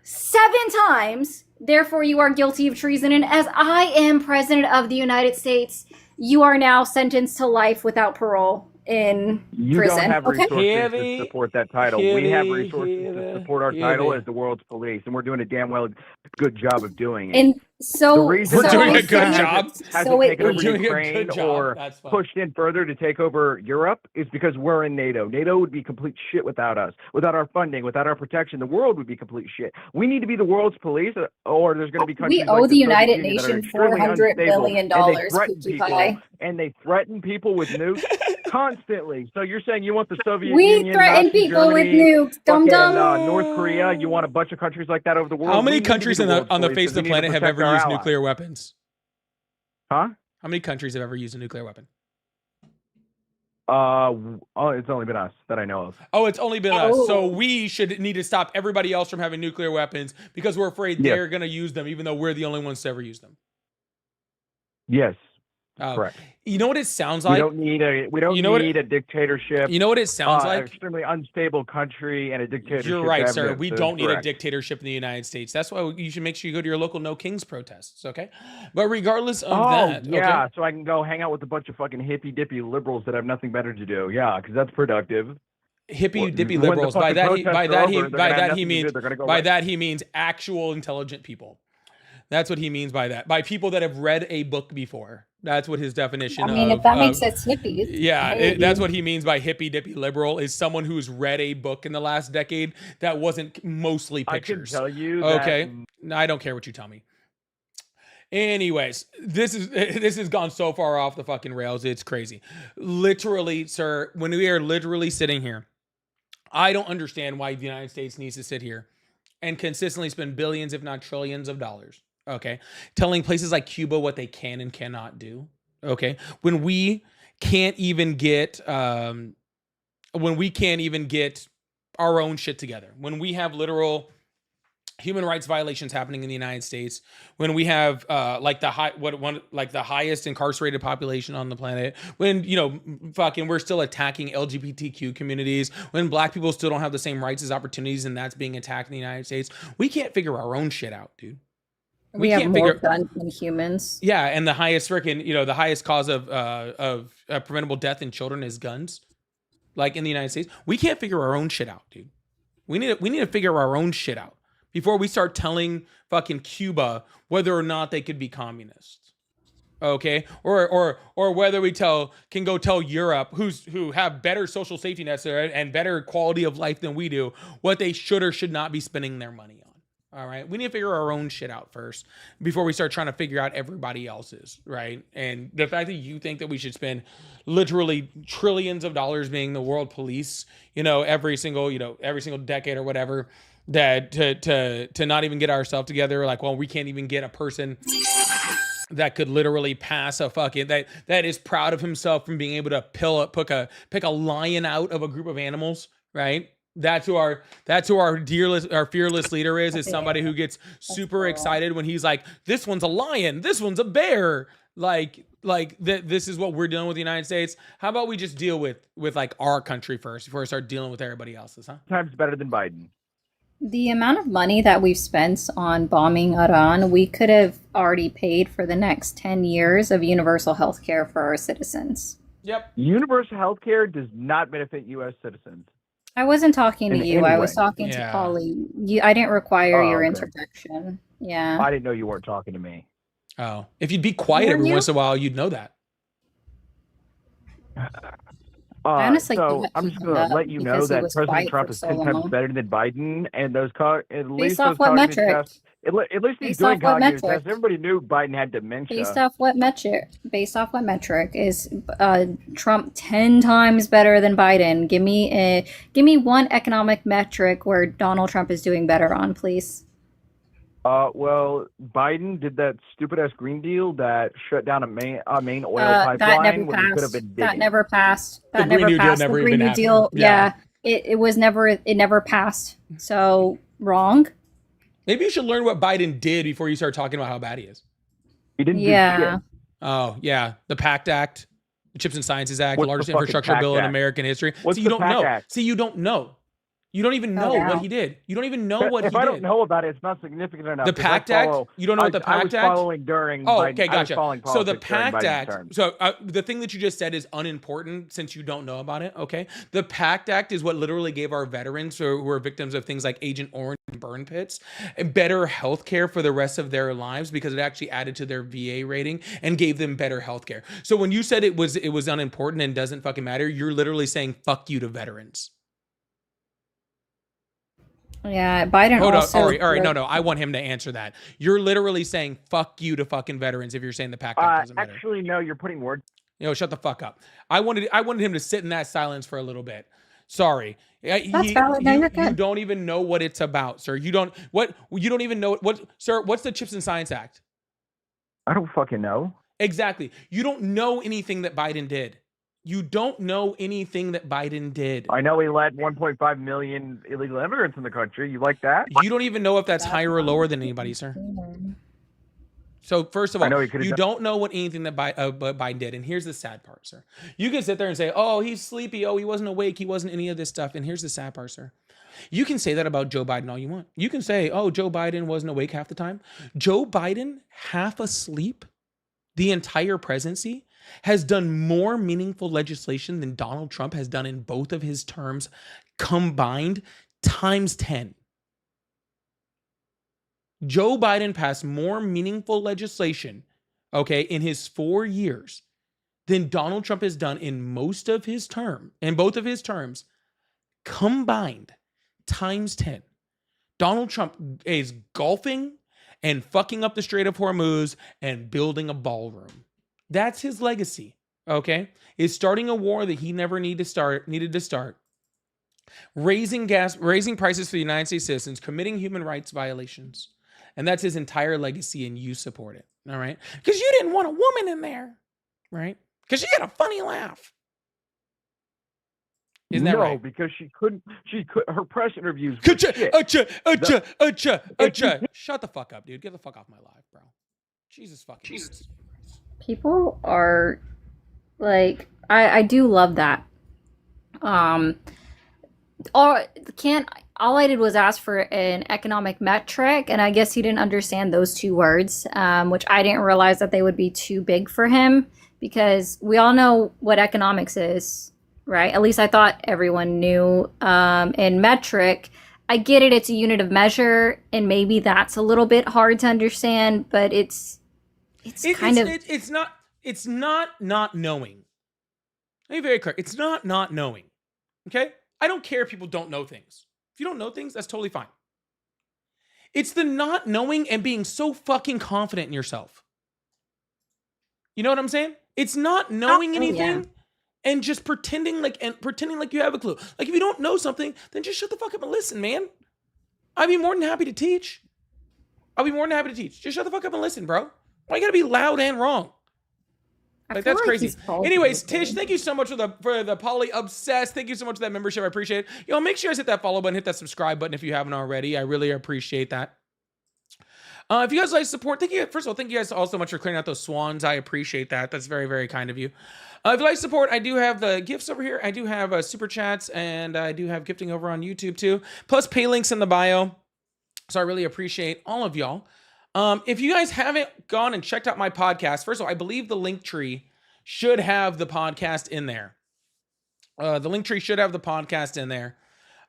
7 times. Therefore, you are guilty of treason. And as I am president of the United States, you are now sentenced to life without parole in You prison. don't have Okay. resources to support that title. We have resources to support our title Heavy. as the world's police, and we're doing a damn well good job of doing it. And The so reason We're that doing a America good hasn't- job. hasn't So it taken We're over doing a Ukraine good job. or That's fun. pushed in further to take over Europe is because we're in NATO. NATO would be complete shit without us, without our funding, without our protection. The world would be complete shit. We need to be the world's police, or there's going to be countries we owe like the Soviet United Union that are Nations extremely $400 unstable, billion, and they threaten Cookie people, Pie. and they threaten people with nukes constantly. So you're saying you want the Soviet We Union, threaten Nazi people Germany, with nukes, dum fucking dum. North Korea? You want a bunch of countries like that over the world? How many We need to be countries the world's on the police face of because the we need to planet have protect ever our used allies. nuclear weapons? Huh? How many countries have ever used a nuclear weapon? It's only been us that I know of. Oh, it's only been us. So Oh. we should need to stop everybody else from having nuclear weapons because we're afraid Yes. they're going to use them, even though we're the only ones to ever use them. Yes, Oh. correct. You know what it sounds We like? don't need a dictatorship. You know what it sounds An like? extremely unstable country and a dictatorship. You're right, to sir. have it, We so don't it's need a correct. dictatorship in the United States. That's why you should make sure you go to your local No Kings protests, okay? But regardless of that, yeah, okay? so I can go hang out with a bunch of fucking hippy dippy liberals that have nothing better to do. Yeah, because that's productive. Hippie dippy When the liberals. By fucking that he protests by are that he over, they're by gonna have that he nothing to do. means They're gonna go by right- that he means actual intelligent people. That's what he means by that. By people that have read a book before. That's what his definition I mean, of if that makes sense, hippies. yeah, Hey, that's dude. what he means by hippie dippy liberal is someone who's read a book in the last decade that wasn't mostly I can pictures. tell you that. Okay. No, I don't care what you tell me. Anyways, this has gone so far off the fucking rails. It's crazy. Literally, sir, when we are literally sitting here, I don't understand why the United States needs to sit here and consistently spend billions, if not trillions of dollars. Okay. Telling places like Cuba what they can and cannot do. Okay. When we can't even get our own shit together, when we have literal human rights violations happening in the United States, when we have the highest incarcerated population on the planet, when we're still attacking LGBTQ communities, when black people still don't have the same rights as opportunities, and that's being attacked in the United States, we can't figure our own shit out, dude. We have more guns than humans. Yeah, and the highest the highest cause of preventable death in children is guns, like in the United States. We can't figure our own shit out, dude. We need to figure our own shit out before we start telling fucking Cuba whether or not they could be communists. Okay? Or whether we can go tell Europe, who have better social safety nets and better quality of life than we do, what they should or should not be spending their money on. All right? We need to figure our own shit out first before we start trying to figure out everybody else's, right? And the fact that you think that we should spend literally trillions of dollars being the world police, every single decade or whatever, that to not even get ourselves together, like, well, we can't even get a person that could literally pass a fucking that is proud of himself from being able to pick a lion out of a group of animals, right? That's who our fearless leader is somebody who gets super excited when he's like, this one's a lion, this one's a bear, this is what we're dealing with the United States. How about we just deal with like our country first before we start dealing with everybody else's, huh? Times better than Biden. The amount of money that we've spent on bombing Iran, we could have already paid for the next 10 years of universal health care for our citizens. Yep. Universal health care does not benefit U.S. citizens. I wasn't talking to In you. any I way. was talking Yeah. to Polly. I didn't require your okay. interjection. Yeah. I didn't know you weren't talking to me. Oh, if you'd be quiet Were every you? once in a while, you'd know that. I honestly so thought I'm he just hung going up to let you know because he that was President quiet Trump for is so 10 times long. better than Biden, and at Based least off those what cognitive metric? tests. At least he's Based doing off what cognitive metric? tests. Everybody knew Biden had dementia. Based off what metric? Is Trump 10 times better than Biden? Give me one economic metric where Donald Trump is doing better on, please. Well, Biden did that stupid ass Green Deal that shut down a main oil That never pipeline when he could have passed. been digging. That never passed. The That Green never New Deal passed. never The Green even New Deal, happened. Yeah. it never passed. So wrong. Maybe you should learn what Biden did before you start talking about how bad he is. He didn't do Yeah. shit. Oh, yeah. The PACT Act, the Chips and Sciences Act, What's the largest the fucking infrastructure PACT bill in Act? American history. What's See, you the don't PACT know. Act? See, you don't know. You don't even know what he did. You don't even know what If he I did. don't know about it, it's not significant enough. The 'cause I PACT Act? follow- You don't know what the I PACT was Act? following during Oh, Biden. okay, I was gotcha. following So the politics during PACT Biden's Act. term. So the thing that you just said is unimportant since you don't know about it. Okay, the PACT Act is what literally gave our veterans who were victims of things like Agent Orange and burn pits and better health care for the rest of their lives because it actually added to their VA rating and gave them better health care. So when you said it was unimportant and doesn't fucking matter, you're literally saying fuck you to veterans. Yeah, Biden Hold on. also. All right. No. I want him to answer that. You're literally saying fuck you to fucking veterans if you're saying the PACT Act doesn't matter. Actually, no. You're putting words. Shut the fuck up. I wanted him to sit in that silence for a little bit. Sorry. That's valid. No, you're good. You don't even know what it's about, sir. You don't even know what sir, what's the Chips and Science Act? I don't fucking know. Exactly. You don't know anything that Biden did. You don't know anything that Biden did. I know he let 1.5 million illegal immigrants in the country. You like that? You don't even know if that's higher or lower than anybody, sir. So first of all, you don't know what anything that Biden did. And here's the sad part, sir. You can sit there and say, oh, he's sleepy. Oh, he wasn't awake. He wasn't any of this stuff. And here's the sad part, sir. You can say that about Joe Biden all you want. You can say, oh, Joe Biden wasn't awake half the time. Joe Biden, half asleep the entire presidency, has done more meaningful legislation than Donald Trump has done in both of his terms combined times 10. Joe Biden passed more meaningful legislation, okay, in his 4 years than Donald Trump has done in both of his terms combined times 10. Donald Trump is golfing and fucking up the Strait of Hormuz and building a ballroom. That's his legacy, okay? Is starting a war that he never needed to start. Raising prices for the United States citizens, committing human rights violations. And that's his entire legacy, and you support it, all right? Because you didn't want a woman in there, right? Because she had a funny laugh. Isn't that right? No, because she couldn't. Her press interviews. Shut the fuck up, dude. Get the fuck off my live, bro. Jesus fucking Christ. People are like, I do love that. All I did was ask for an economic metric, and I guess he didn't understand those two words, which I didn't realize that they would be too big for him, because we all know what economics is, right? At least I thought everyone knew. And metric, I get it, it's a unit of measure, and maybe that's a little bit hard to understand, but it's not knowing. Let me be very clear. It's not knowing. Okay? I don't care if people don't know things. If you don't know things, that's totally fine. It's the not knowing and being so fucking confident in yourself. You know what I'm saying? It's not knowing anything and just pretending like you have a clue. Like, if you don't know something, then just shut the fuck up and listen, man. I'd be more than happy to teach. Just shut the fuck up and listen, bro. Why you gotta be loud and wrong? Like, that's crazy. Anyways, Tish, thank you so much for the Poly Obsessed. Thank you so much for that membership. I appreciate it. Make sure you guys hit that follow button, hit that subscribe button if you haven't already. I really appreciate that. If you guys like support, thank you. First of all, thank you guys all so much for clearing out those swans. I appreciate that. That's very, very kind of you. If you like support, I do have the gifts over here. I do have super chats, and I do have gifting over on YouTube too. Plus pay links in the bio. So I really appreciate all of y'all. If you guys haven't gone and checked out my podcast, first of all, I believe the link tree should have the podcast in there. The link tree should have the podcast in there.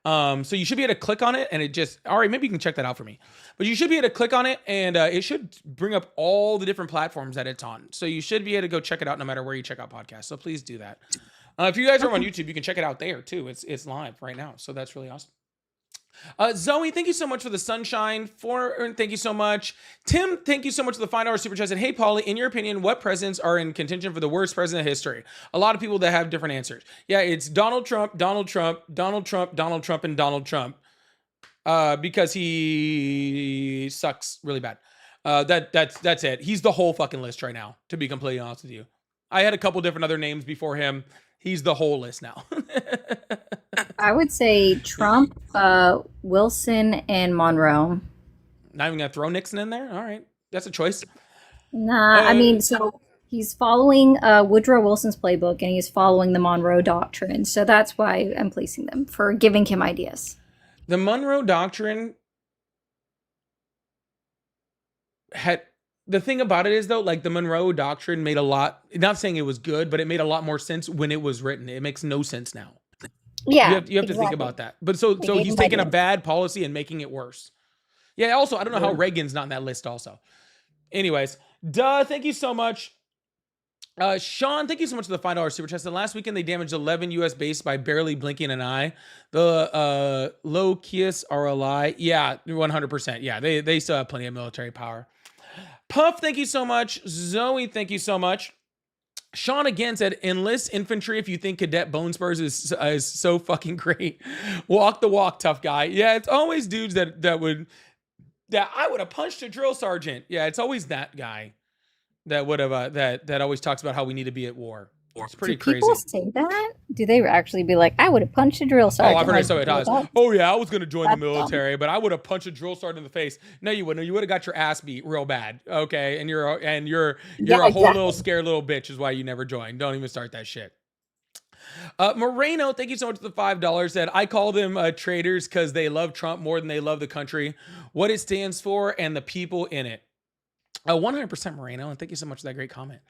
So you should be able to click on it, and it just, all right, maybe you can check that out for me. But you should be able to click on it, and it should bring up all the different platforms that it's on. So you should be able to go check it out no matter where you check out podcasts. So please do that. If you guys are on YouTube, you can check it out there too. It's live right now. So that's really awesome. Zoe, thank you so much for the sunshine. Thank you so much. Tim, thank you so much for the $5 super chat. Said, hey, Paulie, in your opinion, what presidents are in contention for the worst president of history? A lot of people that have different answers. Yeah, it's Donald Trump, Donald Trump, Donald Trump, Donald Trump, and Donald Trump. Because he sucks really bad. That's it. He's the whole fucking list right now, to be completely honest with you. I had a couple different other names before him. He's the whole list now. I would say Trump, Wilson, and Monroe. Not even gonna throw Nixon in there? All right, that's a choice. Nah, I mean, so he's following Woodrow Wilson's playbook, and he's following the Monroe Doctrine. So that's why I'm placing them, for giving him ideas. The Monroe Doctrine had, the thing about it is though, like the Monroe Doctrine made a lot, not saying it was good, but it made a lot more sense when it was written. It makes no sense now. Yeah, You have to think about that. But so gave he's him taking a ideas. bad policy and making it worse. Yeah, also, I don't know how Reagan's not in that list also. Anyways, thank you so much. Sean, thank you so much for the $5 super chat. Last weekend they damaged 11 US base by barely blinking an eye. The low Kias are a lie. Yeah, 100%. Yeah, they still have plenty of military power. Puff, thank you so much. Zoe, thank you so much. Sean again said, enlist infantry if you think Cadet Bone Spurs is so fucking great. Walk the walk, tough guy. Yeah, it's always dudes that I would have punched a drill sergeant. Yeah, it's always that guy that would have that always talks about how we need to be at war. It's pretty Do people crazy. say that? Do they actually be like, I would have punched a drill sergeant? Oh, I've heard it so many times. Oh yeah, I was gonna join the That's military, but I would have punched a drill sergeant in the face. No, you wouldn't. You would have got your ass beat real bad. Okay, and you're Yeah, a whole exactly. little scared little bitch is why you never joined. Don't even start that shit. Moreno, thank you so much for the $5. Said, I call them traitors because they love Trump more than they love the country, what it stands for, and the people in it. 100% Moreno, and thank you so much for that great comment.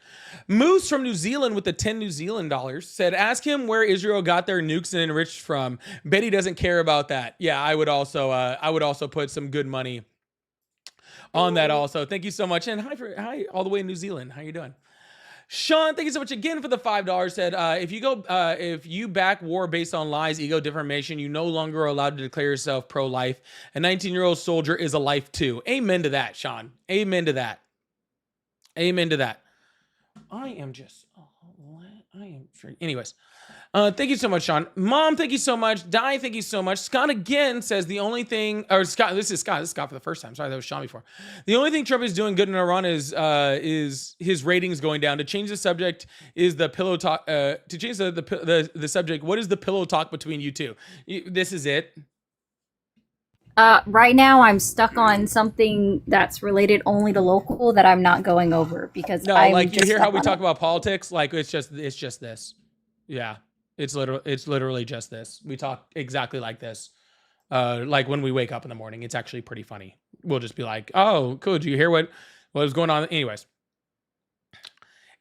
Moose from New Zealand with the 10 New Zealand dollars said, ask him where Israel got their nukes and enriched from. Bet he doesn't care about that. Yeah, I would also put some good money on that also. Thank you so much. And hi all the way in New Zealand. How you doing? Sean, thank you so much again for the $5. Said, if you back war based on lies, ego, defamation, you no longer are allowed to declare yourself pro-life. A 19-year-old soldier is a life too. Amen to that, Sean. Amen to that. Amen to that. I am anyways. Thank you so much, Sean. Mom, thank you so much. Di, thank you so much. Scott again says the only thing, or Scott, this is Scott for the first time. Sorry, that was Sean before. The only thing Trump is doing good in Iran is his ratings going down. To change the subject is the pillow talk. To change the subject, what is the pillow talk between you two? This is it. Right now, I'm stuck on something that's related only to local that I'm not going over because No, I'm like you just hear how stuck we on talk it. about politics. Like it's just this. Yeah, it's literally just this. We talk exactly like this. Like when we wake up in the morning, it's actually pretty funny. We'll just be like, "Oh, cool. Did you hear what was going on?" Anyways,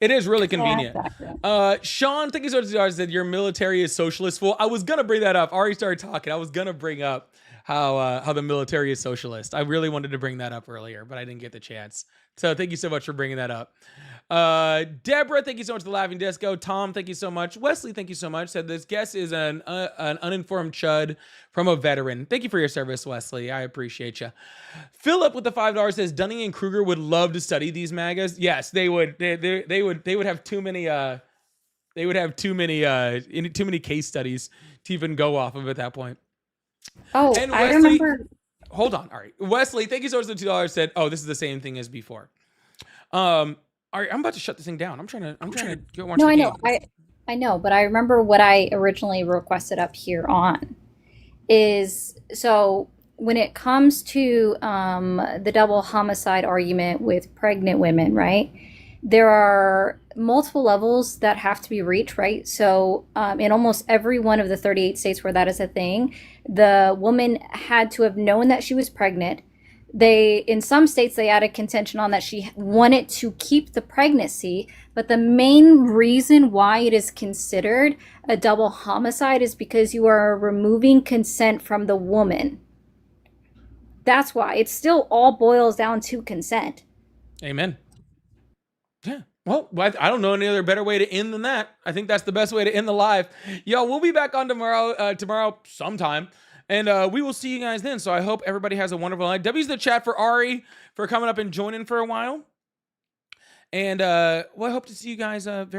it is really convenient. Yeah, exactly. Sean, thank you so much. Said your military is socialist. Fool. I was gonna bring that up. I already started talking. I was gonna bring up how the military is socialist. I really wanted to bring that up earlier, but I didn't get the chance. So thank you so much for bringing that up. Deborah, thank you so much for the laughing disco. Tom, thank you so much. Wesley, thank you so much. Said this guest is an uninformed chud from a veteran. Thank you for your service, Wesley. I appreciate you. Philip with the $5 says Dunning and Kruger would love to study these MAGAs. Yes, they would. They would have too many. They would have too many case studies to even go off of at that point. Oh, And I Wesley, remember. hold on. All right, Wesley, thank you so much for the $2. Said, oh, this is the same thing as before. All right, I'm about to shut this thing down. I'm trying to go watch No, the I game. know. I know, but I remember what I originally requested up here on is so when it comes to the double homicide argument with pregnant women, right? There are multiple levels that have to be reached, right? So, in almost every one of the 38 states where that is a thing, the woman had to have known that she was pregnant. In some states, they added contention on that she wanted to keep the pregnancy, but the main reason why it is considered a double homicide is because you are removing consent from the woman. That's why it still all boils down to consent. Amen. Yeah. Well, I don't know any other better way to end than that. I think that's the best way to end the live. Yo, we'll be back on tomorrow sometime. And we will see you guys then. So I hope everybody has a wonderful night. W's the chat for Ari for coming up and joining for a while. And I hope to see you guys very